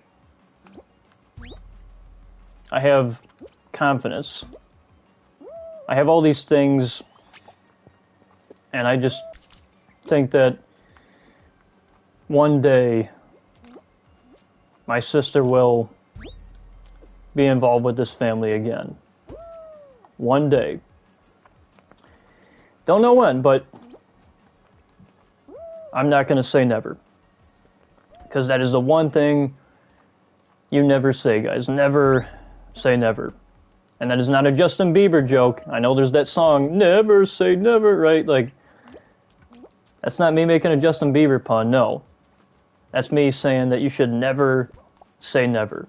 I have confidence. I have all these things, and I just think that one day my sister will be involved with this family again. One day. Don't know when, but I'm not going to say never. Because that is the one thing you never say, guys. Never say never. And that is not a Justin Bieber joke. I know there's that song, never say never, right? Like, that's not me making a Justin Bieber pun, no. That's me saying that you should never say never.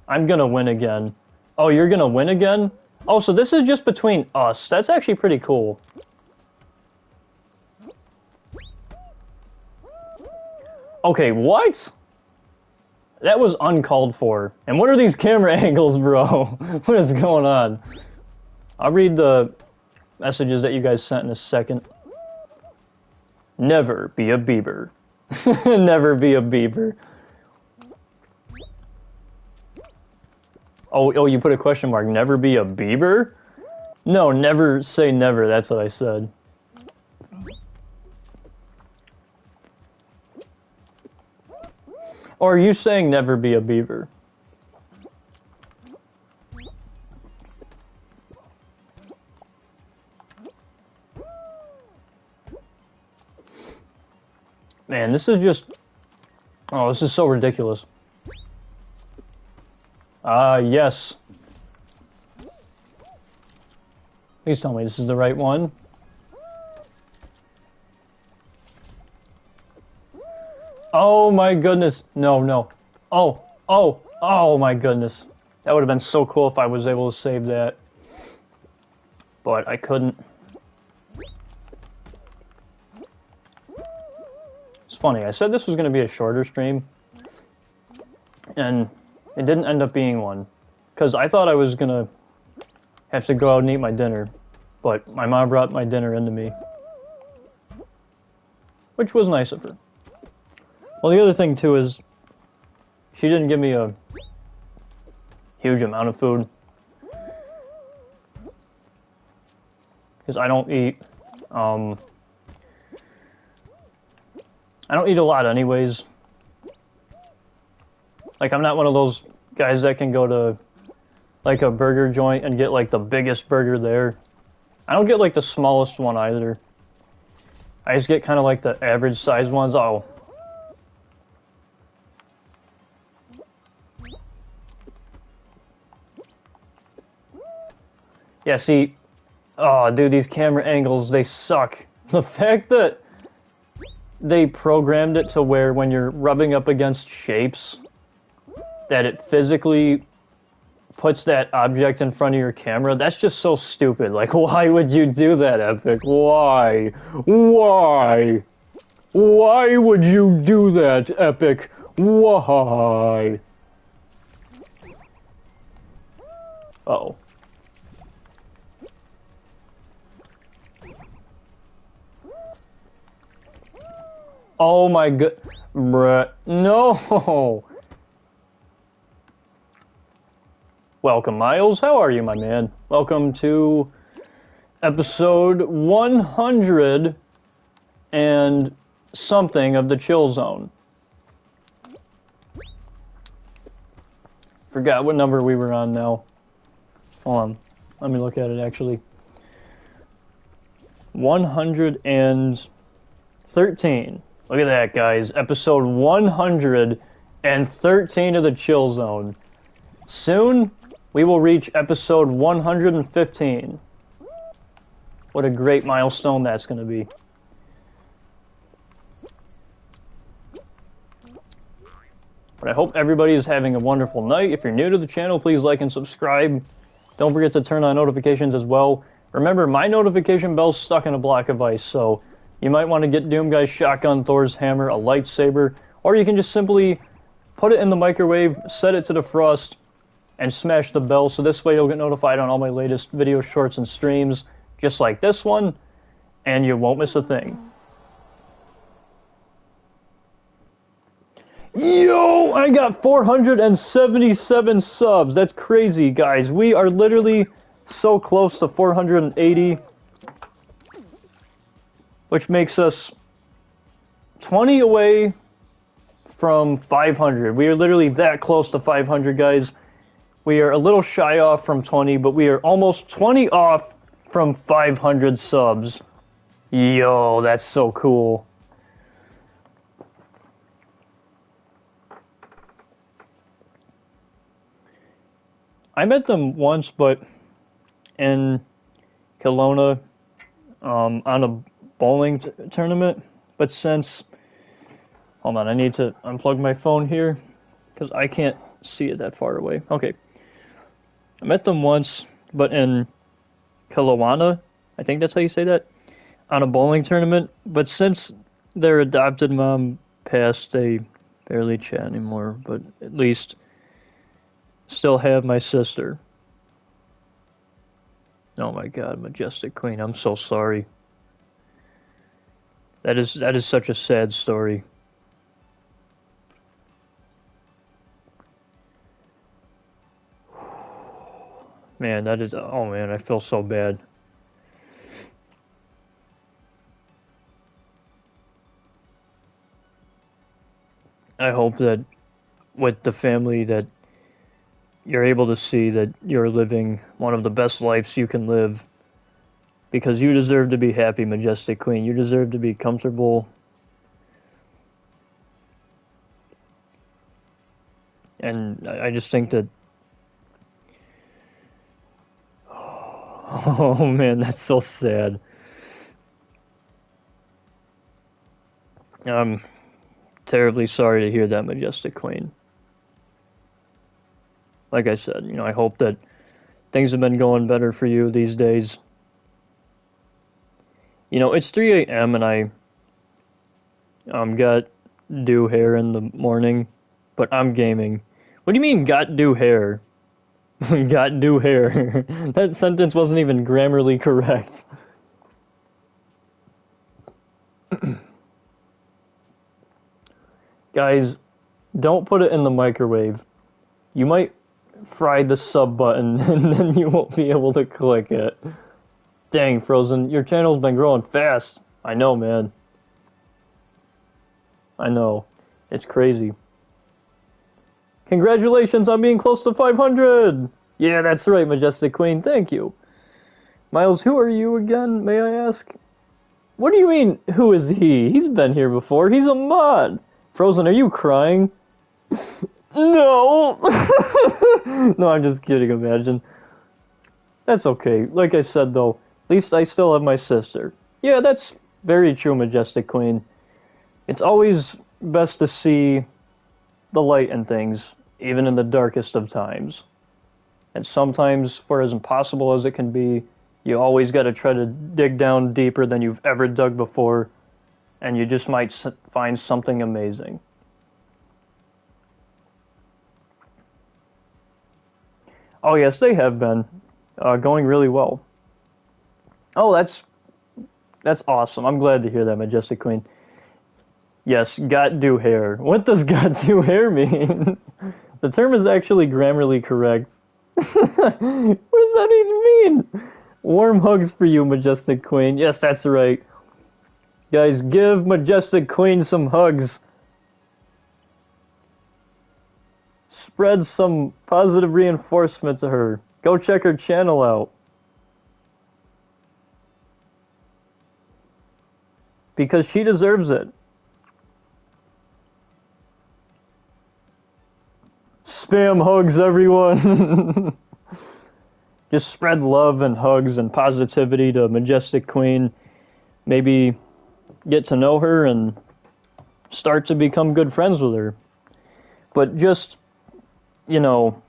I'm gonna win again. Oh, you're gonna win again? Oh, so this is just between us. That's actually pretty cool. Okay, what? That was uncalled for. And what are these camera angles, bro? What is going on? I'll read the messages that you guys sent in a second. Never be a Bieber. Never be a Bieber. Oh, you put a question mark. Never be a Bieber? No, never say never. That's what I said. Or are you saying never be a Beaver? Man, this is just... Oh, this is so ridiculous. Yes. Please tell me this is the right one. Oh my goodness. No, no. Oh my goodness. That would have been so cool if I was able to save that. But I couldn't. It's funny, I said this was going to be a shorter stream. And it didn't end up being one. Because I thought I was going to have to go out and eat my dinner. But my mom brought my dinner into me. Which was nice of her. Well, the other thing, too, is she didn't give me a huge amount of food. Because I don't eat, I don't eat a lot anyways. Like, I'm not one of those guys that can go to, like, a burger joint and get, like, the biggest burger there. I don't get, like, the smallest one either. I just get kind of, like, the average size ones. Oh. Yeah, see, oh, dude, these camera angles, they suck. The fact that they programmed it to where when you're rubbing up against shapes, that it physically puts that object in front of your camera, that's just so stupid. Like, why would you do that, Epic? Why? Why? Why would you do that, Epic? Why? Uh-oh. Oh my god. Bruh. No! Welcome, Miles. How are you, my man? Welcome to episode 100 and something of the Chill Zone. Forgot what number we were on now. Hold on. Let me look at it, actually. 113. Look at that, guys. Episode 113 of the Chill Zone. Soon, we will reach episode 115. What a great milestone that's going to be. But I hope everybody is having a wonderful night. If you're new to the channel, please like and subscribe. Don't forget to turn on notifications as well. Remember, my notification bell's stuck in a block of ice, so you might want to get Doomguy's shotgun, Thor's hammer, a lightsaber, or you can just simply put it in the microwave, set it to defrost, and smash the bell, so this way you'll get notified on all my latest video shorts and streams, just like this one, and you won't miss a thing. Yo, I got 477 subs. That's crazy, guys. We are literally so close to 480, which makes us 20 away from 500. We are literally that close to 500, guys. We are a little shy off from 20, but we are almost 20 off from 500 subs. Yo, that's so cool. I met them once, but in Kelowna, on a bowling tournament. But since, hold on, I need to unplug my phone here because I can't see it that far away. Okay, I met them once, but in Kelowna, I think that's how you say that, on a bowling tournament. But since their adopted mom passed, they barely chat anymore. But at least still have my sister. Oh my god, Majestic Queen, I'm so sorry. That is such a sad story. Man, that is, oh man, I feel so bad. I hope that with the family that you're able to see that you're living one of the best lives you can live, because you deserve to be happy, Majestic Queen. You deserve to be comfortable. And I just think that, oh man, that's so sad. I'm terribly sorry to hear that, Majestic Queen. Like I said, you know, I hope that things have been going better for you these days. You know, it's 3 a.m. and I got dew hair in the morning, but I'm gaming. What do you mean, got dew hair? Got dew hair. That sentence wasn't even grammarly correct. Guys, don't put it in the microwave. You might fry the sub button and then you won't be able to click it. Dang, Frozen, your channel's been growing fast. I know, man. I know. It's crazy. Congratulations on being close to 500! Yeah, that's right, Majestic Queen. Thank you. Miles, who are you again, may I ask? What do you mean, who is he? He's been here before. He's a mod. Frozen, are you crying? No! No, I'm just kidding, imagine. That's okay. Like I said, though, at least I still have my sister. Yeah, that's very true, Majestic Queen. It's always best to see the light in things, even in the darkest of times. And sometimes, for as impossible as it can be, you always got to try to dig down deeper than you've ever dug before, and you just might find something amazing. Oh yes, they have been going really well. Oh, that's awesome. I'm glad to hear that, Majestic Queen. Yes, got do hair. What does got do hair mean? The term is actually grammarly correct. What does that even mean? Warm hugs for you, Majestic Queen. Yes, that's right. Guys, give Majestic Queen some hugs. Spread some positive reinforcement to her. Go check her channel out. Because she deserves it. Spam hugs, everyone. Just spread love and hugs and positivity to Majestic Queen. Maybe get to know her and start to become good friends with her. But just, you know,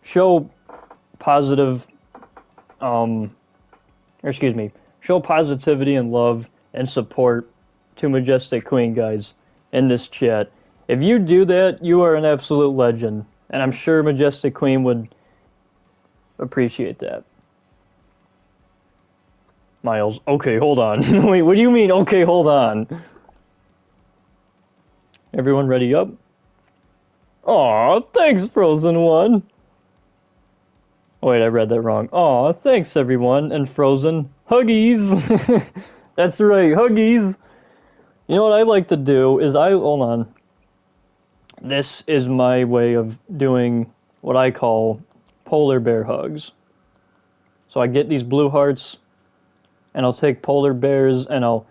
show positive, show positivity and love and support to Majestic Queen, guys, in this chat. If you do that, you are an absolute legend, and I'm sure Majestic Queen would appreciate that. Miles, okay, hold on. Wait, what do you mean, okay, hold on? Everyone ready up? Aw, thanks, Frozen One. Wait, I read that wrong. Aw, thanks, everyone, and Frozen. Huggies! That's right, huggies! You know what I like to do is hold on. This is my way of doing what I call polar bear hugs. So I get these blue hearts, and I'll take polar bears, and I'll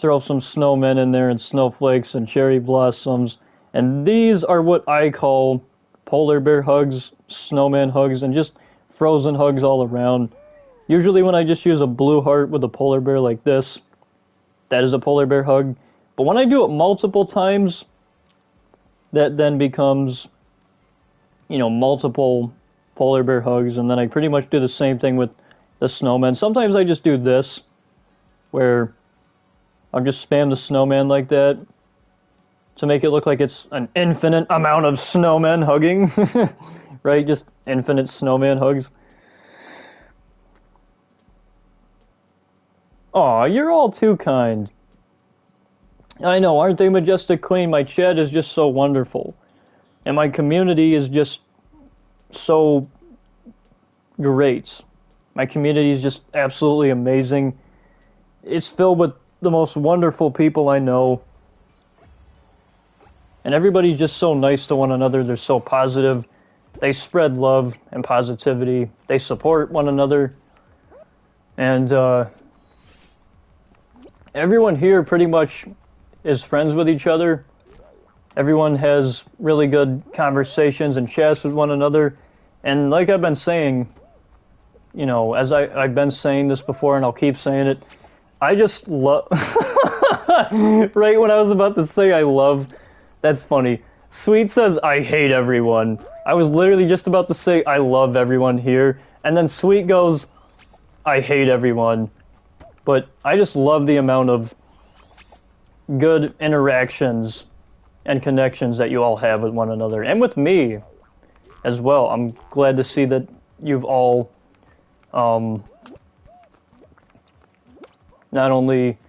throw some snowmen in there, and snowflakes, and cherry blossoms, and these are what I call polar bear hugs, snowman hugs, and just frozen hugs all around. Usually when I just use a blue heart with a polar bear like this, that is a polar bear hug. But when I do it multiple times, that then becomes, you know, multiple polar bear hugs, and then I pretty much do the same thing with the snowman. Sometimes I just do this, where I'll just spam the snowman like that to make it look like it's an infinite amount of snowmen hugging, right? Just infinite snowman hugs. Aw, you're all too kind. I know, aren't they, Majestic Queen? My chat is just so wonderful. And my community is just so great. My community is just absolutely amazing. It's filled with the most wonderful people I know. And everybody's just so nice to one another. They're so positive. They spread love and positivity. They support one another. And everyone here pretty much is friends with each other. Everyone has really good conversations and chats with one another. And like I've been saying, you know, as I've been saying this before, and I'll keep saying it, I just love... Right when I was about to say I love... That's funny. Sweet says, I hate everyone. I was literally just about to say I love everyone here, and then Sweet goes, I hate everyone. But I just love the amount of good interactions and connections that you all have with one another, and with me as well. I'm glad to see that you've all not only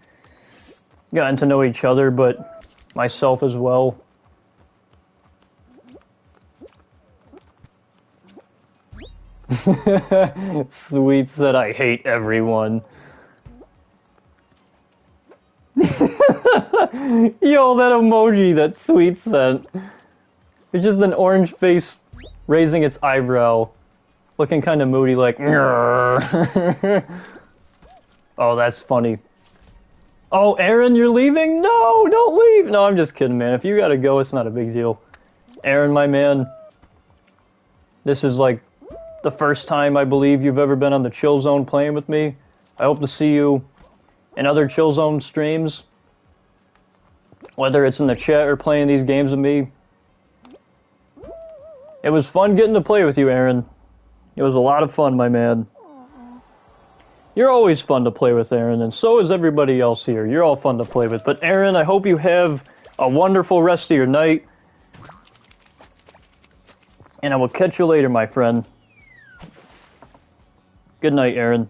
gotten to know each other, but myself as well. Sweet said, I hate everyone. Yo, that emoji that Sweet sent. It's just an orange face raising its eyebrow, looking kind of moody, like, oh, that's funny. Oh, Aaron, you're leaving? No, don't leave. No, I'm just kidding, man. If you gotta go, it's not a big deal. Aaron, my man, this is like the first time I believe you've ever been on the Chill Zone playing with me. I hope to see you in other Chill Zone streams, whether it's in the chat or playing these games with me. It was fun getting to play with you, Aaron. It was a lot of fun, my man. You're always fun to play with, Aaron, and so is everybody else here. You're all fun to play with. But Aaron, I hope you have a wonderful rest of your night. And I will catch you later, my friend. Good night, Aaron.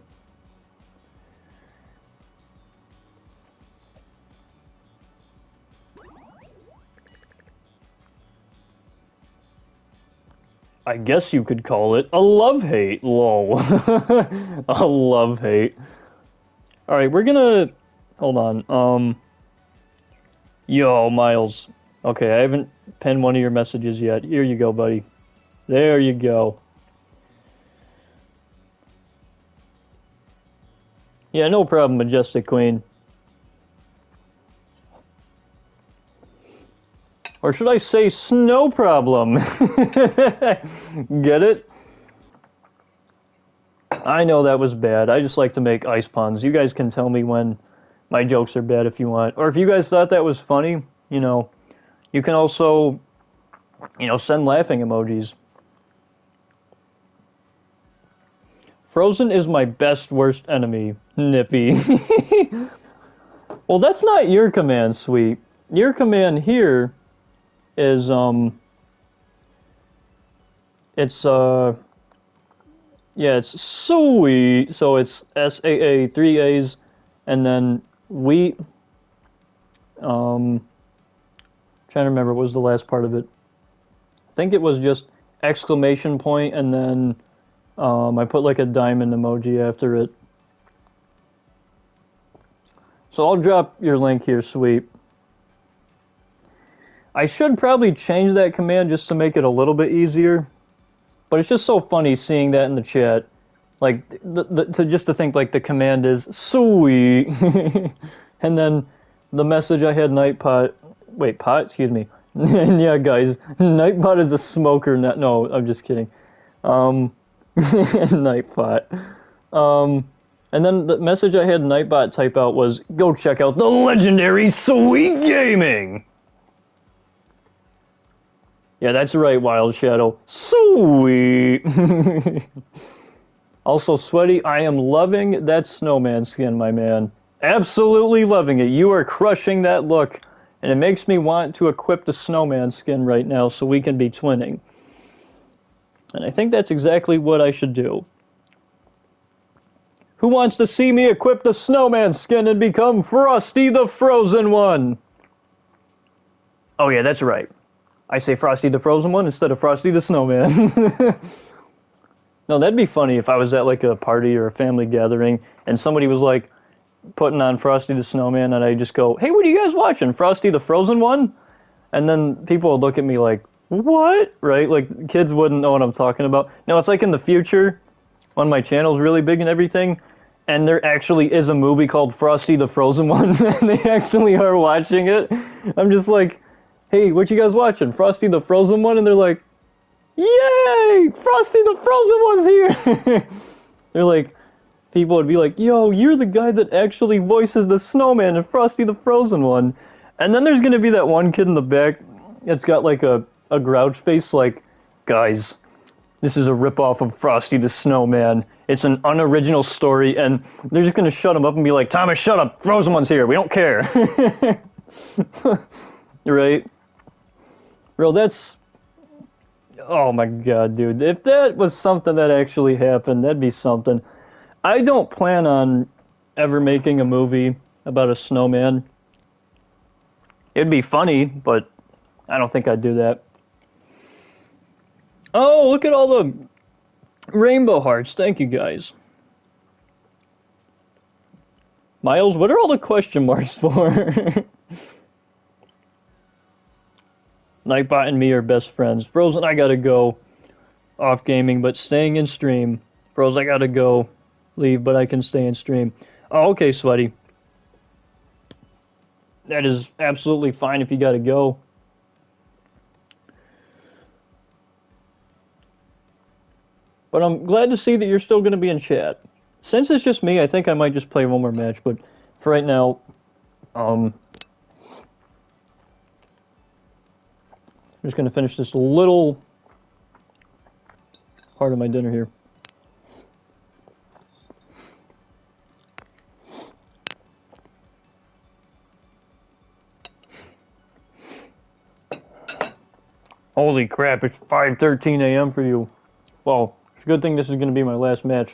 I guess you could call it a love-hate, lol. A love-hate. Alright, we're gonna... Hold on, Yo, Miles. Okay, I haven't penned one of your messages yet. Here you go, buddy. There you go. Yeah, no problem, Majestic Queen. Or should I say snow problem? Get it? I know that was bad. I just like to make ice puns. You guys can tell me when my jokes are bad if you want. Or if you guys thought that was funny, you know, you can also, you know, send laughing emojis. Frozen is my best worst enemy, Nippy. Well, that's not your command, Sweet. Your command here is, yeah, it's sweet, so it's S-A-A, 3 A's, and then wheat, trying to remember what was the last part of it. I think it was just exclamation point, and then, I put like a diamond emoji after it. So I'll drop your link here, Sweet. I should probably change that command just to make it a little bit easier, but it's just so funny seeing that in the chat. Like, just to think like the command is sweet, and then the message I had Nightpot. Wait, pot? Excuse me. And yeah, guys, Nightpot is a smoker. No, I'm just kidding. Nightbot. And then the message I had Nightbot type out was, go check out the legendary Sweet Gaming! Yeah, that's right, Wild Shadow. Sweet! Also, Sweaty, I am loving that snowman skin, my man. Absolutely loving it. You are crushing that look. And it makes me want to equip the snowman skin right now so we can be twinning. And I think that's exactly what I should do. Who wants to see me equip the snowman skin and become Frosty the Frozen One? Oh yeah, that's right. I say Frosty the Frozen One instead of Frosty the Snowman. No, that'd be funny if I was at like a party or a family gathering and somebody was like putting on Frosty the Snowman and I just go, hey, what are you guys watching? Frosty the Frozen One? And then people would look at me like, what? Right? Like, kids wouldn't know what I'm talking about. No, it's like in the future, when my channel's really big and everything, and there actually is a movie called Frosty the Frozen One, and they actually are watching it. I'm just like, hey, what you guys watching? Frosty the Frozen One? And they're like, yay! Frosty the Frozen One's here! They're like, people would be like, yo, you're the guy that actually voices the snowman in Frosty the Frozen One. And then there's gonna be that one kid in the back that's got like a grouch face, like, guys, this is a ripoff of Frosty the Snowman. It's an unoriginal story, and they're just gonna shut him up and be like, Thomas, shut up, Frozen One's here, we don't care. Right? Bro, that's... Oh my god, dude. If that was something that actually happened, that'd be something. I don't plan on ever making a movie about a snowman. It'd be funny, but I don't think I'd do that. Oh, look at all the rainbow hearts. Thank you, guys. Miles, what are all the question marks for? Nightbot and me are best friends. Frozen, I gotta go. Off gaming, but staying in stream. Frozen, I gotta go. Leave, but I can stay in stream. Oh, okay, Sweaty. That is absolutely fine if you gotta go. But I'm glad to see that you're still going to be in chat. Since it's just me, I think I might just play one more match, but for right now, I'm just going to finish this little part of my dinner here. Holy crap, it's 5:13 a.m. for you. Well, it's a good thing this is going to be my last match.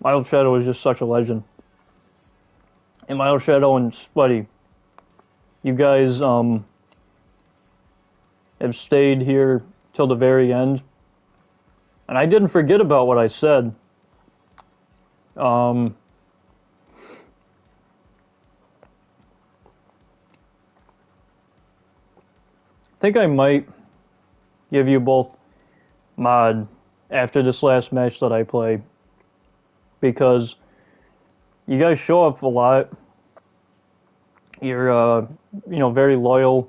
Mild Shadow is just such a legend. And Mild Shadow and Sweaty, you guys have stayed here till the very end. And I didn't forget about what I said. I think I might give you both mod after this last match that I play, because you guys show up a lot. You're very loyal.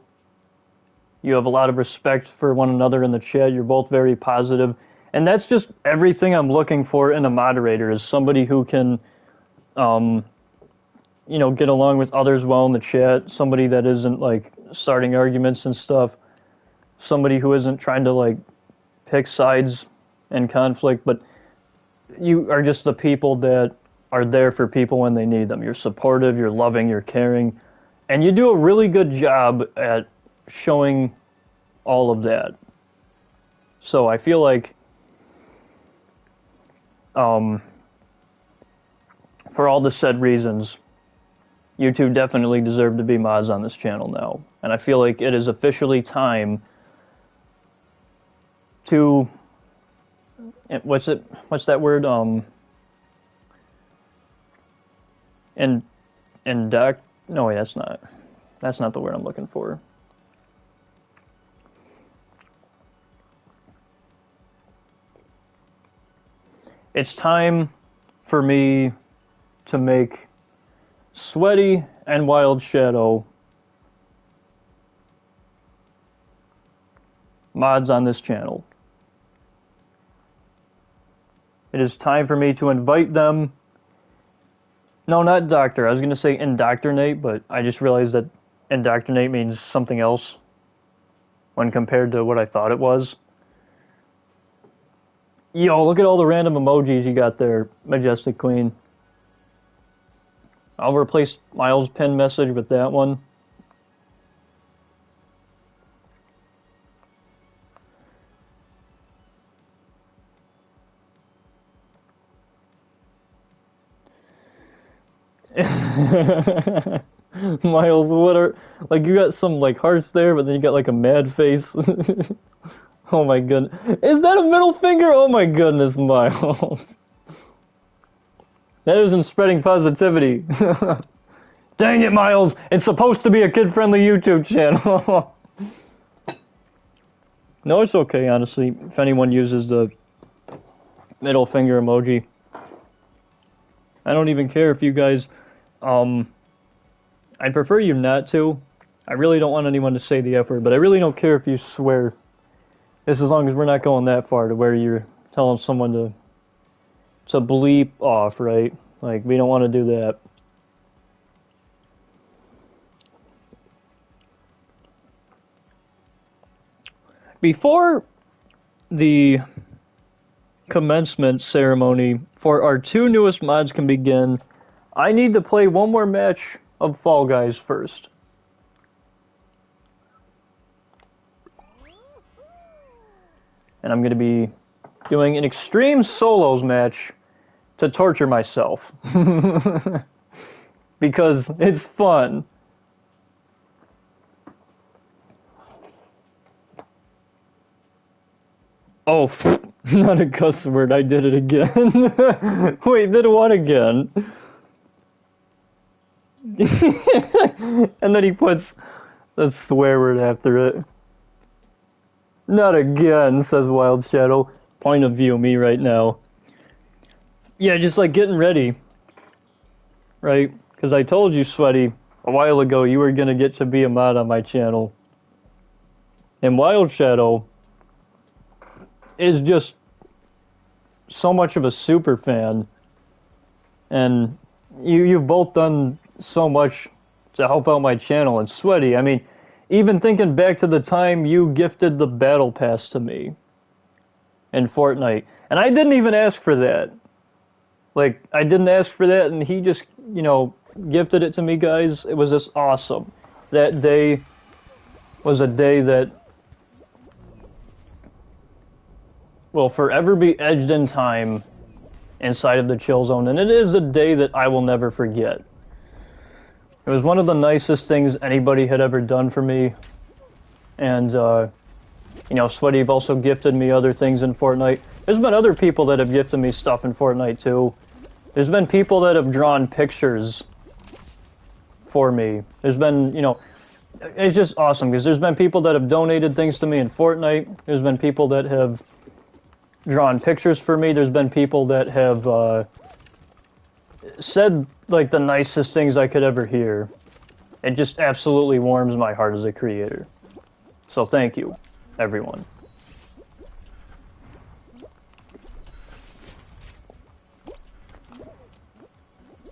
You have a lot of respect for one another in the chat. You're both very positive. And that's just everything I'm looking for in a moderator, is somebody who can get along with others well in the chat, somebody that isn't like starting arguments and stuff, somebody who isn't trying to like pick sides in conflict, but you are just the people that are there for people when they need them. You're supportive, you're loving, you're caring, and you do a really good job at showing all of that. So I feel like for all the said reasons, you two definitely deserve to be mods on this channel now. And I feel like it is officially time to, what's that word? No, wait, that's not the word I'm looking for. It's time for me to make Sweaty and Wild Shadow mods on this channel. It is time for me to invite them. No, not doctor. I was going to say indoctrinate, but I just realized that indoctrinate means something else when compared to what I thought it was. Yo, look at all the random emojis you got there, Majestic Queen. I'll replace Miles' pin message with that one. Miles, what are, like, you got some like hearts there, but then you got like a mad face. Oh my goodness. Is that a middle finger? Oh my goodness, Miles. That isn't spreading positivity. Dang it, Miles. It's supposed to be a kid-friendly YouTube channel. No, it's okay, honestly, if anyone uses the middle finger emoji. I don't even care if you guys, I'd prefer you not to. I really don't want anyone to say the F word, but I really don't care if you swear. Just as long as we're not going that far to where you're telling someone to bleep off, right? Like, we don't want to do that. Before the commencement ceremony for our two newest mods can begin, I need to play one more match of Fall Guys first. And I'm going to be doing an extreme solos match to torture myself. Because it's fun. Oh, not a cuss word, I did it again. Wait, did what again? And then he puts a swear word after it. Not again, says Wild Shadow. Point of view me right now. Yeah, just like getting ready. Right? Because I told you, Sweaty, a while ago you were going to get to be a mod on my channel. And Wild Shadow, is just so much of a super fan, and you've both done so much to help out my channel. And Sweaty, I mean, even thinking back to the time you gifted the battle pass to me in Fortnite, and I didn't even ask for that. Like, I didn't ask for that, and he just, you know, gifted it to me, guys. It was just awesome. That day was a day that will forever be edged in time inside of the Chill Zone, and it is a day that I will never forget. It was one of the nicest things anybody had ever done for me, and, you know, Sweaty, you've also gifted me other things in Fortnite. There's been other people that have gifted me stuff in Fortnite, too. There's been people that have drawn pictures for me. There's been, you know, it's just awesome, because there's been people that have donated things to me in Fortnite. There's been people that have drawn pictures for me. There's been people that have said, like, the nicest things I could ever hear. It just absolutely warms my heart as a creator. So thank you, everyone.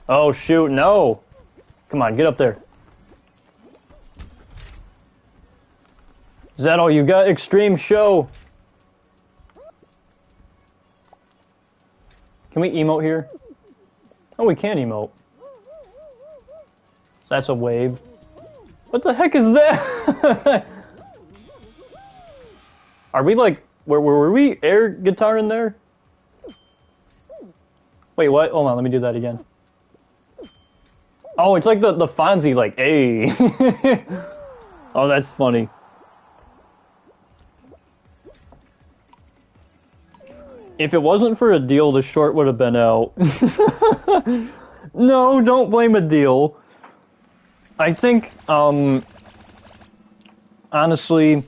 Oh, shoot, no! Come on, get up there. Is that all you got? Extreme show! Can we emote here? Oh, we can emote. That's a wave. What the heck is that? Are we like... Were we air guitar in there? Wait, what? Hold on, let me do that again. Oh, it's like the Fonzie, like, hey. Oh, that's funny. If it wasn't for a deal, the short would have been out. No, don't blame a deal. I think, honestly,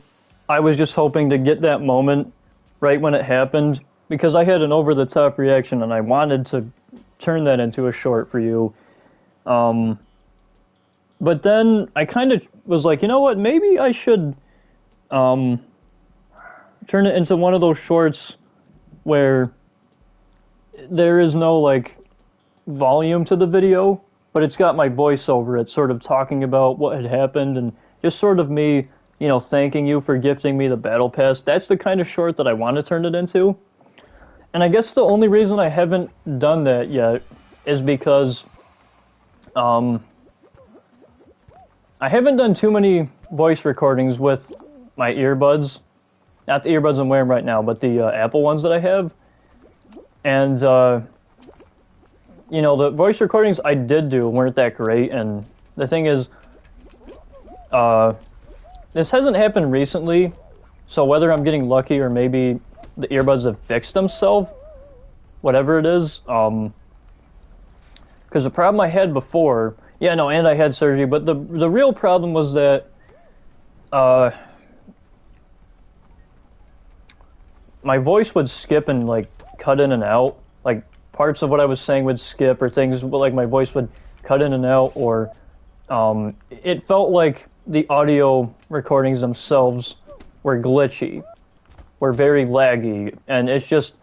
I was just hoping to get that moment right when it happened, because I had an over-the-top reaction, and I wanted to turn that into a short for you. But then I kind of was like, you know what, maybe I should, turn it into one of those shorts where there is no, like, volume to the video, but it's got my voice over it, sort of talking about what had happened, and just sort of me, you know, thanking you for gifting me the battle pass. That's the kind of short that I want to turn it into. And I guess the only reason I haven't done that yet is because, I haven't done too many voice recordings with my earbuds. Not the earbuds I'm wearing right now, but the Apple ones that I have. And, you know, the voice recordings I did do weren't that great, and the thing is, this hasn't happened recently, so whether I'm getting lucky or maybe the earbuds have fixed themselves, whatever it is, because the problem I had before, yeah, no, and I had surgery, but the real problem was that, my voice would skip and, like, cut in and out. Like, parts of what I was saying would skip, or things, like, my voice would cut in and out, or, it felt like the audio recordings themselves were glitchy, were very laggy, and it's just,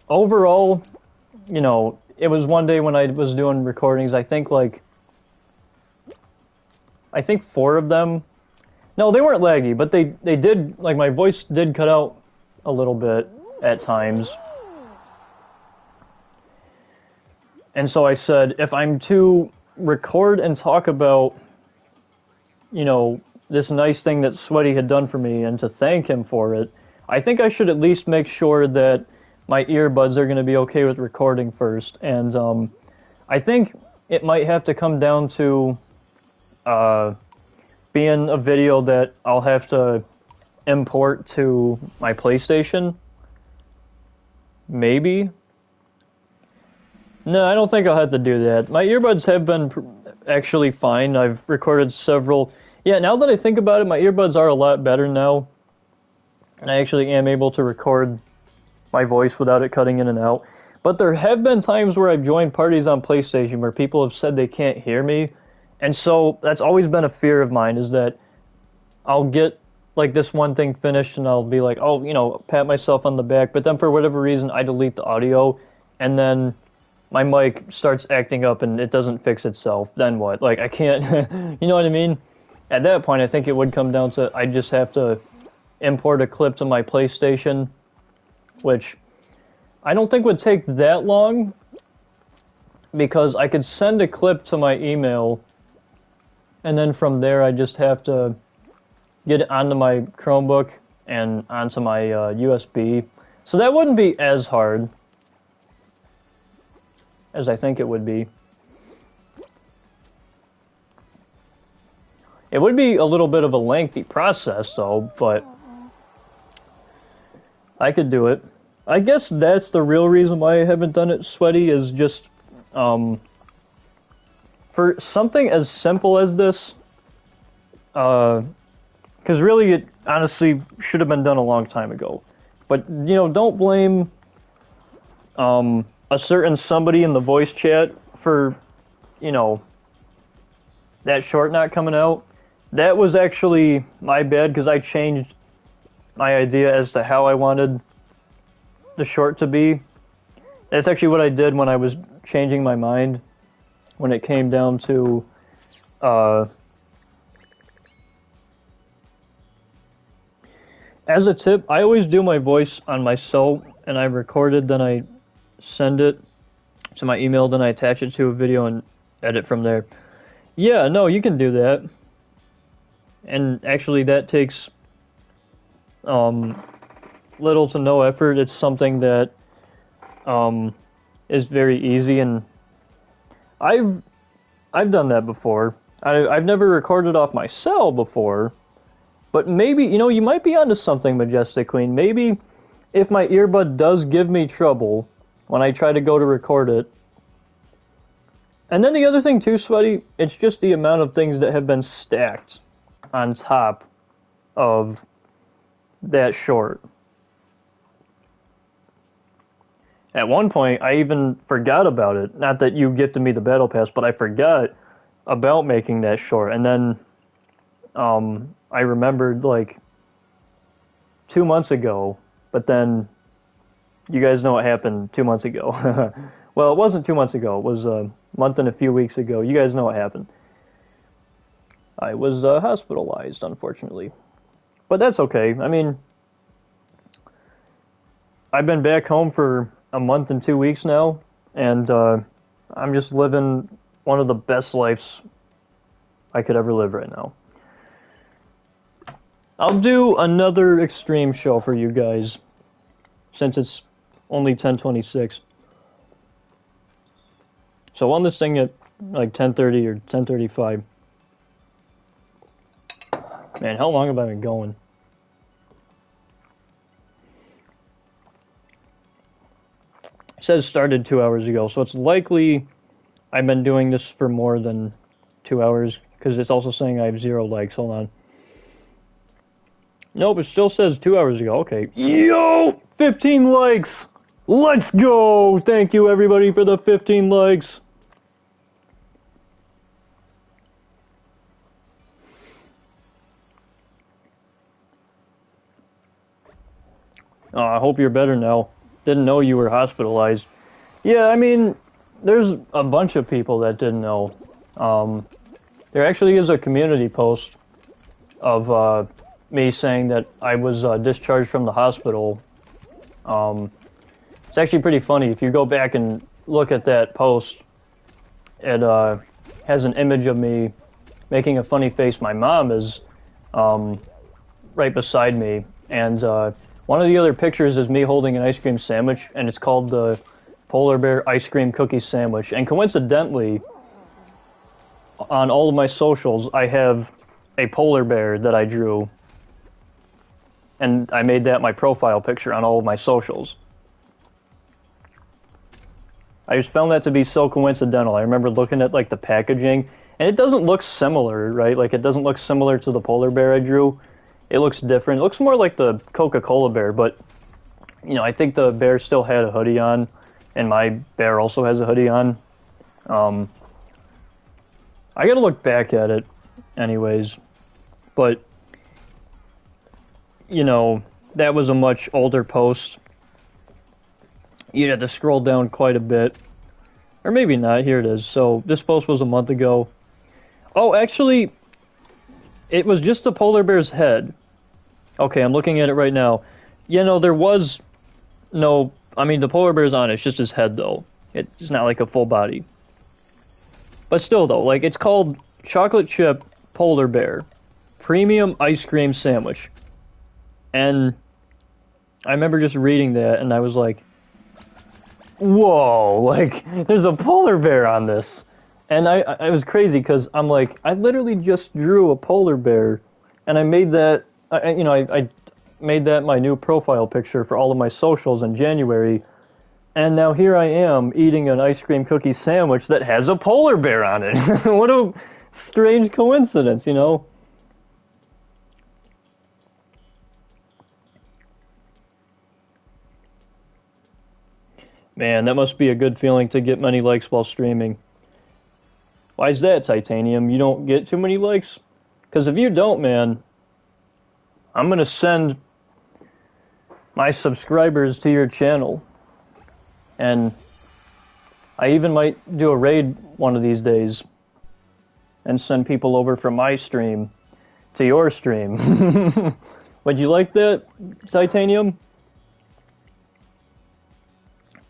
overall, you know, it was one day when I was doing recordings, I think 4 of them, no, they weren't laggy, but they did, like, my voice did cut out a little bit at times. And so I said, if I'm to record and talk about, you know, this nice thing that Sweaty had done for me and to thank him for it, I think I should at least make sure that my earbuds are going to be okay with recording first. And I think it might have to come down to being a video that I'll have to import to my PlayStation. Maybe. No, I don't think I'll have to do that. My earbuds have been actually fine. I've recorded several. Yeah, now that I think about it, my earbuds are a lot better now. And I actually am able to record my voice without it cutting in and out. But there have been times where I've joined parties on PlayStation where people have said they can't hear me. And so that's always been a fear of mine, is that I'll get like this one thing finished and I'll be like, oh, you know, pat myself on the back, but then for whatever reason I delete the audio and then my mic starts acting up and it doesn't fix itself. Then what? Like I can't, you know what I mean? At that point I think it would come down to I just have to import a clip to my PlayStation, which I don't think would take that long because I could send a clip to my email and then from there I just have to get it onto my Chromebook and onto my USB. So that wouldn't be as hard as I think it would be. It would be a little bit of a lengthy process though, but I could do it. I guess that's the real reason why I haven't done it, Sweaty, is just for something as simple as this, because really it honestly should have been done a long time ago. But, you know, don't blame a certain somebody in the voice chat for, you know, that short not coming out. That was actually my bad because I changed my idea as to how I wanted the short to be. That's actually what I did when I was changing my mind when it came down to as a tip, I always do my voice on my cell and I record it, then I send it to my email, then I attach it to a video and edit from there. Yeah, no, you can do that. And actually that takes little to no effort. It's something that is very easy, and I've done that before. I've never recorded off my cell before, but maybe, you know, you might be onto something, Majestic Queen. Maybe if my earbud does give me trouble when I try to go to record it. And then the other thing too, Sweaty, it's just the amount of things that have been stacked on top of that short. At one point, I even forgot about it. Not that you gifted me the battle pass, but I forgot about making that short. And then I remembered like 2 months ago, but then you guys know what happened 2 months ago. Well, it wasn't 2 months ago. It was a month and a few weeks ago. You guys know what happened. I was hospitalized, unfortunately. But that's okay. I mean, I've been back home for a month and 2 weeks now, and I'm just living one of the best lives I could ever live right now. I'll do another extreme show for you guys, since it's only 10:26. So on this thing at like 10:30 or 10:35. Man, how long have I been going? It says started 2 hours ago, so it's likely I've been doing this for more than 2 hours, because it's also saying I have 0 likes. Hold on. Nope, it still says 2 hours ago. Okay. Yo! 15 likes! Let's go! Thank you, everybody, for the 15 likes. Oh, I hope you're better now. Didn't know you were hospitalized. Yeah, I mean, there's a bunch of people that didn't know. There actually is a community post of me saying that I was discharged from the hospital. It's actually pretty funny. If you go back and look at that post, it has an image of me making a funny face. My mom is right beside me, and one of the other pictures is me holding an ice cream sandwich, and it's called the Polar Bear Ice Cream Cookie Sandwich. And coincidentally, on all of my socials, I have a polar bear that I drew, and I made that my profile picture on all of my socials. I just found that to be so coincidental. I remember looking at like the packaging, and it doesn't look similar, right? Like it doesn't look similar to the polar bear I drew. It looks different. It looks more like the Coca-Cola bear, but, you know, I think the bear still had a hoodie on, and my bear also has a hoodie on. I gotta look back at it anyways, but you know, that was a much older post. You'd have to scroll down quite a bit. Or maybe not. Here it is. So this post was a month ago. Oh, actually, it was just a polar bear's head. Okay, I'm looking at it right now. You know, there was no... I mean, the polar bear's on it. It's just his head, though. It's not like a full body. But still, though, like, it's called Chocolate Chip Polar Bear Premium Ice Cream Sandwich. And I remember just reading that, and I was like, whoa, like, there's a polar bear on this. And I was crazy, because I'm like, I literally just drew a polar bear, and I made that, I made that my new profile picture for all of my socials in January, and now here I am eating an ice cream cookie sandwich that has a polar bear on it. What a strange coincidence, you know? Man, that must be a good feeling to get many likes while streaming. Why is that, Titanium? You don't get too many likes? Because if you don't, man, I'm going to send my subscribers to your channel. And I even might do a raid one of these days and send people over from my stream to your stream. Would you like that, Titanium?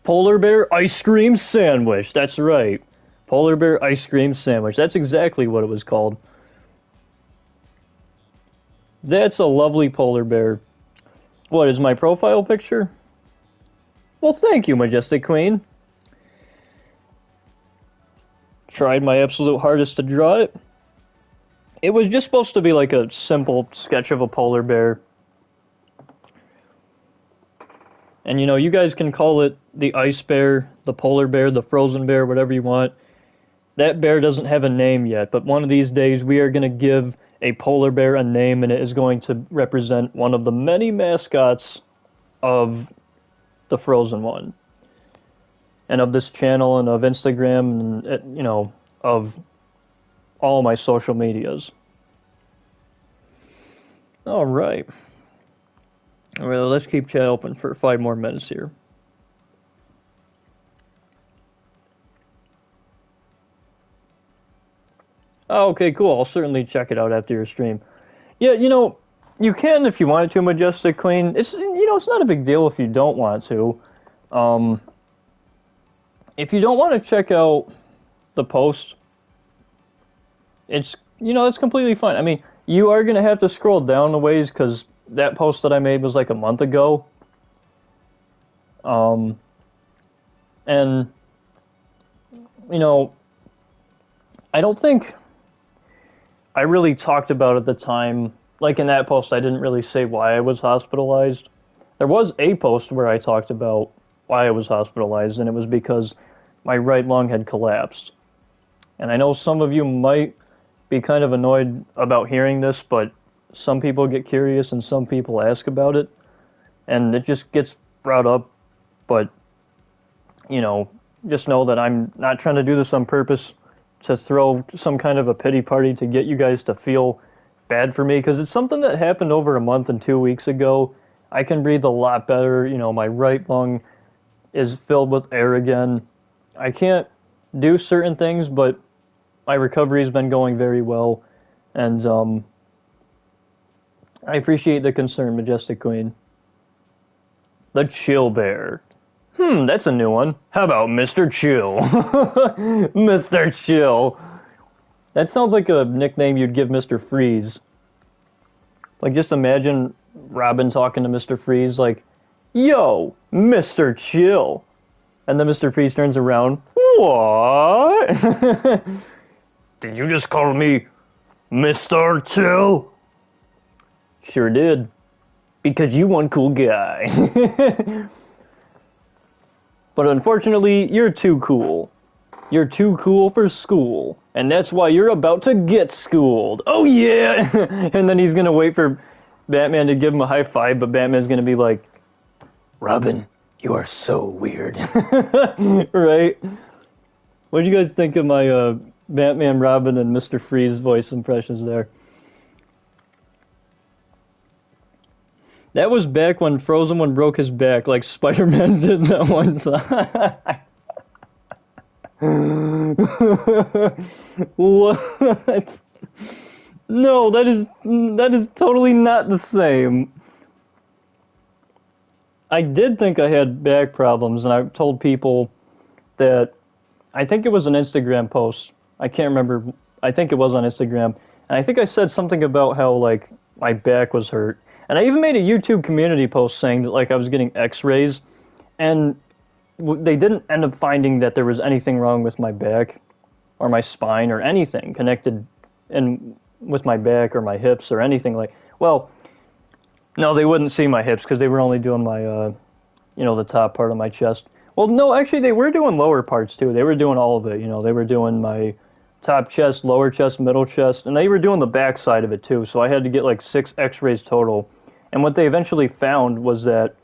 Polar bear ice cream sandwich. That's right. Polar bear ice cream sandwich. That's exactly what it was called. That's a lovely polar bear. What is my profile picture? Well, thank you, Majestic Queen. Tried my absolute hardest to draw it. It was just supposed to be like a simple sketch of a polar bear. And you know, you guys can call it the ice bear, the polar bear, the frozen bear, whatever you want. That bear doesn't have a name yet, but one of these days we are going to give a polar bear a name, and it is going to represent one of the many mascots of the Frozen one. And of this channel, and of Instagram, and, you know, of all my social medias. Alright. Well, let's keep chat open for 5 more minutes here. Oh, okay, cool. I'll certainly check it out after your stream. Yeah, you know, you can if you wanted to, Majestic Queen. It's, you know, it's not a big deal if you don't want to. If you don't want to check out the post, it's, you know, it's completely fine. I mean, you are going to have to scroll down a ways, because that post that I made was like a month ago. And, you know, I don't think I really talked about at the time. Like in that post, I didn't really say why I was hospitalized. There was a post where I talked about why I was hospitalized, and it was because my right lung had collapsed. And I know some of you might be kind of annoyed about hearing this, but some people get curious and some people ask about it, and it just gets brought up. But, you know, just know that I'm not trying to do this on purpose to throw some kind of a pity party to get you guys to feel bad for me, because it's something that happened over a month and 2 weeks ago. I can breathe a lot better. You know, my right lung is filled with air again. I can't do certain things, but my recovery has been going very well, and I appreciate the concern, Majestic Queen. The Chill Bear. That's a new one. How about Mr. Chill? Mr. Chill. That sounds like a nickname you'd give Mr. Freeze. Like, just imagine Robin talking to Mr. Freeze like, yo, Mr. Chill. And then Mr. Freeze turns around. What? Did you just call me Mr. Chill? Sure did. Because you one cool guy. But unfortunately, you're too cool. You're too cool for school. And that's why you're about to get schooled. Oh yeah! And then he's gonna wait for Batman to give him a high five, but Batman's gonna be like, Robin, you are so weird. Right? What do you guys think of my Batman, Robin, and Mr. Freeze voice impressions there? That was back when Frozen One broke his back, like Spider-Man did that one time. What? No, that is totally not the same. I did think I had back problems, and I told people that I think it was an Instagram post. I can't remember. I think it was on Instagram, and I think I said something about how like my back was hurt, and I even made a YouTube community post saying that like I was getting X-rays, and they didn't end up finding that there was anything wrong with my back or my spine or anything connected in with my back or my hips or anything like. Well, no, they wouldn't see my hips because they were only doing my, the top part of my chest. Well, no, actually, they were doing lower parts too. They were doing all of it. They were doing my top chest, lower chest, middle chest, and they were doing the back side of it too. So I had to get like 6 X-rays total. And what they eventually found was that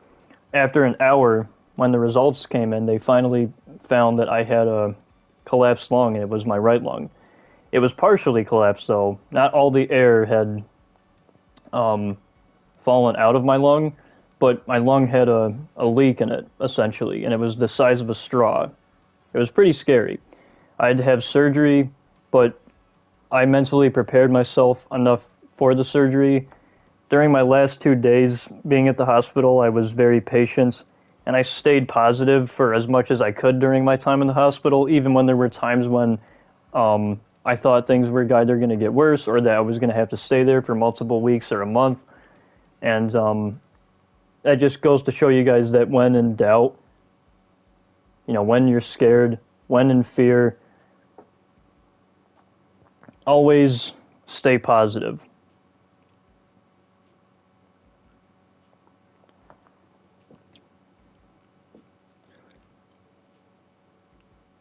after an hour, when the results came in, they finally found that I had a collapsed lung, and it was my right lung. It was partially collapsed, though. Not all the air had fallen out of my lung, but my lung had a leak in it, essentially, and it was the size of a straw. It was pretty scary. I had to have surgery, but I mentally prepared myself enough for the surgery. During my last 2 days being at the hospital, I was very patient, and I stayed positive for as much as I could during my time in the hospital, even when there were times when I thought things were either going to get worse or that I was going to have to stay there for multiple weeks or a month. And that just goes to show you guys that when in doubt, when you're scared, when in fear, always stay positive.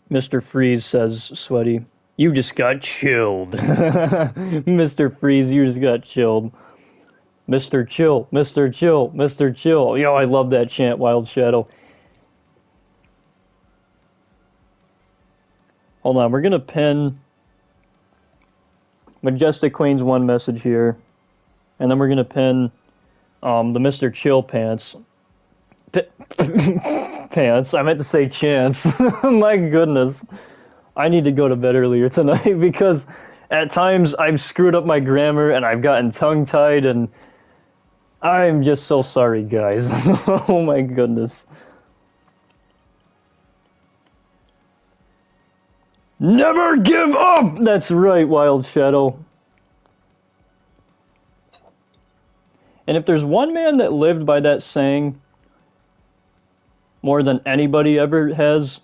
Mr. Freeze says, Sweaty, you just got chilled. Mr. Freeze, you just got chilled. Mr. Chill, Mr. Chill, Mr. Chill. Yo, I love that chant, Wild Shadow. Hold on, we're going to pin Majestic Queen's one message here. And then we're going to pin the Mr. Chill pants. Pants. I meant to say chance. My goodness. I need to go to bed earlier tonight because at times I've screwed up my grammar and I've gotten tongue-tied, and I'm just so sorry, guys. Oh my goodness. Never give up! That's right, Wild Shadow. And if there's one man that lived by that saying more than anybody ever has,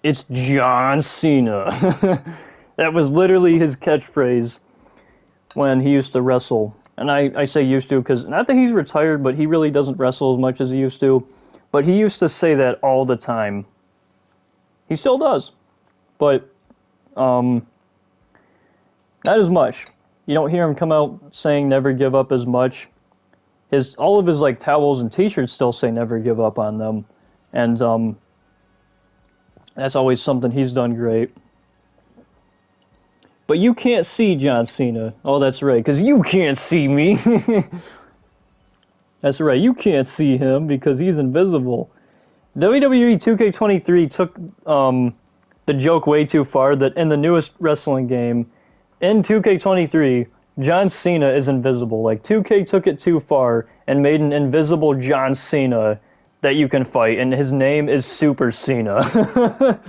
it's John Cena. That was literally his catchphrase when he used to wrestle. And I say used to because, not that he's retired, but he really doesn't wrestle as much as he used to. But he used to say that all the time. He still does. But, not as much. You don't hear him come out saying never give up as much. All of his, like, towels and t-shirts still say never give up on them. And, that's always something he's done great. But you can't see John Cena. Oh, that's right, because you can't see me. That's right, you can't see him because he's invisible. WWE 2K23 took the joke way too far that in the newest wrestling game, in 2K23, John Cena is invisible. Like, 2K took it too far and made an invisible John Cena that you can fight, and his name is Super Cena.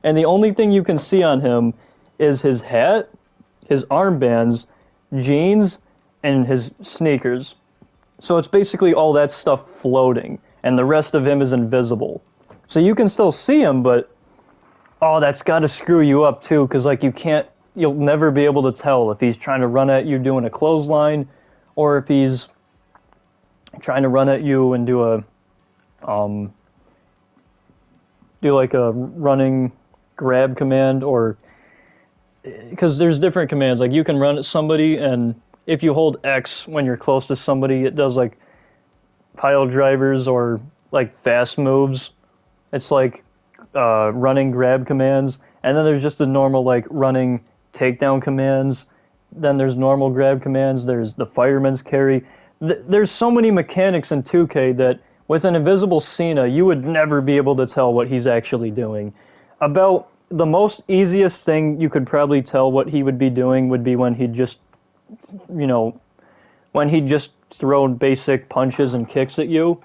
And the only thing you can see on him is his hat, his armbands, jeans, and his sneakers. So it's basically all that stuff floating, and the rest of him is invisible. So you can still see him, but, oh, that's gotta screw you up too, because, like, you'll never be able to tell if he's trying to run at you doing a clothesline, or if he's trying to run at you and do like a running grab command, or because there's different commands. Like, you can run at somebody, and if you hold X when you're close to somebody, it does like pile drivers or like fast moves. It's like running grab commands, and then there's just the normal like running takedown commands. Then there's normal grab commands. There's the fireman's carry. there's so many mechanics in 2K that with an invisible Cena, you would never be able to tell what he's actually doing. About the most easiest thing you could probably tell what he would be doing would be when he'd just, when he'd just throw basic punches and kicks at you.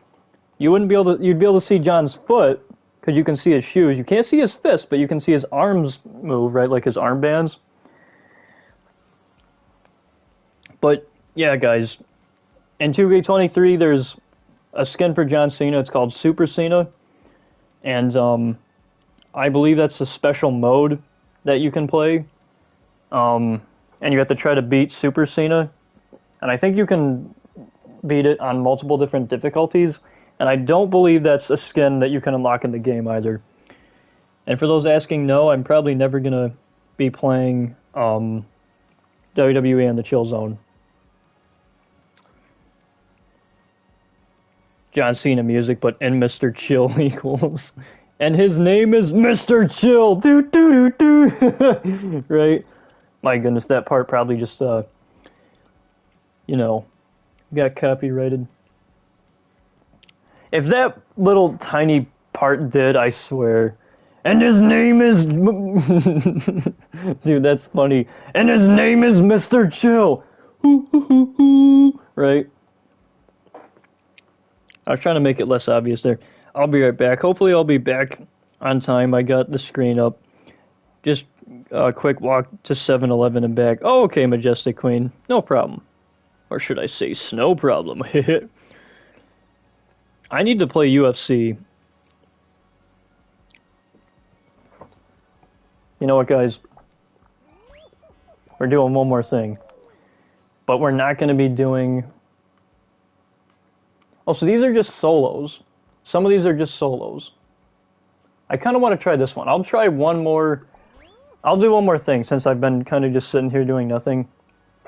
You'd be able to see John's foot, because you can see his shoes. You can't see his fist, but you can see his arms move, right, like his armbands. But, yeah, guys, in 2K23, there's a skin for John Cena. It's called Super Cena. And I believe that's a special mode that you can play. And you have to try to beat Super Cena. And I think you can beat it on multiple different difficulties. And I don't believe that's a skin that you can unlock in the game either. And for those asking, no, I'm probably never going to be playing WWE and the Chill Zone. John Cena music, but in Mr. Chill equals. And his name is Mr. Chill. Doo doo doo doo. Right? My goodness, that part probably just, got copyrighted. If that little tiny part did, I swear. And his name is... Dude, that's funny. And his name is Mr. Chill. Right? I was trying to make it less obvious there. I'll be right back. Hopefully I'll be back on time. I got the screen up. Just a quick walk to 7-Eleven and back. Oh, okay, Majestic Queen. No problem. Or should I say, snow problem. I need to play UFC. You know what, guys? We're doing one more thing. But we're not going to be doing... Oh, so these are just solos. Some of these are just solos. I kind of want to try this one. I'll try one more... I'll do one more thing, since I've been kind of just sitting here doing nothing.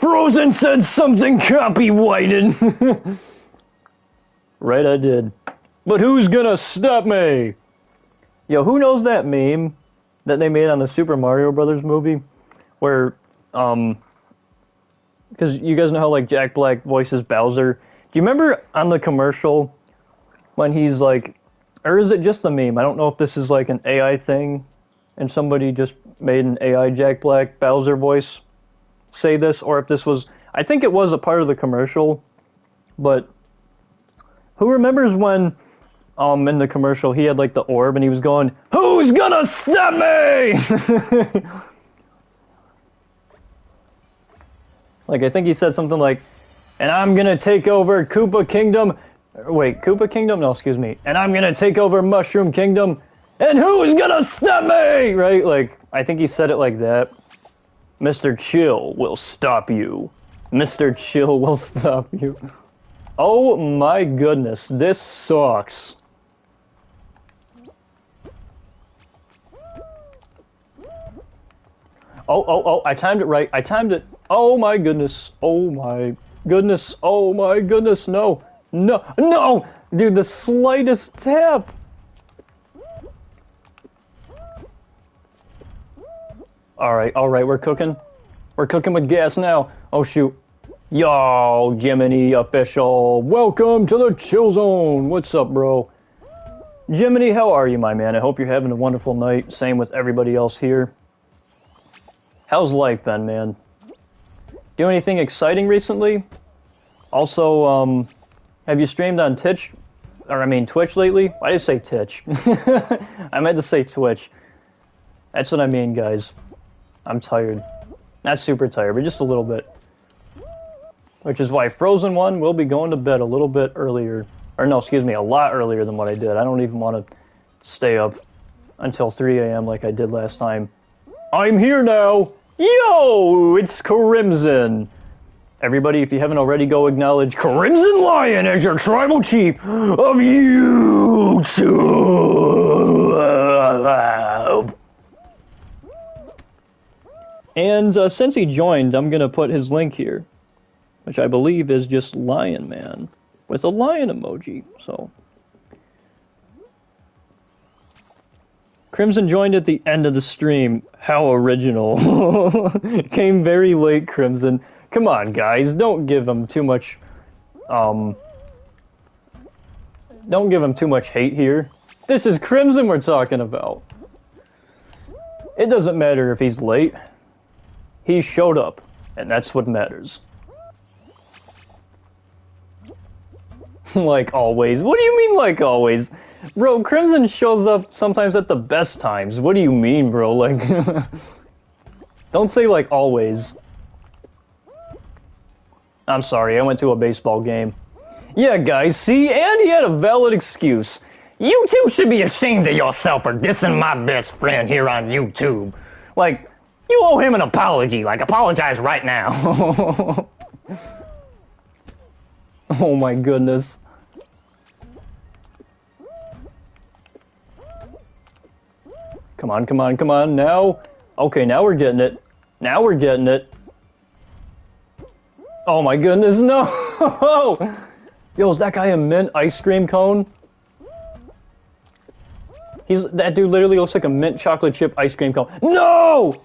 Frozen said something copyrighted! Right, I did. But who's gonna stop me? Yo, who knows that meme that they made on the Super Mario Brothers movie? Where, because you guys know how, like, Jack Black voices Bowser? Do you remember on the commercial when he's like, or is it just a meme? I don't know if this is like an AI thing and somebody just made an AI Jack Black Bowser voice say this, or if this was, I think it was a part of the commercial, but who remembers when in the commercial he had like the orb and he was going, "Who's gonna stop me?" Like, I think he said something like, "And I'm gonna take over Koopa Kingdom." Wait, Koopa Kingdom? No, excuse me. "And I'm gonna take over Mushroom Kingdom. And who's gonna stop me?" Right? Like, I think he said it like that. Mr. Chill will stop you. Mr. Chill will stop you. Oh my goodness, this sucks. Oh, I timed it right. I timed it. Oh my goodness. Oh my goodness. Oh my goodness. No. No. No! Dude, the slightest tap. Alright, we're cooking. We're cooking with gas now. Oh shoot. Yo, Jiminy official. Welcome to the Chill Zone. What's up, bro? Jiminy, how are you, my man? I hope you're having a wonderful night. Same with everybody else here. How's life been, man? Do anything exciting recently? Also, have you streamed on Twitch? Or, I mean, Twitch lately? Why did I say Twitch? I meant to say Twitch. That's what I mean, guys. I'm tired. Not super tired, but just a little bit. Which is why Frozen 1 will be going to bed a little bit earlier. Or no, excuse me, a lot earlier than what I did. I don't even want to stay up until 3 a.m. like I did last time. I'm here now! Yo! It's Crimson! Everybody, if you haven't already, go acknowledge Crimson Lion as your tribal chief of YouTube! And since he joined, I'm gonna put his link here, which I believe is just Lion Man with a lion emoji. So Crimson joined at the end of the stream. How original. Came very late, Crimson. Come on, guys, don't give him too much Don't give him too much hate here. This is Crimson we're talking about. It doesn't matter if he's late. He showed up, and that's what matters. Like always. What do you mean like always? Bro, Crimson shows up sometimes at the best times. What do you mean, bro? Like, don't say like always. I'm sorry, I went to a baseball game. Yeah, guys, see? And he had a valid excuse. You two should be ashamed of yourself for dissing my best friend here on YouTube. Like, you owe him an apology. Like, apologize right now. Oh my goodness. Come on, come on, come on, now. Okay, now we're getting it. Now we're getting it. Oh my goodness, no! Yo, is that guy a mint ice cream cone? That dude literally looks like a mint chocolate chip ice cream cone. No!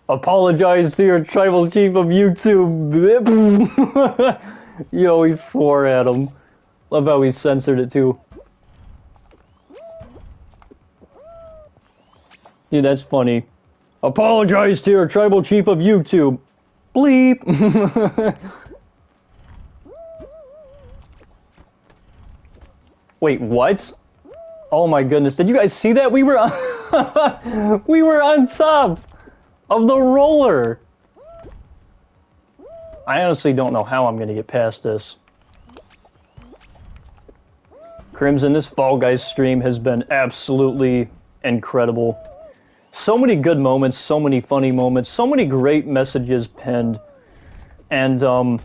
Apologize to your tribal chief of YouTube. Yo, he swore at him. Love how he censored it too. Dude, that's funny. Apologize to your tribal chief of YouTube. Bleep. Wait, what? Oh my goodness, did you guys see that? We were on we were on top of the roller. I honestly don't know how I'm gonna get past this. Crimson, this Fall Guys stream has been absolutely incredible. So many good moments, so many funny moments, so many great messages pinned. And, oh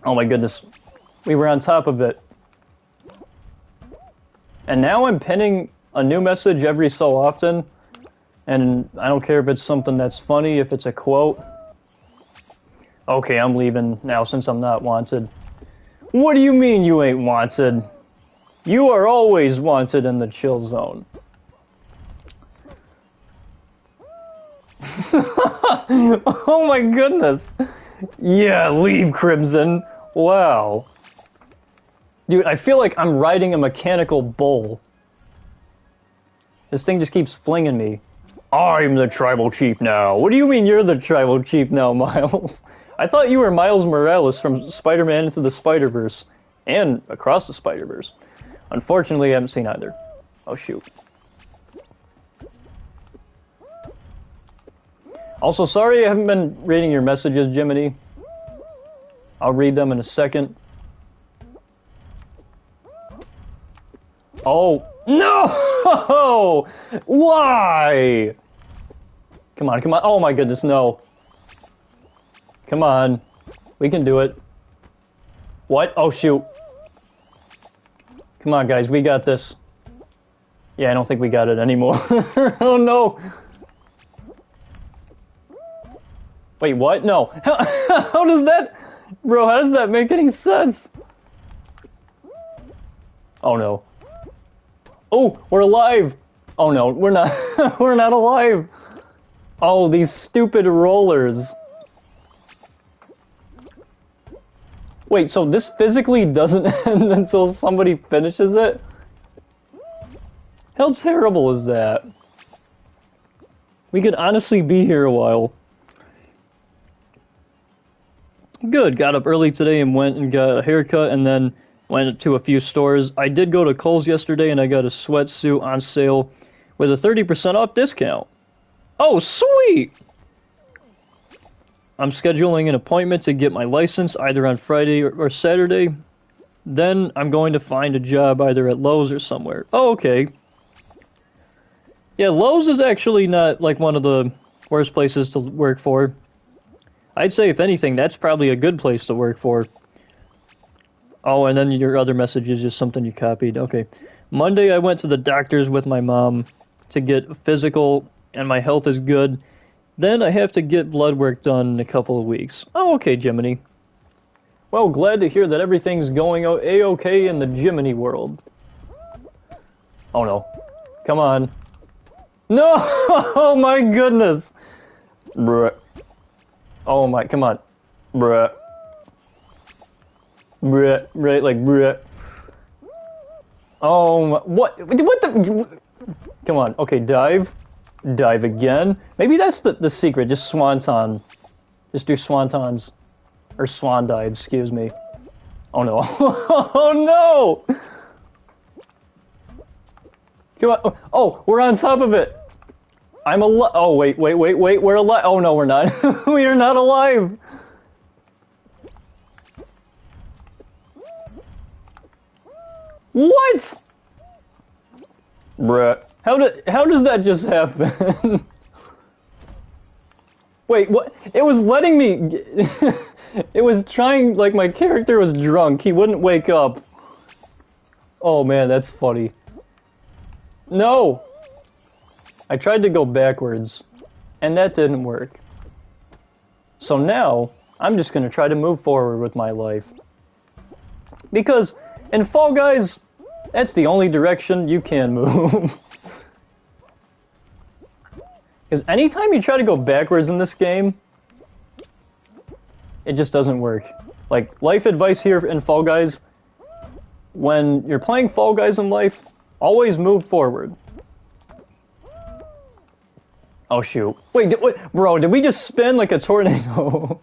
my goodness, we were on top of it. And now I'm pinning a new message every so often. And I don't care if it's something that's funny, if it's a quote. Okay, I'm leaving now since I'm not wanted. What do you mean you ain't wanted? You are always wanted in the Chill Zone. Oh my goodness. Yeah, leave, Crimson. Wow. Dude, I feel like I'm riding a mechanical bull. This thing just keeps flinging me. I'm the tribal chief now. What do you mean you're the tribal chief now, Miles? I thought you were Miles Morales from Spider-Man Into the Spider-Verse. And Across the Spider-Verse. Unfortunately, I haven't seen either. Oh, shoot. Also, sorry I haven't been reading your messages, Jiminy. I'll read them in a second. Oh, no! Why? Come on, come on. Oh my goodness, no. Come on. We can do it. What? Oh, shoot. Come on, guys, we got this. Yeah, I don't think we got it anymore. Oh, no. Wait, what? No. How does that... Bro, how does that make any sense? Oh, no. Oh, we're alive! Oh, no, we're not... We're not alive! Oh, these stupid rollers. Wait, so this physically doesn't end until somebody finishes it? How terrible is that? We could honestly be here a while. Good, got up early today and went and got a haircut and then went to a few stores. I did go to Kohl's yesterday and I got a sweatsuit on sale with a 30% off discount. Oh, sweet! I'm scheduling an appointment to get my license either on Friday or Saturday. Then I'm going to find a job either at Lowe's or somewhere. Oh, okay. Yeah, Lowe's is actually not like one of the worst places to work for. I'd say, if anything, that's probably a good place to work for. Oh, and then your other message is just something you copied. Okay. Monday, I went to the doctor's with my mom to get a physical, and my health is good. Then I have to get blood work done in a couple of weeks. Oh, okay, Jiminy. Well, glad to hear that everything's going A-okay in the Jiminy world. Oh, no. Come on. No! Oh, my goodness! Bruh. Oh my, come on. Bruh. Bruh, right, like, bruh. Oh, what the? Come on, okay, dive. Dive again. Maybe that's the secret, just swanton. Just do swantons. Or swan dives, excuse me. Oh no. Oh no! Come on. Oh, we're on top of it. I'm alive. Oh, wait. We're alive. Oh no, we're not. We are not alive. What? Bruh. How does that just happen? Wait, what? It was letting me... It was trying, like my character was drunk. He wouldn't wake up. Oh man, that's funny. No! I tried to go backwards, and that didn't work. So now, I'm just gonna try to move forward with my life. Because, in Fall Guys, that's the only direction you can move. Because anytime you try to go backwards in this game, it just doesn't work. Like, life advice here in Fall Guys, when you're playing Fall Guys in life, always move forward. Oh shoot. Wait, bro, did we just spin like a tornado?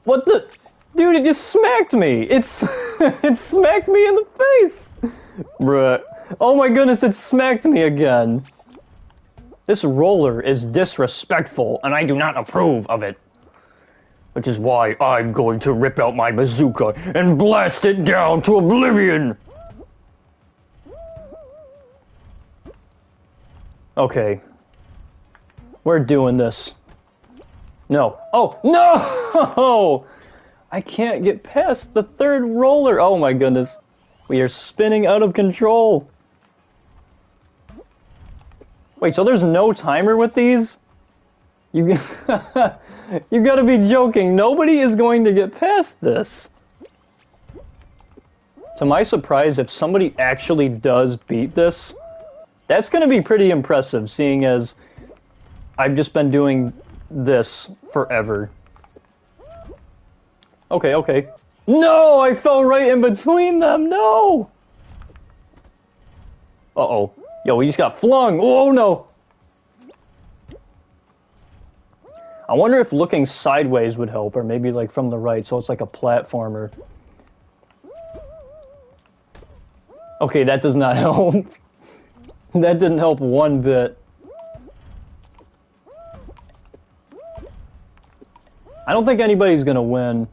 What the? Dude, it just smacked me! It smacked me in the face! Bruh. Oh my goodness, it smacked me again. This roller is disrespectful, and I do not approve of it. Which is why I'm going to rip out my bazooka and blast it down to oblivion! Okay. We're doing this. No. Oh, no! I can't get past the third roller. Oh my goodness. We are spinning out of control. Wait, so there's no timer with these? You gotta be joking. Nobody is going to get past this. To my surprise, if somebody actually does beat this, that's gonna be pretty impressive, seeing as I've just been doing this forever. Okay, okay. No! I fell right in between them! No! Uh-oh. Yo, we just got flung! Oh, no! I wonder if looking sideways would help, or maybe like from the right, so it's like a platformer. Okay, that does not help. That didn't help one bit. I don't think anybody's gonna win.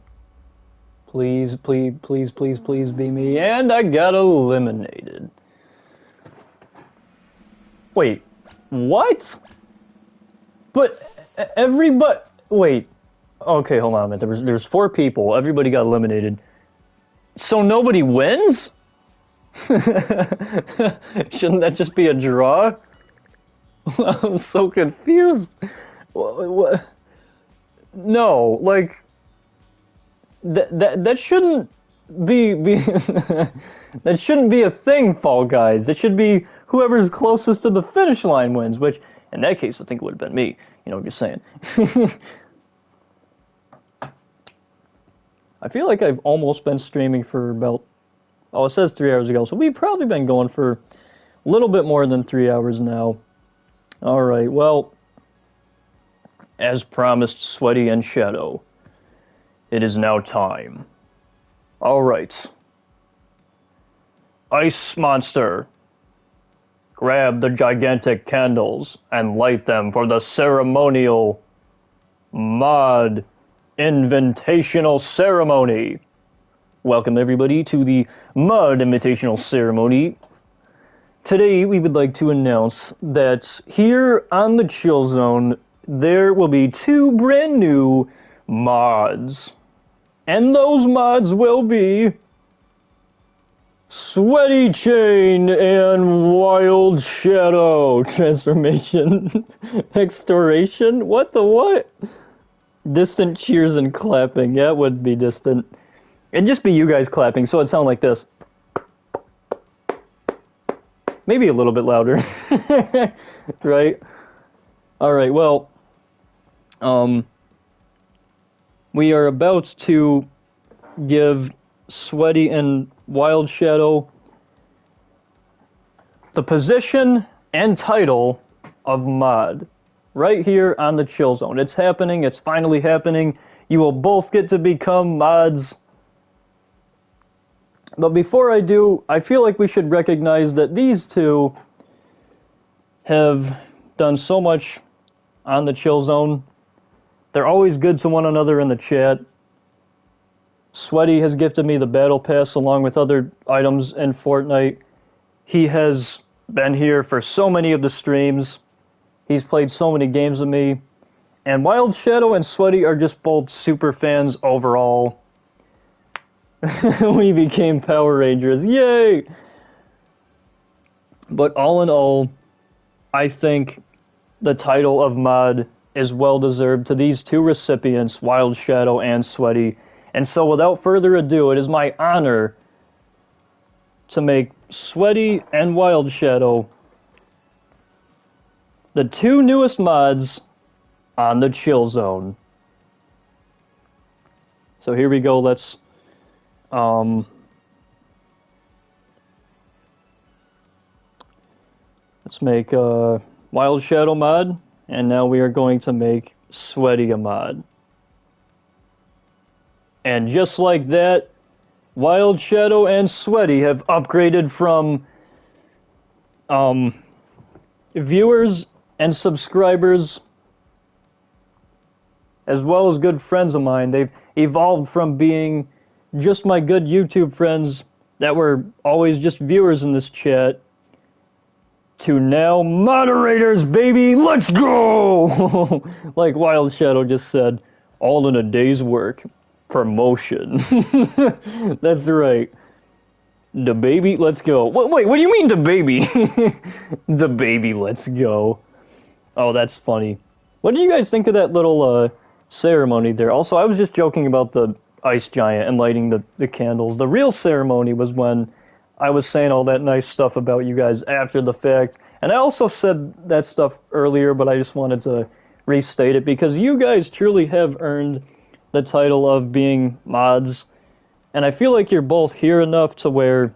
Please, please, please, please, please be me. And I got eliminated. Wait, what? But everybody... Wait. Okay, hold on a minute. There's 4 people. Everybody got eliminated. So nobody wins? Shouldn't that just be a draw? I'm so confused. What? No, like... That shouldn't be that shouldn't be a thing, Fall Guys. It should be whoever's closest to the finish line wins, which, in that case, I think it would have been me. You know, I'm just saying. I feel like I've almost been streaming for about... Oh, it says 3 hours ago, so we've probably been going for a little bit more than 3 hours now. Alright, well, as promised, Sweaty and Shadow, it is now time. Alright. Ice Monster, grab the gigantic candles and light them for the ceremonial mod invitational ceremony. Welcome everybody to the mod invitational ceremony. Today we would like to announce that here on the Chill Zone there will be 2 brand new mods. And those mods will be Sweaty Chain and Wild Shadow Transformation. Extoration? What the what? Distant cheers and clapping. Yeah, it would be distant. It'd just be you guys clapping, so it'd sound like this. Maybe a little bit louder. Right? Alright, well, we are about to give Sweaty and Wild Shadow the position and title of mod right here on the Chill Zone. It's happening. It's finally happening. You will both get to become mods. But before I do, I feel like we should recognize that these two have done so much on the Chill Zone. They're always good to one another in the chat. Sweaty has gifted me the Battle Pass along with other items in Fortnite. He has been here for so many of the streams. He's played so many games with me. And Wild Shadow and Sweaty are just both super fans overall. We became Power Rangers. Yay! But all in all, I think the title of mod is well deserved to these two recipients, Wild Shadow and Sweaty. And so without further ado, it is my honor to make Sweaty and Wild Shadow the two newest mods on the Chill Zone. So here we go. Let's make a Wild Shadow mod, and now we are going to make Sweaty a mod. And just like that, Wild Shadow and Sweaty have upgraded from viewers and subscribers, as well as good friends of mine. They've evolved from being just my good YouTube friends that were always just viewers in this chat to now moderators, baby. Let's go! Like Wild Shadow just said, all in a day's work. Promotion. That's right. The baby, let's go. Wait, what do you mean the baby? The baby, let's go. Oh, that's funny. What do you guys think of that little ceremony there? Also, I was just joking about the ice giant and lighting the candles. The real ceremony was when I was saying all that nice stuff about you guys after the fact. And I also said that stuff earlier, but I just wanted to restate it because you guys truly have earned the title of being mods, and I feel like you're both here enough to where,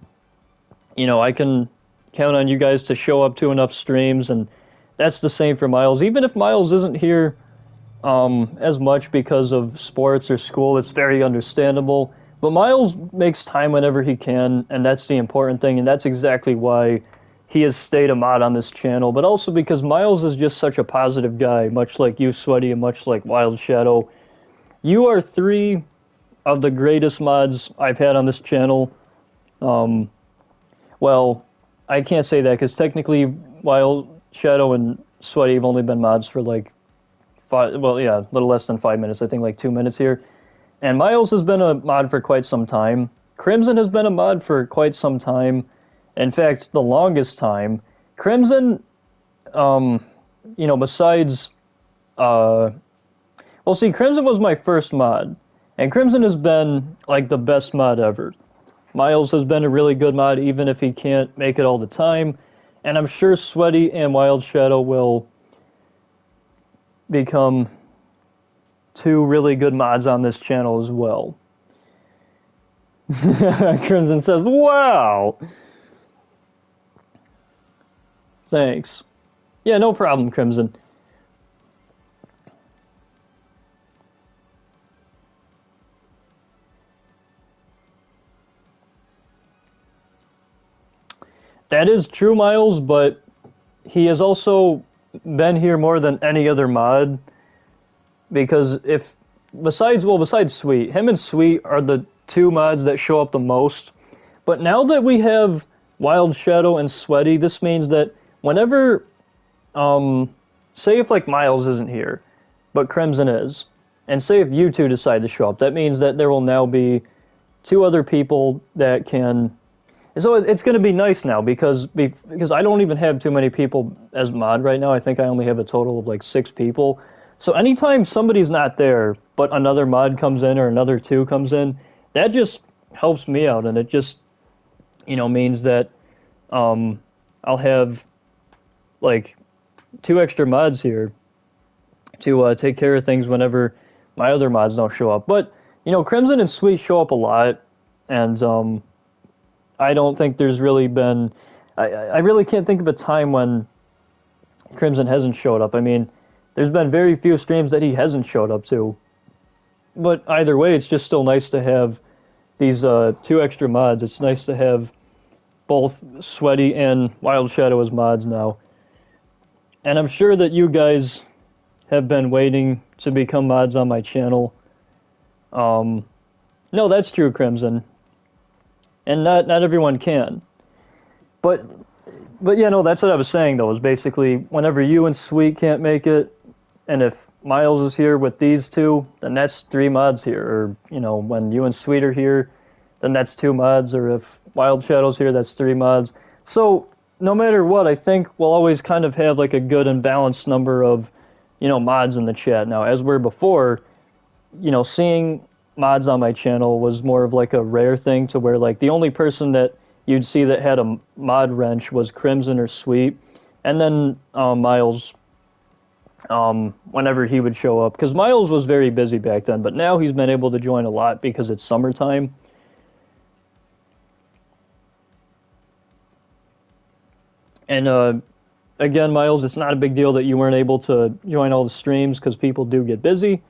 you know, I can count on you guys to show up to enough streams, and that's the same for Miles. Even if Miles isn't here as much because of sports or school, it's very understandable, but Miles makes time whenever he can, and that's the important thing, and that's exactly why he has stayed a mod on this channel, but also because Miles is just such a positive guy, much like you, Sweaty, and much like Wild Shadow. You are three of the greatest mods I've had on this channel. Well, I can't say that because technically Wild Shadow and Sweaty have only been mods for like a little less than 5 minutes. I think like 2 minutes here. And Miles has been a mod for quite some time. Crimson has been a mod for quite some time. In fact, the longest time. Crimson, besides, well, see, Crimson was my first mod, and Crimson has been, like, the best mod ever. Miles has been a really good mod, even if he can't make it all the time, and I'm sure Sweaty and Wild Shadow will become two really good mods on this channel as well. Crimson says, wow! Thanks. Yeah, no problem, Crimson. That is true, Miles, but he has also been here more than any other mod, because besides Sweet, him and Sweet are the two mods that show up the most, but now that we have Wild Shadow and Sweaty, this means that whenever, say if like Miles isn't here, but Crimson is, and say if you two decide to show up, that means that there will now be two other people that can. So it's going to be nice now because I don't even have too many people as mod right now. I think I only have a total of like 6 people. So anytime somebody's not there, but another mod comes in or another two comes in, that just helps me out, and it just, means that I'll have like 2 extra mods here to take care of things whenever my other mods don't show up. But You know, Crimson and Sweet show up a lot, and I don't think there's really been. I really can't think of a time when Crimson hasn't showed up. I mean, there's been very few streams that he hasn't showed up to. But either way, it's just still nice to have these two extra mods. It's nice to have both Sweaty and Wild Shadow as mods now. And I'm sure that you guys have been waiting to become mods on my channel. No, that's true, Crimson. And not everyone can. But yeah, no, that's what I was saying, though, is basically whenever you and Sweet can't make it, and if Miles is here with these two, then that's 3 mods here. Or, you know, when you and Sweet are here, then that's 2 mods. Or if Wild Shadow's here, that's 3 mods. So, no matter what, I think we'll always kind of have, like, a good and balanced number of, you know, mods in the chat. Now, as where before, you know, seeing mods on my channel was more of, like, a rare thing to where, like, the only person that you'd see that had a mod wrench was Crimson or Sweet. And then Miles, whenever he would show up. Because Miles was very busy back then, but now he's been able to join a lot because it's summertime. And again, Miles, it's not a big deal that you weren't able to join all the streams because people do get busy.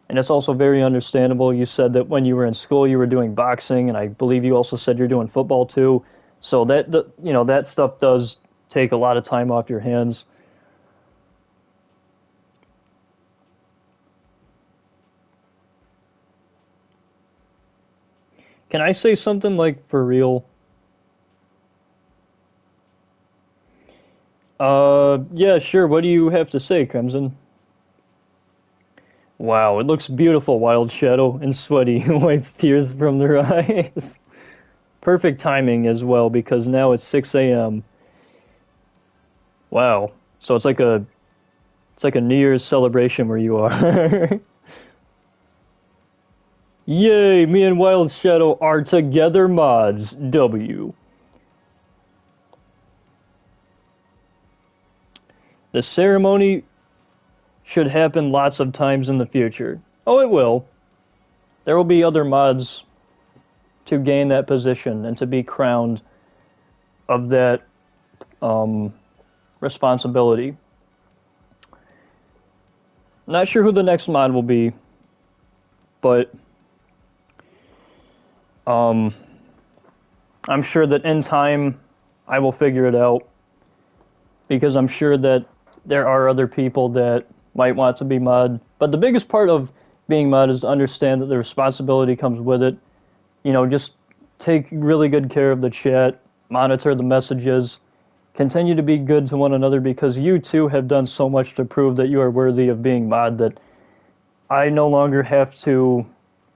And it's also very understandable. You said that when you were in school you were doing boxing, and I believe you also said you're doing football too. So you know, that stuff does take a lot of time off your hands. Can I say something, like, for real? Yeah, sure. What do you have to say, Crimson? Wow, it looks beautiful, Wild Shadow, and Sweaty wipes tears from their eyes. Perfect timing as well, because now it's 6 a.m. Wow. So it's like a New Year's celebration where you are. Yay, me and Wild Shadow are together mods. W. The ceremony should happen lots of times in the future. Oh, it will. There will be other mods to gain that position and to be crowned of that responsibility. Not sure who the next mod will be, but I'm sure that in time I will figure it out, because I'm sure that there are other people that might want to be mod. But the biggest part of being mod is to understand that the responsibility comes with it. You know, just take really good care of the chat, monitor the messages, continue to be good to one another, because you too have done so much to prove that you are worthy of being mod that I no longer have to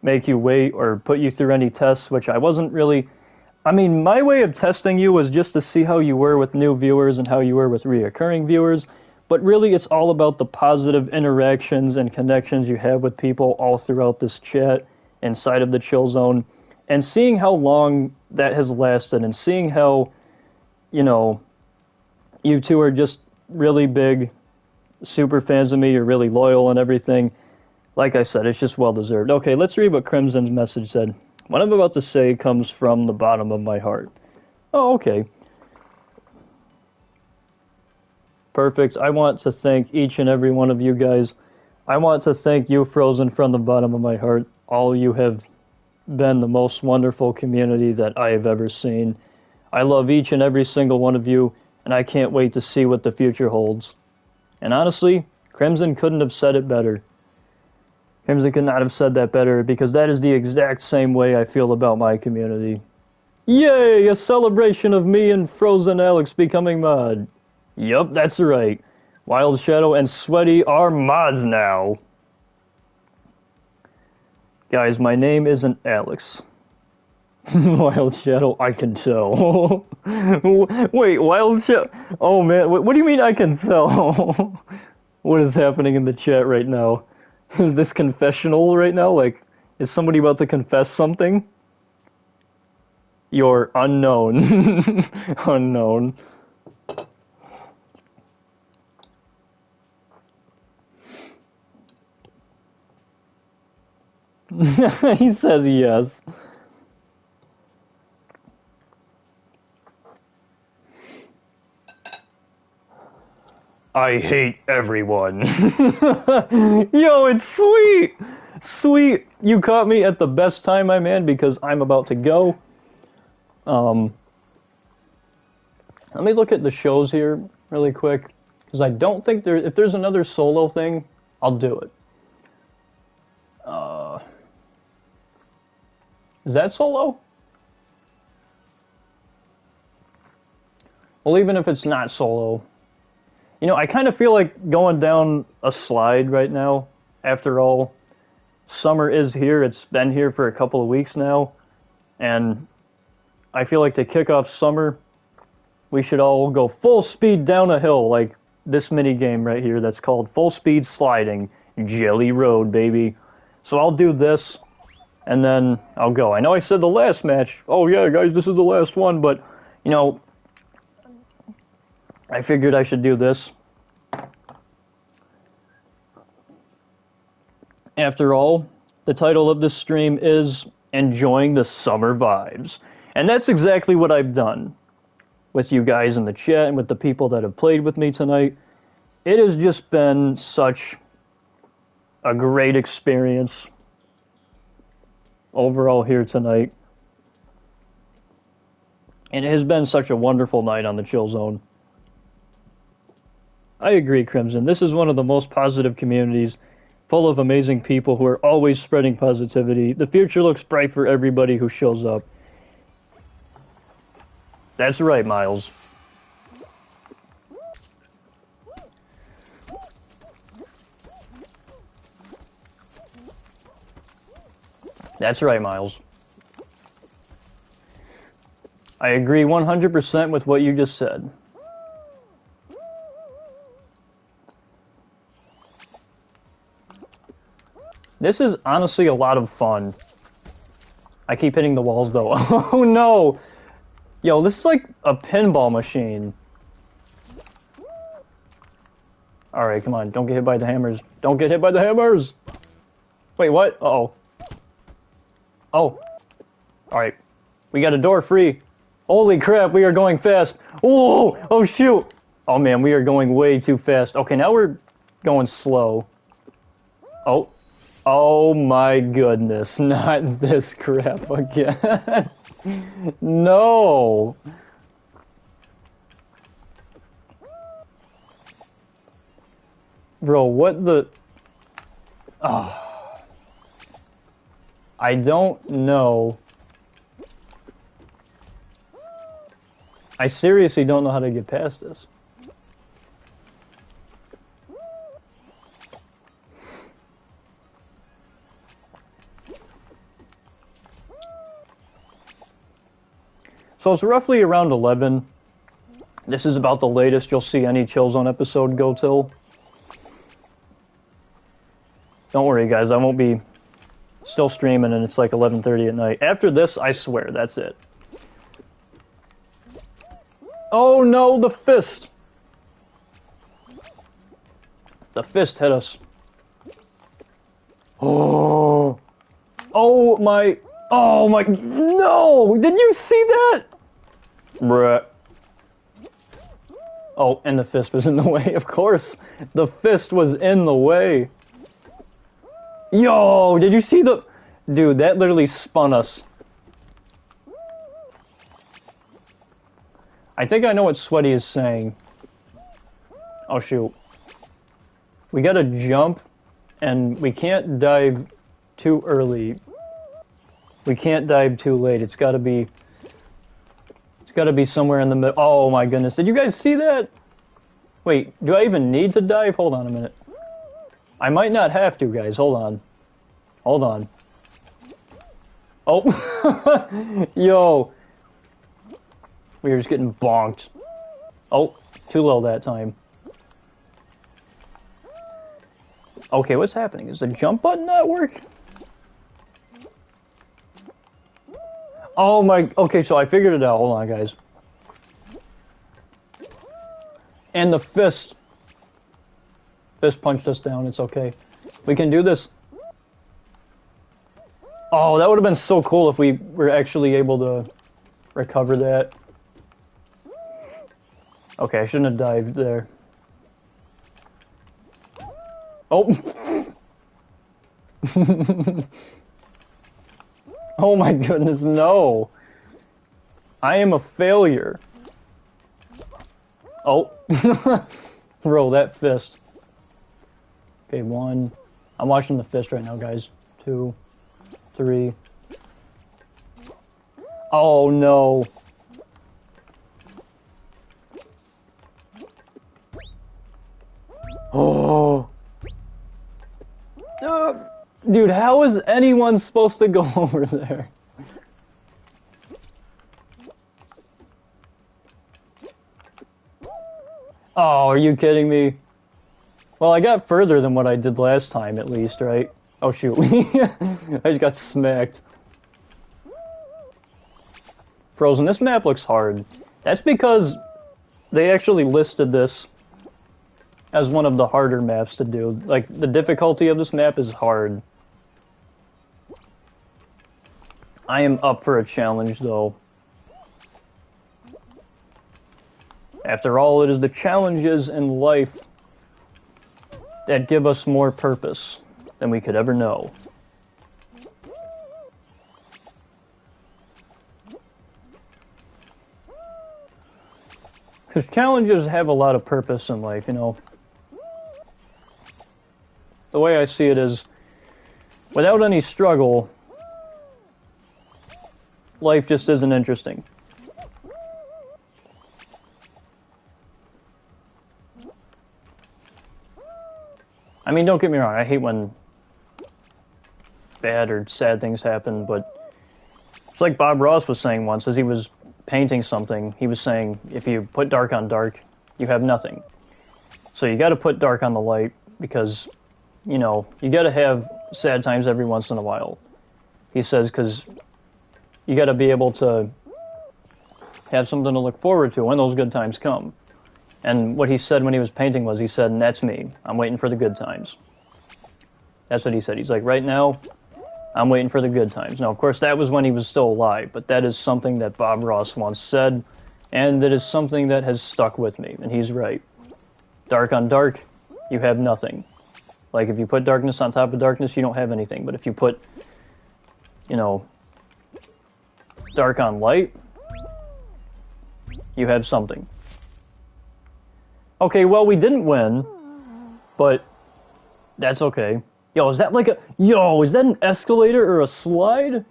make you wait or put you through any tests, which I wasn't really... I mean, my way of testing you was just to see how you were with new viewers and how you were with reoccurring viewers, but really it's all about the positive interactions and connections you have with people all throughout this chat inside of the Chill Zone, and seeing how long that has lasted, and seeing how, you know, you two are just really big super fans of me, you're really loyal and everything. Like I said, it's just well-deserved. Okay, let's read what Crimson's message said. What I'm about to say comes from the bottom of my heart. Oh, okay. Perfect. I want to thank each and every one of you guys. I want to thank you, Frozen, from the bottom of my heart. All of you have been the most wonderful community that I have ever seen. I love each and every single one of you, and I can't wait to see what the future holds. And honestly, Crimson couldn't have said it better. Crimson could not have said that better, because that is the exact same way I feel about my community. Yay! A celebration of me and Frozen Alex becoming mod. Yup, that's right. Wild Shadow and Sweaty are mods now. Guys, my name isn't Alex. Wild Shadow, I can tell. Wait, Wild Shadow... Oh man, what do you mean I can tell? What is happening in the chat right now? Is this confessional right now? Like, is somebody about to confess something? You're unknown. Unknown. He says yes. I hate everyone. Yo, it's sweet! Sweet! You caught me at the best time, my man, because I'm about to go. Let me look at the shows here really quick, because I don't think if there's another solo thing, I'll do it. Is that solo? Well, even if it's not solo, you know, I kind of feel like going down a slide right now. After all, summer is here. It's been here for a couple of weeks now. And I feel like to kick off summer, we should all go full speed down a hill, like this mini game right here that's called Full Speed Sliding. Jelly Road, baby. So I'll do this, and then I'll go. I know I said the last match, oh yeah, guys, this is the last one, but, you know, I figured I should do this. After all, the title of this stream is Enjoying the Summer Vibes. And that's exactly what I've done with you guys in the chat and with the people that have played with me tonight. It has just been such a great experience overall here tonight. And it has been such a wonderful night on the Chill Zone. I agree, Crimson. This is one of the most positive communities, full of amazing people who are always spreading positivity. The future looks bright for everybody who shows up. That's right, Miles. That's right, Miles. I agree 100% with what you just said. This is honestly a lot of fun. I keep hitting the walls though. Oh no! Yo, this is like a pinball machine. Alright, come on. Don't get hit by the hammers. Don't get hit by the hammers! Wait, what? Uh-oh. Oh. Alright. We got a door free. Holy crap, we are going fast. Whoa! Oh, shoot! Oh, man, we are going way too fast. Okay, now we're going slow. Oh. Oh, my goodness. Not this crap again. No! Bro, what the... Oh. I don't know. I seriously don't know how to get past this. So it's roughly around 11. This is about the latest you'll see any Chill Zone episode go till. Don't worry, guys, I won't be still streaming and it's like 11:30 at night. After this, I swear, that's it. Oh no, the fist! The fist hit us. Oh! Oh my... Oh my... No! Did you see that? Bruh. Oh, and the fist was in the way, of course. The fist was in the way. Yo, did you see the... Dude, that literally spun us. I think I know what Sweaty is saying. Oh, shoot. We gotta jump, and we can't dive too early. We can't dive too late. It's gotta be... It's gotta be somewhere in the middle. Oh, my goodness. Did you guys see that? Wait, do I even need to dive? Hold on a minute. I might not have to, guys. Hold on. Hold on. Oh. Yo. We were just getting bonked. Oh, too low that time. Okay, what's happening? Is the jump button not work? Oh my... Okay, so I figured it out. Hold on, guys. And the fist. Fist punched us down. It's okay. We can do this. Oh, that would have been so cool if we were actually able to recover that. Okay, I shouldn't have dived there. Oh! Oh my goodness, no! I am a failure. Oh. Roll that fist. Okay, 1. I'm watching the fist right now, guys. 2, 3. Oh no. Oh. Dude, how is anyone supposed to go over there? Oh, are you kidding me? Well, I got further than what I did last time, at least, right? Oh, shoot. I just got smacked. Frozen, this map looks hard. That's because they actually listed this as one of the harder maps to do. Like, the difficulty of this map is hard. I am up for a challenge, though. After all, it is the challenges in life that give us more purpose than we could ever know. Because challenges have a lot of purpose in life, you know. The way I see it is, without any struggle, life just isn't interesting. I mean, don't get me wrong, I hate when bad or sad things happen, but it's like Bob Ross was saying once, as he was painting something, he was saying, if you put dark on dark, you have nothing. So you gotta put dark on the light, because, you know, you gotta have sad times every once in a while. He says, because you gotta be able to have something to look forward to when those good times come. And what he said when he was painting was, he said, and that's me. I'm waiting for the good times. That's what he said. He's like, right now, I'm waiting for the good times. Now, of course, that was when he was still alive, but that is something that Bob Ross once said, and that is something that has stuck with me, and he's right. Dark on dark, you have nothing. Like, if you put darkness on top of darkness, you don't have anything. But if you put, you know, dark on light, you have something. Okay, well, we didn't win, but that's okay. Yo, is that like a... Yo, is that an escalator or a slide?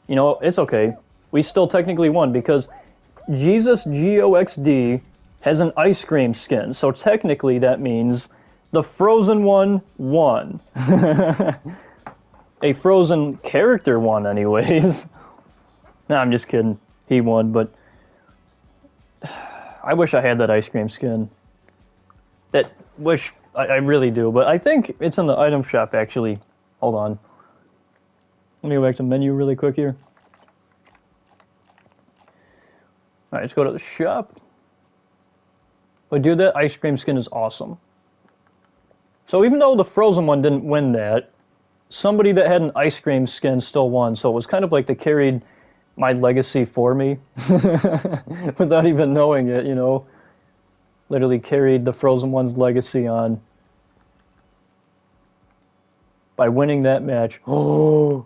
You know, it's okay. We still technically won, because Jesus GOXD has an ice cream skin, so technically that means the frozen one won. A frozen character won, anyways. Nah, I'm just kidding. He won, but... I wish I had that ice cream skin. I really do, but I think it's in the item shop, actually. Hold on. Let me go back to menu really quick here. Alright, let's go to the shop. But dude, that ice cream skin is awesome. So even though the frozen one didn't win that, somebody that had an ice cream skin still won, so it was kind of like they carried my legacy for me. Without even knowing it, you know. Literally carried the frozen one's legacy on. By winning that match. Oh,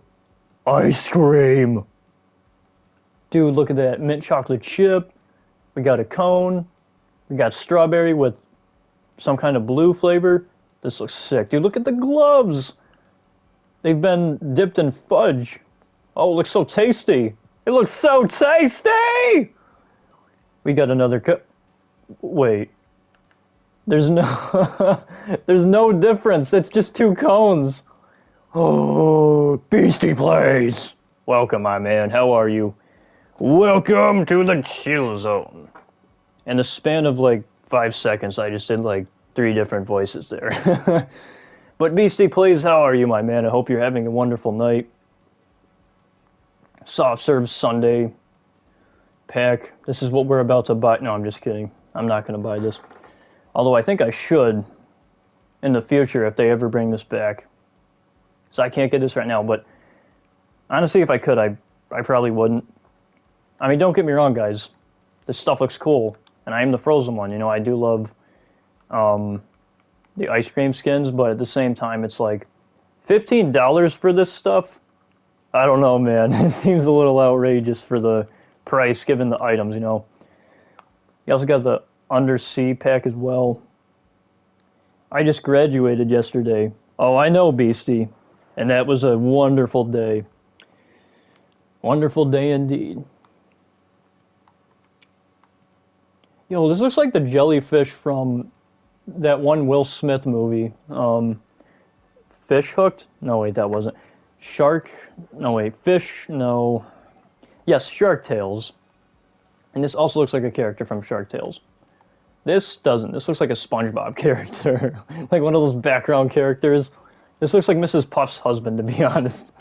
ice cream! Dude, look at that. Mint chocolate chip. We got a cone. We got strawberry with some kind of blue flavor. This looks sick. Dude, look at the gloves! They've been dipped in fudge. Oh, it looks so tasty. It looks so tasty! We got another cup. Wait. There's no... There's no difference. It's just 2 cones. Oh, Beastie Plays. Welcome, my man. How are you? Welcome to the Chill Zone. In the span of like 5 seconds, I just did like 3 different voices there. But Beastie Plays, how are you, my man? I hope you're having a wonderful night. Soft serve Sunday pack. This is what we're about to buy. No, I'm just kidding. I'm not going to buy this. Although I think I should in the future if they ever bring this back. So I can't get this right now, but honestly, if I could, I probably wouldn't. I mean, don't get me wrong, guys. This stuff looks cool, and I am the frozen one. You know, I do love the ice cream skins, but at the same time, it's like $15 for this stuff. I don't know, man. It seems a little outrageous for the price given the items, you know. You also got the Undersea pack as well. I just graduated yesterday. Oh, I know, Beastie. And that was a wonderful day. Wonderful day indeed. Yo, this looks like the jellyfish from that one Will Smith movie. Fish Hooked? No, wait, that wasn't. Shark? No, wait. Fish? No. Yes, Shark Tales. And this also looks like a character from Shark Tales. This doesn't. This looks like a SpongeBob character. Like one of those background characters. This looks like Mrs. Puff's husband, to be honest.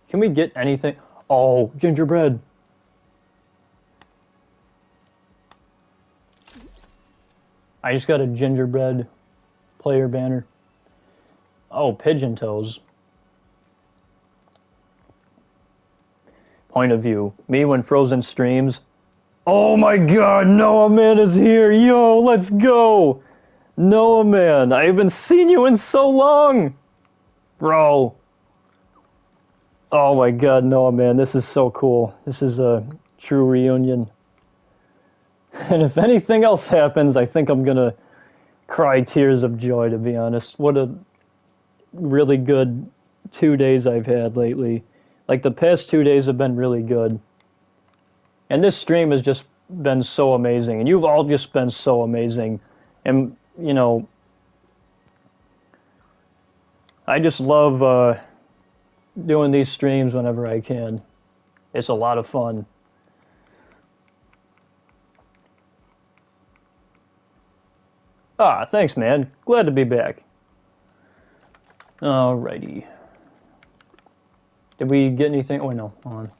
Can we get anything? Oh, gingerbread. I just got a gingerbread player banner. Oh, pigeon toes. Point of view. Me when Frozen streams. Oh my god, Noah Man is here. Yo, let's go. Noah Man, I haven't seen you in so long. Bro. Oh my god, Noah Man, this is so cool. This is a true reunion. And if anything else happens, I think I'm gonna cry tears of joy, to be honest. What a really good 2 days I've had lately. Like, the past 2 days have been really good. And this stream has just been so amazing. And you've all just been so amazing. And, you know, I just love doing these streams whenever I can. It's a lot of fun. Ah, thanks, man. Glad to be back. Alrighty. Did we get anything? Oh, no. Hold on.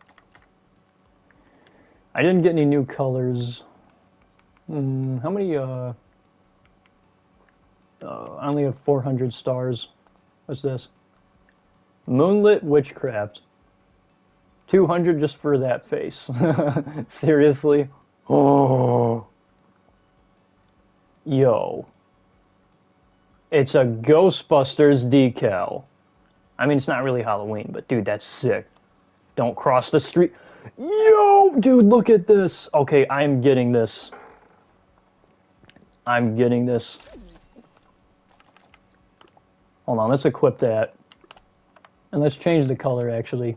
I didn't get any new colors. How many, I only have 400 stars. What's this? Moonlit Witchcraft. 200 just for that face. Seriously? Oh. Yo. It's a Ghostbusters decal. I mean, it's not really Halloween, but dude, that's sick. Don't cross the street. Yo, dude, look at this. Okay, I'm getting this. I'm getting this. Hold on, let's equip that. And let's change the color, actually.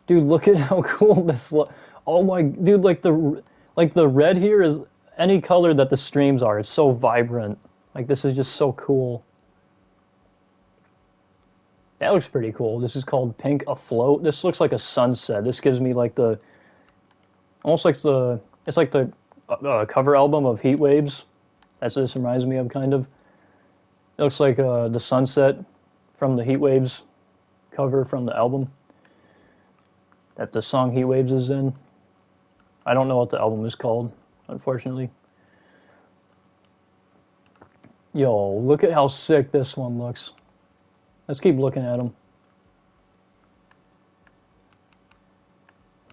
Dude, look at how cool this looks. Oh my, dude, like the red here is any color that the streams are. It's so vibrant. Like, this is just so cool. That looks pretty cool. This is called Pink Afloat. This looks like a sunset. This gives me like the, almost like the, it's like the cover album of Heat Waves. That's what this reminds me of, kind of. It looks like the sunset from the Heat Waves cover from the album that the song Heat Waves is in. I don't know what the album is called, unfortunately. Yo, look at how sick this one looks. Let's keep looking at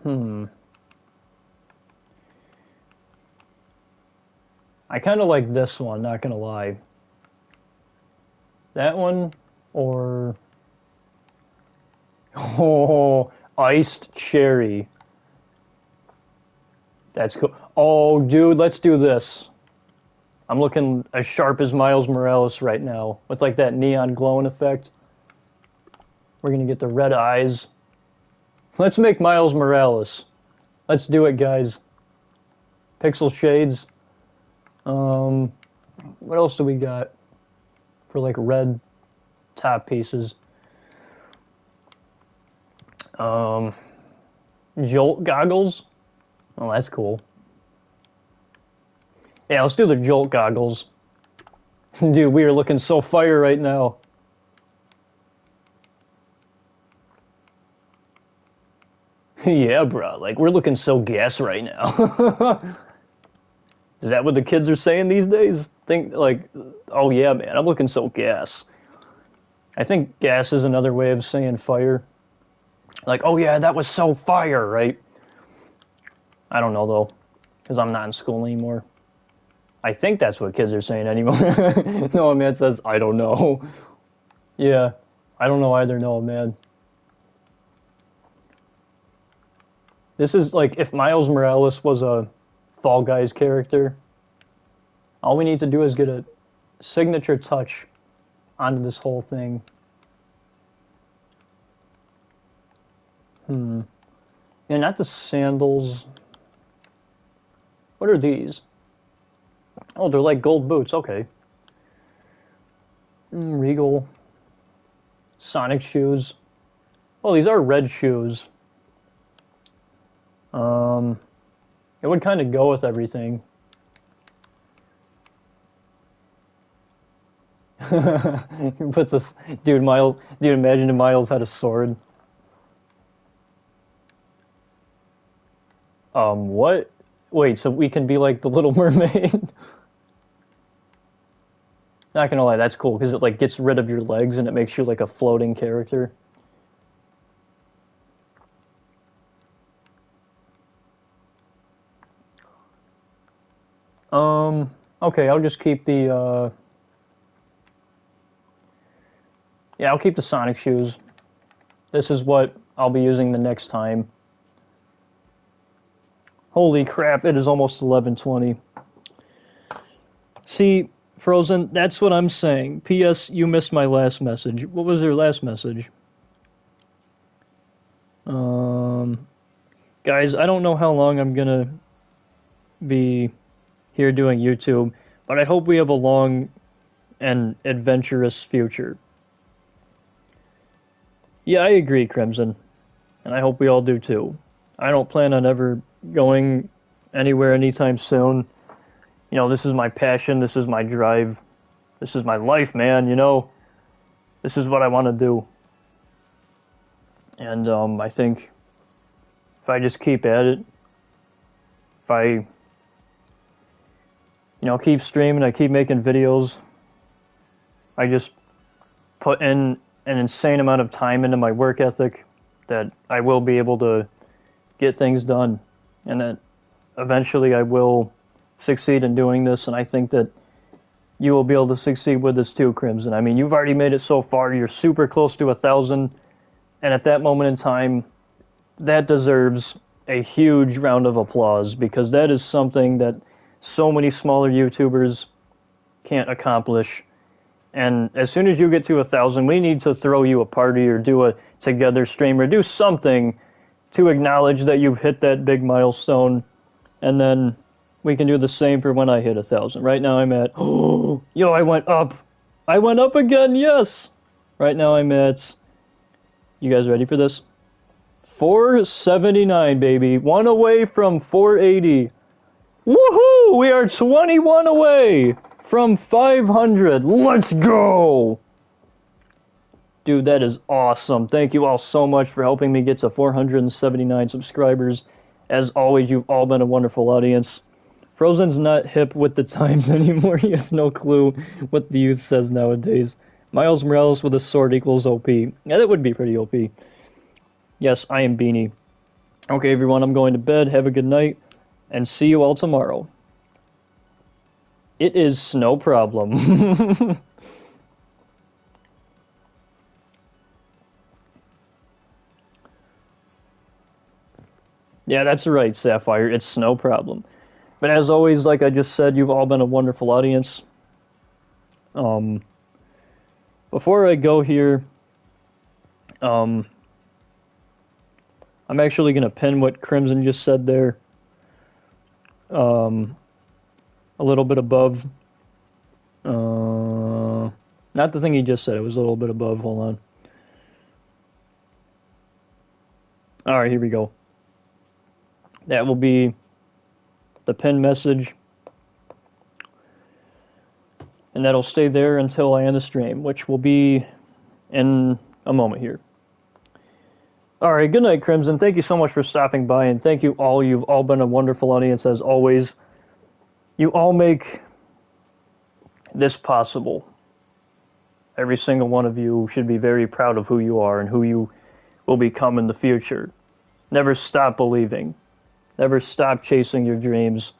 them. I kind of like this one, not gonna lie. That one, or... Oh, Iced Cherry. That's cool. Oh, dude, let's do this. I'm looking as sharp as Miles Morales right now, with like that neon glowing effect. We're gonna get the red eyes. Let's make Miles Morales. Let's do it, guys. Pixel shades. What else do we got for like red top pieces? Jolt goggles. Oh, that's cool. Yeah, let's do the Jolt goggles. Dude, we are looking so fire right now. Yeah, bro. Like, we're looking so gas right now. Is that what the kids are saying these days? Think like, oh yeah, man, I'm looking so gas. I think gas is another way of saying fire. Like, oh yeah, that was so fire, right? I don't know though, because I'm not in school anymore. I think that's what kids are saying anymore. No, man says, I don't know. Yeah, I don't know either, no, man. This is like if Miles Morales was a Fall Guys character, all we need to do is get a signature touch onto this whole thing. Yeah, not the sandals. What are these? Oh, they're like gold boots, okay. Regal. Sonic shoes. Oh, these are red shoes. It would kind of go with everything. He puts a dude. Imagine if Miles had a sword. What? Wait, so we can be like the Little Mermaid? Not gonna lie, that's cool because it like gets rid of your legs and it makes you like a floating character. Okay, I'll just keep the yeah, I'll keep the Sonic shoes. This is what I'll be using the next time. Holy crap, it is almost 11:20. See, Frozen, that's what I'm saying. P.S. You missed my last message. What was your last message? Guys, I don't know how long I'm gonna be here doing YouTube, but I hope we have a long and adventurous future. Yeah, I agree, Crimson, and I hope we all do too. I don't plan on ever going anywhere anytime soon. You know, this is my passion, this is my drive, this is my life, man, you know? This is what I want to do. And I think if I just keep at it, if I, you know, keep streaming, I keep making videos, I just put in an insane amount of time into my work ethic, that I will be able to get things done, and that eventually I will succeed in doing this, and I think that you will be able to succeed with this too, Crimson. I mean, you've already made it so far, you're super close to 1,000, and at that moment in time, that deserves a huge round of applause, because that is something that so many smaller YouTubers can't accomplish. And as soon as you get to 1,000, we need to throw you a party or do a together stream or do something to acknowledge that you've hit that big milestone, and then we can do the same for when I hit 1,000. Right now I'm at, oh, yo, I went up. I went up again, yes. Right now I'm at, you guys ready for this? 479, baby. One away from 480. Woohoo! We are 21 away from 500. Let's go! Dude, that is awesome. Thank you all so much for helping me get to 479 subscribers. As always, you've all been a wonderful audience. Frozen's not hip with the times anymore. He has no clue what the youth says nowadays. Miles Morales with a sword equals OP. Yeah, that would be pretty OP. Yes, I am Beanie. Okay, everyone, I'm going to bed. Have a good night, and see you all tomorrow. It is no problem. Yeah, that's right, Sapphire. It's no problem. But as always, like I just said, you've all been a wonderful audience. Before I go here, I'm actually going to pin what Crimson just said there. A little bit above. Not the thing he just said. It was a little bit above. Hold on. Alright, here we go. That will be the pin message. And that'll stay there until I end the stream, which will be in a moment here. Alright, good night, Crimson. Thank you so much for stopping by, and thank you all. You've all been a wonderful audience, as always. You all make this possible. Every single one of you should be very proud of who you are and who you will become in the future. Never stop believing. Never stop chasing your dreams.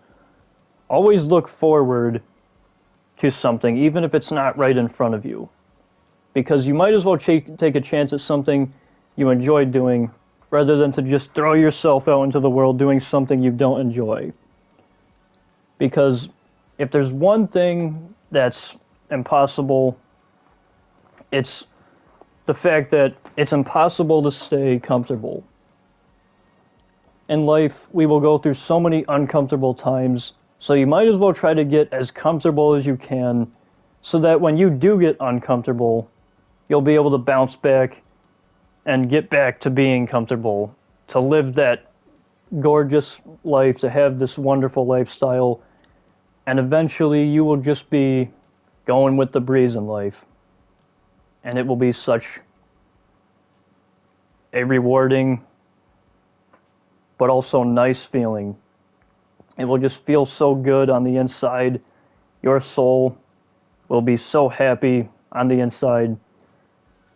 Always look forward to something, even if it's not right in front of you. Because you might as well take a chance at something you enjoy doing rather than to just throw yourself out into the world doing something you don't enjoy. Because if there's one thing that's impossible, it's the fact that it's impossible to stay comfortable. In life, we will go through so many uncomfortable times, so you might as well try to get as comfortable as you can, so that when you do get uncomfortable, you'll be able to bounce back and get back to being comfortable, to live that gorgeous life, to have this wonderful lifestyle, and eventually you will just be going with the breeze in life. And it will be such a rewarding but also nice feeling. It will just feel so good on the inside. Your soul will be so happy on the inside,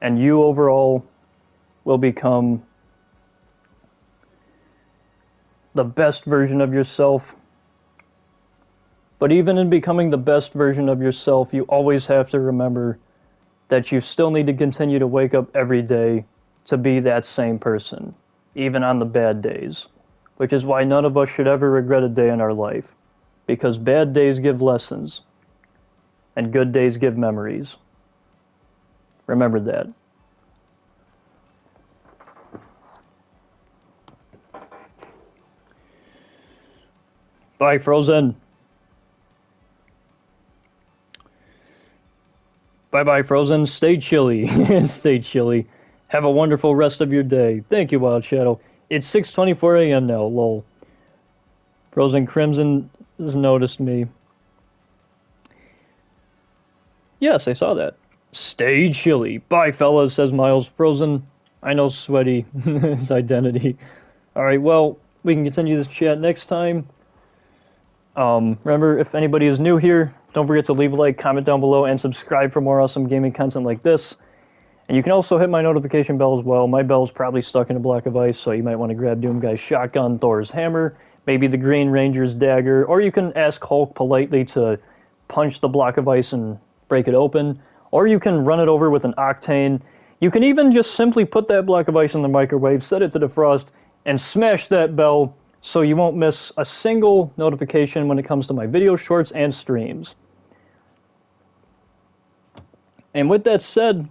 and you overall will become the best version of yourself. But even in becoming the best version of yourself, you always have to remember that you still need to continue to wake up every day to be that same person, even on the bad days. Which is why none of us should ever regret a day in our life, because bad days give lessons, and good days give memories. Remember that. Bye, Frozen. Bye-bye, Frozen. Stay chilly. Stay chilly. Have a wonderful rest of your day. Thank you, Wild Shadow. It's 6:24 a.m. now, lol. Frozen Crimson has noticed me. Yes, I saw that. Stay chilly. Bye, fellas, says Miles. Frozen, I know Sweaty, his identity. Alright, well, we can continue this chat next time. Remember, if anybody is new here, don't forget to leave a like, comment down below, and subscribe for more awesome gaming content like this. And you can also hit my notification bell as well. My bell's probably stuck in a block of ice, so you might want to grab Doomguy's shotgun, Thor's hammer, maybe the Green Ranger's dagger, or you can ask Hulk politely to punch the block of ice and break it open, or you can run it over with an octane. You can even just simply put that block of ice in the microwave, set it to defrost, and smash that bell so you won't miss a single notification when it comes to my video shorts and streams. And with that said,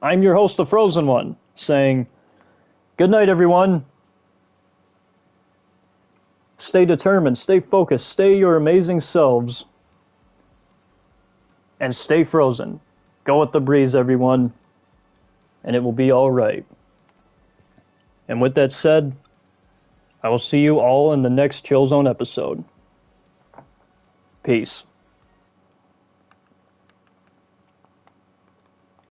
I'm your host, the Frozen One, saying, good night, everyone. Stay determined, stay focused, stay your amazing selves, and stay frozen. Go with the breeze, everyone, and it will be all right. And with that said, I will see you all in the next Chill Zone episode. Peace.